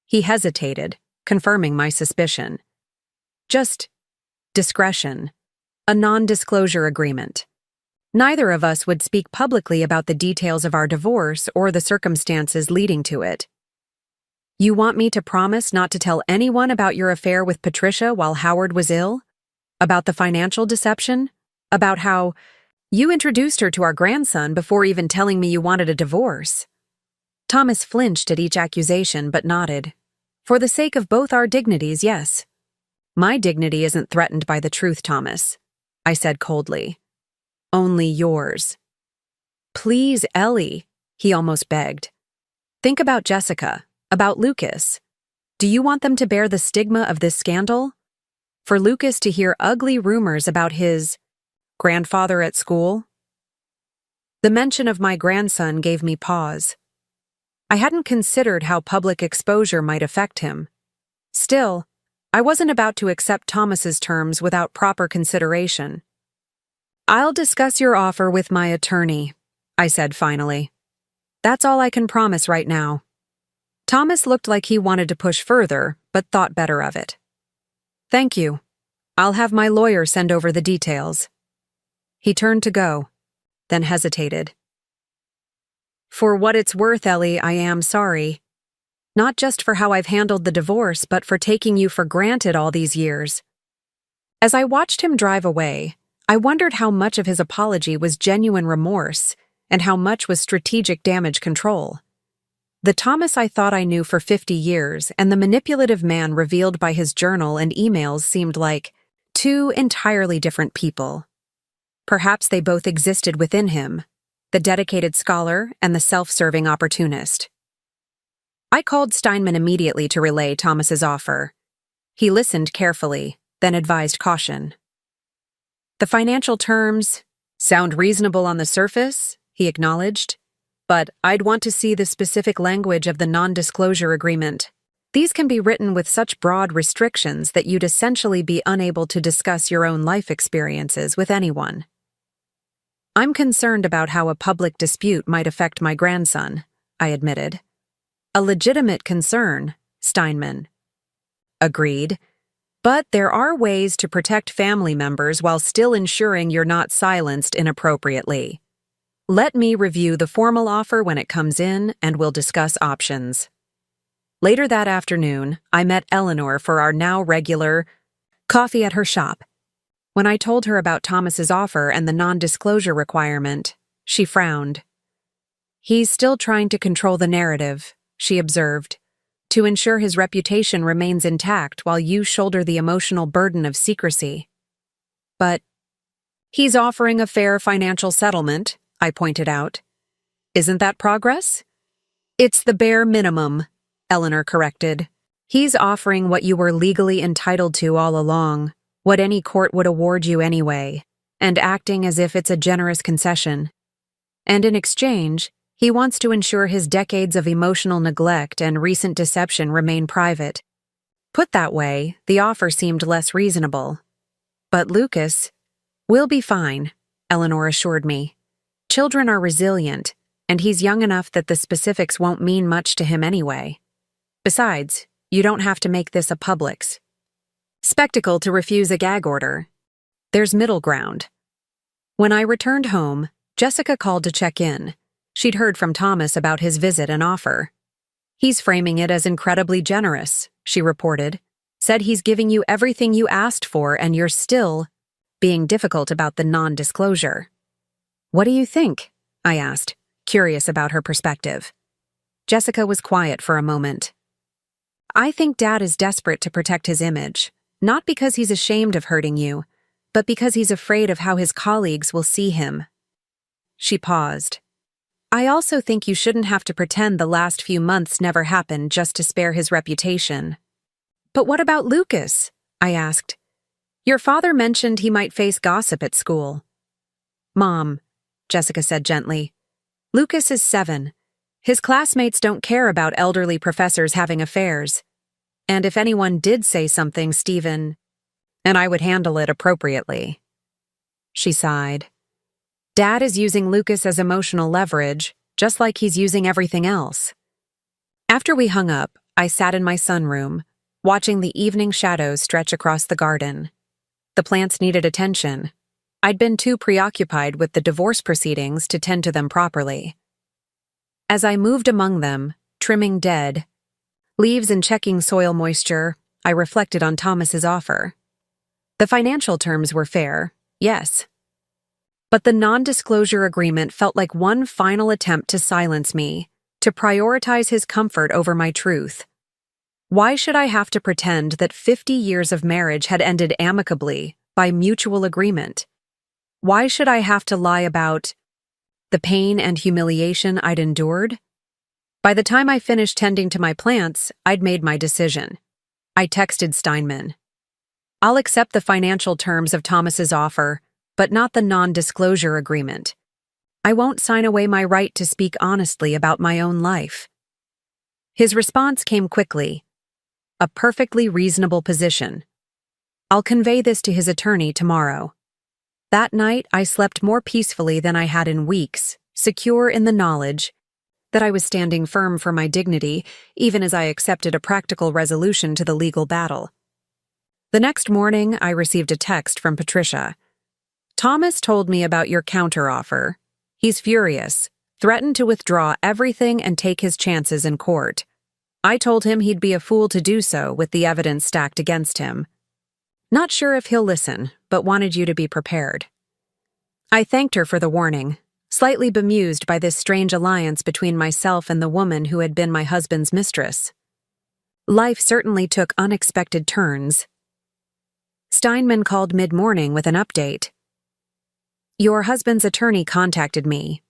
He hesitated, confirming my suspicion. "Just discretion. A non-disclosure agreement. Neither of us would speak publicly about the details of our divorce or the circumstances leading to it." "You want me to promise not to tell anyone about your affair with Patricia while Howard was ill? About the financial deception? About how you introduced her to our grandson before even telling me you wanted a divorce?" Thomas flinched at each accusation but nodded. "For the sake of both our dignities, yes." "My dignity isn't threatened by the truth, Thomas," I said coldly. "Only yours." "Please, Ellie," he almost begged. "Think about Jessica, about Lucas. Do you want them to bear the stigma of this scandal? For Lucas to hear ugly rumors about his grandfather at school?" The mention of my grandson gave me pause. I hadn't considered how public exposure might affect him. Still, I wasn't about to accept Thomas's terms without proper consideration. "I'll discuss your offer with my attorney," I said finally. "That's all I can promise right now." Thomas looked like he wanted to push further, but thought better of it. "Thank you. I'll have my lawyer send over the details." He turned to go, then hesitated. "For what it's worth, Ellie, I am sorry. Not just for how I've handled the divorce, but for taking you for granted all these years." As I watched him drive away, I wondered how much of his apology was genuine remorse and how much was strategic damage control. The Thomas I thought I knew for 50 years and the manipulative man revealed by his journal and emails seemed like two entirely different people. Perhaps they both existed within him, the dedicated scholar and the self-serving opportunist. I called Steinman immediately to relay Thomas's offer. He listened carefully, then advised caution. "The financial terms sound reasonable on the surface," he acknowledged. "But I'd want to see the specific language of the non-disclosure agreement. These can be written with such broad restrictions that you'd essentially be unable to discuss your own life experiences with anyone." "I'm concerned about how a public dispute might affect my grandson," I admitted. "A legitimate concern, Steinman." "Agreed. But there are ways to protect family members while still ensuring you're not silenced inappropriately. Let me review the formal offer when it comes in, and we'll discuss options." Later that afternoon, I met Eleanor for our now regular coffee at her shop. When I told her about Thomas's offer and the non-disclosure requirement, she frowned. "He's still trying to control the narrative," she observed, "to ensure his reputation remains intact while you shoulder the emotional burden of secrecy." "But he's offering a fair financial settlement," I pointed out. "Isn't that progress?" "It's the bare minimum," Eleanor corrected. "He's offering what you were legally entitled to all along, what any court would award you anyway, and acting as if it's a generous concession. And in exchange, he wants to ensure his decades of emotional neglect and recent deception remain private." Put that way, the offer seemed less reasonable. "But Lucas will be fine," Eleanor assured me. "Children are resilient, and he's young enough that the specifics won't mean much to him anyway. Besides, you don't have to make this a Publix spectacle to refuse a gag order. There's middle ground." When I returned home, Jessica called to check in. She'd heard from Thomas about his visit and offer. "He's framing it as incredibly generous," she reported. "Said he's giving you everything you asked for and you're still being difficult about the non-disclosure." "What do you think?" I asked, curious about her perspective. Jessica was quiet for a moment. "I think Dad is desperate to protect his image. Not because he's ashamed of hurting you, but because he's afraid of how his colleagues will see him. She paused. I also think you shouldn't have to pretend the last few months never happened just to spare his reputation. But what about Lucas? I asked. Your father mentioned he might face gossip at school. Mom, Jessica said gently, Lucas is 7. His classmates don't care about elderly professors having affairs. And if anyone did say something, Stephen, and I would handle it appropriately. She sighed. Dad is using Lucas as emotional leverage, just like he's using everything else. After we hung up, I sat in my sunroom, watching the evening shadows stretch across the garden. The plants needed attention. I'd been too preoccupied with the divorce proceedings to tend to them properly. As I moved among them, trimming dead leaves and checking soil moisture, I reflected on Thomas's offer. The financial terms were fair, yes. But the non-disclosure agreement felt like one final attempt to silence me, to prioritize his comfort over my truth. Why should I have to pretend that 50 years of marriage had ended amicably by mutual agreement? Why should I have to lie about the pain and humiliation I'd endured? By the time I finished tending to my plants, I'd made my decision. I texted Steinman. I'll accept the financial terms of Thomas's offer, but not the non-disclosure agreement. I won't sign away my right to speak honestly about my own life. His response came quickly. A perfectly reasonable position. I'll convey this to his attorney tomorrow. That night, I slept more peacefully than I had in weeks, secure in the knowledge that I was standing firm for my dignity, even as I accepted a practical resolution to the legal battle. The next morning, I received a text from Patricia. Thomas told me about your counteroffer. He's furious, threatened to withdraw everything and take his chances in court. I told him he'd be a fool to do so with the evidence stacked against him. Not sure if he'll listen, but wanted you to be prepared. I thanked her for the warning, slightly bemused by this strange alliance between myself and the woman who had been my husband's mistress. Life certainly took unexpected turns. Steinman called mid-morning with an update. Your husband's attorney contacted me.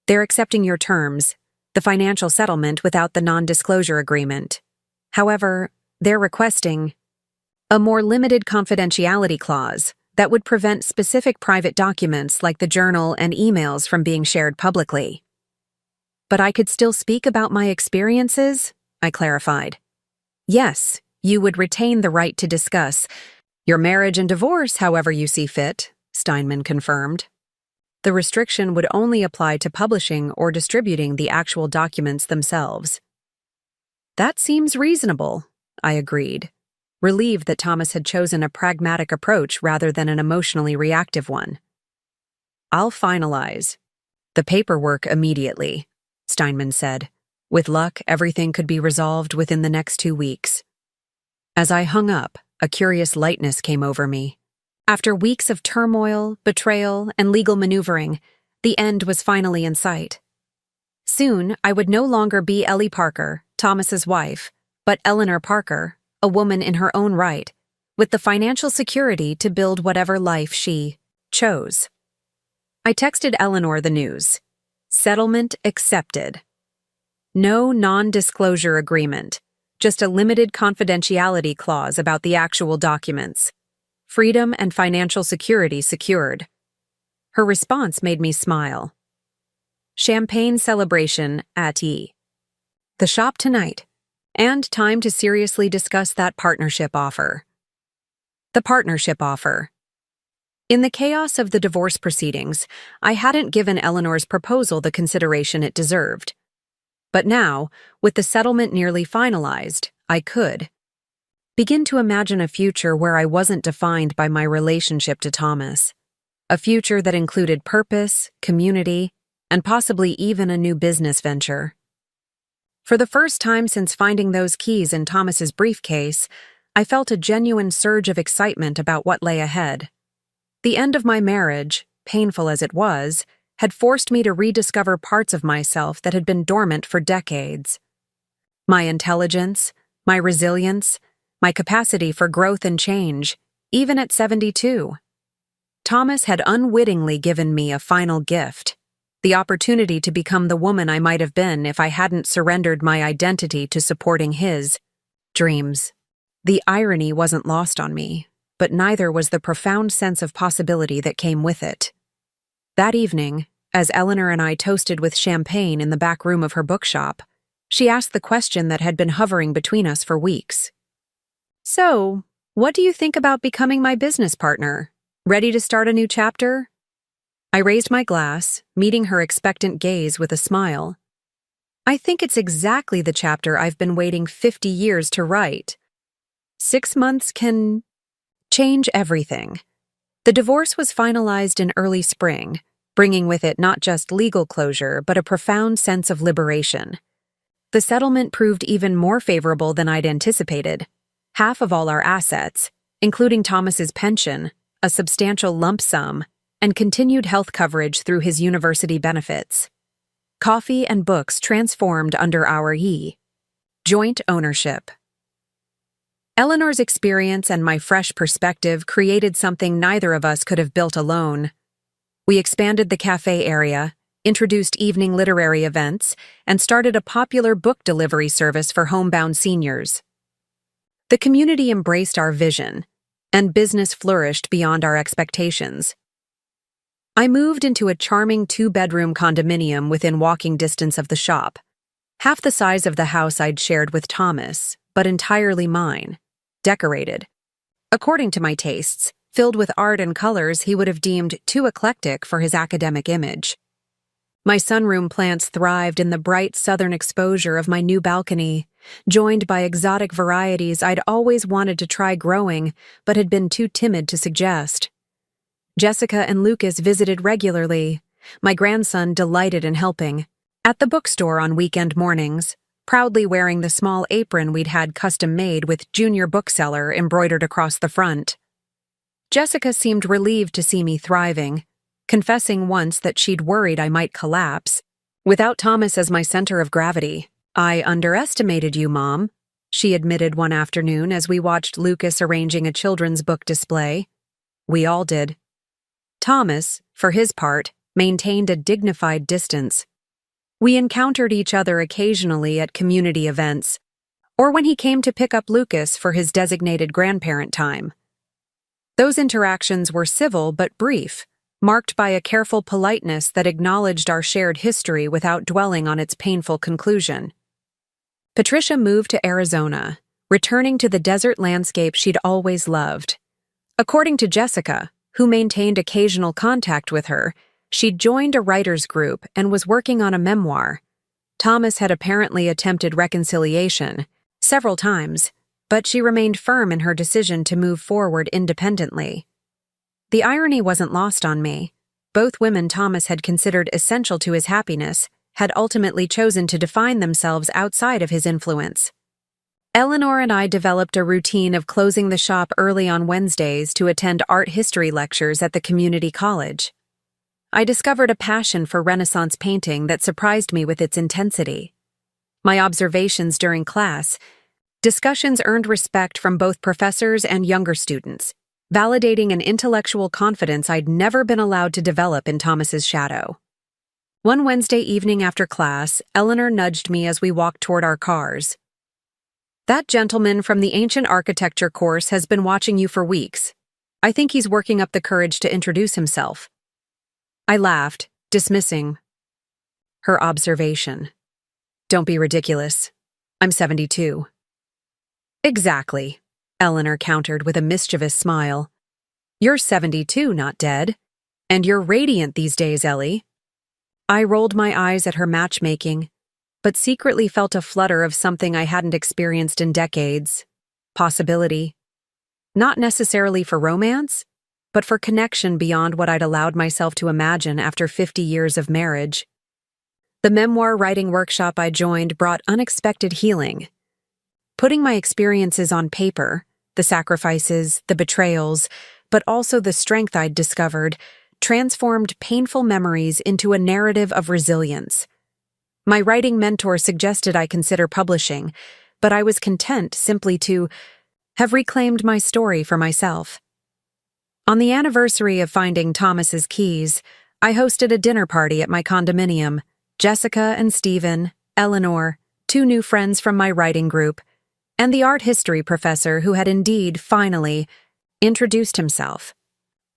They're accepting your terms, the financial settlement without the non-disclosure agreement. However, they're requesting a more limited confidentiality clause that would prevent specific private documents like the journal and emails from being shared publicly. But I could still speak about my experiences, I clarified. Yes, you would retain the right to discuss your marriage and divorce however you see fit, Steinman confirmed. The restriction would only apply to publishing or distributing the actual documents themselves. That seems reasonable, I agreed, relieved that Thomas had chosen a pragmatic approach rather than an emotionally reactive one. I'll finalize the paperwork immediately, Steinman said. With luck, everything could be resolved within the next 2 weeks. As I hung up, a curious lightness came over me. After weeks of turmoil, betrayal, and legal maneuvering, the end was finally in sight. Soon, I would no longer be Ellie Parker, Thomas's wife, but Eleanor Parker, a woman in her own right, with the financial security to build whatever life she chose. I texted Eleanor the news. Settlement accepted. No non-disclosure agreement, just a limited confidentiality clause about the actual documents. Freedom and financial security secured. Her response made me smile. Champagne celebration at E. The shop tonight. And time to seriously discuss that partnership offer. The partnership offer. In the chaos of the divorce proceedings, I hadn't given Eleanor's proposal the consideration it deserved. But now, with the settlement nearly finalized, I could begin to imagine a future where I wasn't defined by my relationship to Thomas. A future that included purpose, community, and possibly even a new business venture. For the first time since finding those keys in Thomas's briefcase, I felt a genuine surge of excitement about what lay ahead. The end of my marriage, painful as it was, had forced me to rediscover parts of myself that had been dormant for decades. My intelligence, my resilience, my capacity for growth and change, even at 72. Thomas had unwittingly given me a final gift, the opportunity to become the woman I might have been if I hadn't surrendered my identity to supporting his dreams. The irony wasn't lost on me, but neither was the profound sense of possibility that came with it. That evening, as Eleanor and I toasted with champagne in the back room of her bookshop, she asked the question that had been hovering between us for weeks. "So, what do you think about becoming my business partner? Ready to start a new chapter?" I raised my glass, meeting her expectant gaze with a smile. "I think it's exactly the chapter I've been waiting 50 years to write. 6 months can change everything." The divorce was finalized in early spring, bringing with it not just legal closure but a profound sense of liberation. The settlement proved even more favorable than I'd anticipated. Half of all our assets, including Thomas's pension, a substantial lump sum, and continued health coverage through his university benefits. Coffee and books transformed under our joint ownership. Eleanor's experience and my fresh perspective created something neither of us could have built alone. We expanded the cafe area, introduced evening literary events, and started a popular book delivery service for homebound seniors. The community embraced our vision, and business flourished beyond our expectations. I moved into a charming 2-bedroom condominium within walking distance of the shop, half the size of the house I'd shared with Thomas, but entirely mine, decorated, according to my tastes, filled with art and colors he would have deemed too eclectic for his academic image. My sunroom plants thrived in the bright southern exposure of my new balcony, joined by exotic varieties I'd always wanted to try growing but had been too timid to suggest. Jessica and Lucas visited regularly, my grandson delighted in helping, at the bookstore on weekend mornings, proudly wearing the small apron we'd had custom-made with Junior Bookseller embroidered across the front. Jessica seemed relieved to see me thriving, confessing once that she'd worried I might collapse. "Without Thomas as my center of gravity, I underestimated you, Mom," she admitted one afternoon as we watched Lucas arranging a children's book display. We all did. Thomas, for his part, maintained a dignified distance. We encountered each other occasionally at community events, or when he came to pick up Lucas for his designated grandparent time. Those interactions were civil but brief, marked by a careful politeness that acknowledged our shared history without dwelling on its painful conclusion. Patricia moved to Arizona, returning to the desert landscape she'd always loved. According to Jessica, who maintained occasional contact with her, she'd joined a writer's group and was working on a memoir. Thomas had apparently attempted reconciliation several times, but she remained firm in her decision to move forward independently. The irony wasn't lost on me. Both women Thomas had considered essential to his happiness had ultimately chosen to define themselves outside of his influence. Eleanor and I developed a routine of closing the shop early on Wednesdays to attend art history lectures at the community college. I discovered a passion for Renaissance painting that surprised me with its intensity. My observations during class, discussions earned respect from both professors and younger students, validating an intellectual confidence I'd never been allowed to develop in Thomas's shadow. One Wednesday evening after class, Eleanor nudged me as we walked toward our cars. "That gentleman from the ancient architecture course has been watching you for weeks. I think he's working up the courage to introduce himself." I laughed, dismissing her observation. "Don't be ridiculous. I'm 72. "Exactly," Eleanor countered with a mischievous smile. "You're 72, not dead. And you're radiant these days, Ellie." I rolled my eyes at her matchmaking, but secretly felt a flutter of something I hadn't experienced in decades. Possibility. Not necessarily for romance, but for connection beyond what I'd allowed myself to imagine after 50 years of marriage. The memoir writing workshop I joined brought unexpected healing. Putting my experiences on paper, the sacrifices, the betrayals, but also the strength I'd discovered, transformed painful memories into a narrative of resilience. My writing mentor suggested I consider publishing, but I was content simply to have reclaimed my story for myself. On the anniversary of finding Thomas's keys, I hosted a dinner party at my condominium. Jessica and Stephen, Eleanor, 2 new friends from my writing group, and the art history professor who had indeed, finally, introduced himself.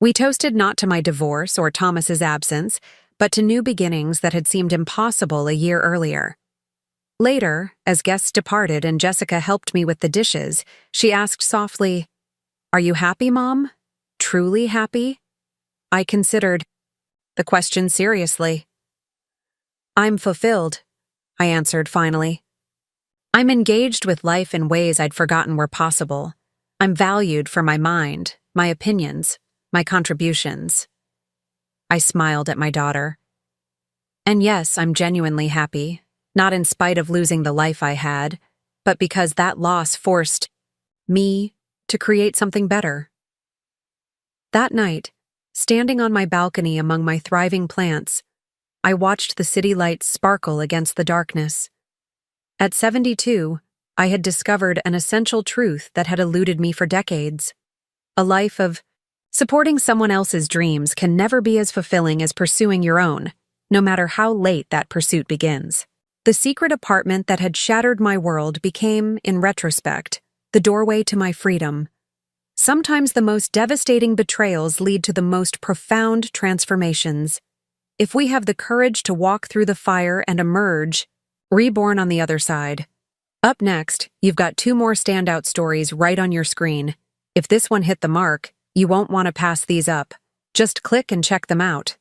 We toasted not to my divorce or Thomas's absence, but to new beginnings that had seemed impossible a year earlier. Later, as guests departed and Jessica helped me with the dishes, she asked softly, "Are you happy, Mom? Truly happy?" I considered the question seriously. "I'm fulfilled," I answered finally. "I'm engaged with life in ways I'd forgotten were possible. I'm valued for my mind, my opinions, my contributions." I smiled at my daughter. "And yes, I'm genuinely happy, not in spite of losing the life I had, but because that loss forced me to create something better." That night, standing on my balcony among my thriving plants, I watched the city lights sparkle against the darkness. At 72, I had discovered an essential truth that had eluded me for decades. A life of supporting someone else's dreams can never be as fulfilling as pursuing your own, no matter how late that pursuit begins. The secret apartment that had shattered my world became, in retrospect, the doorway to my freedom. Sometimes the most devastating betrayals lead to the most profound transformations. If we have the courage to walk through the fire and emerge, reborn on the other side. Up next, you've got 2 more standout stories right on your screen. If this one hit the mark, you won't want to pass these up. Just click and check them out.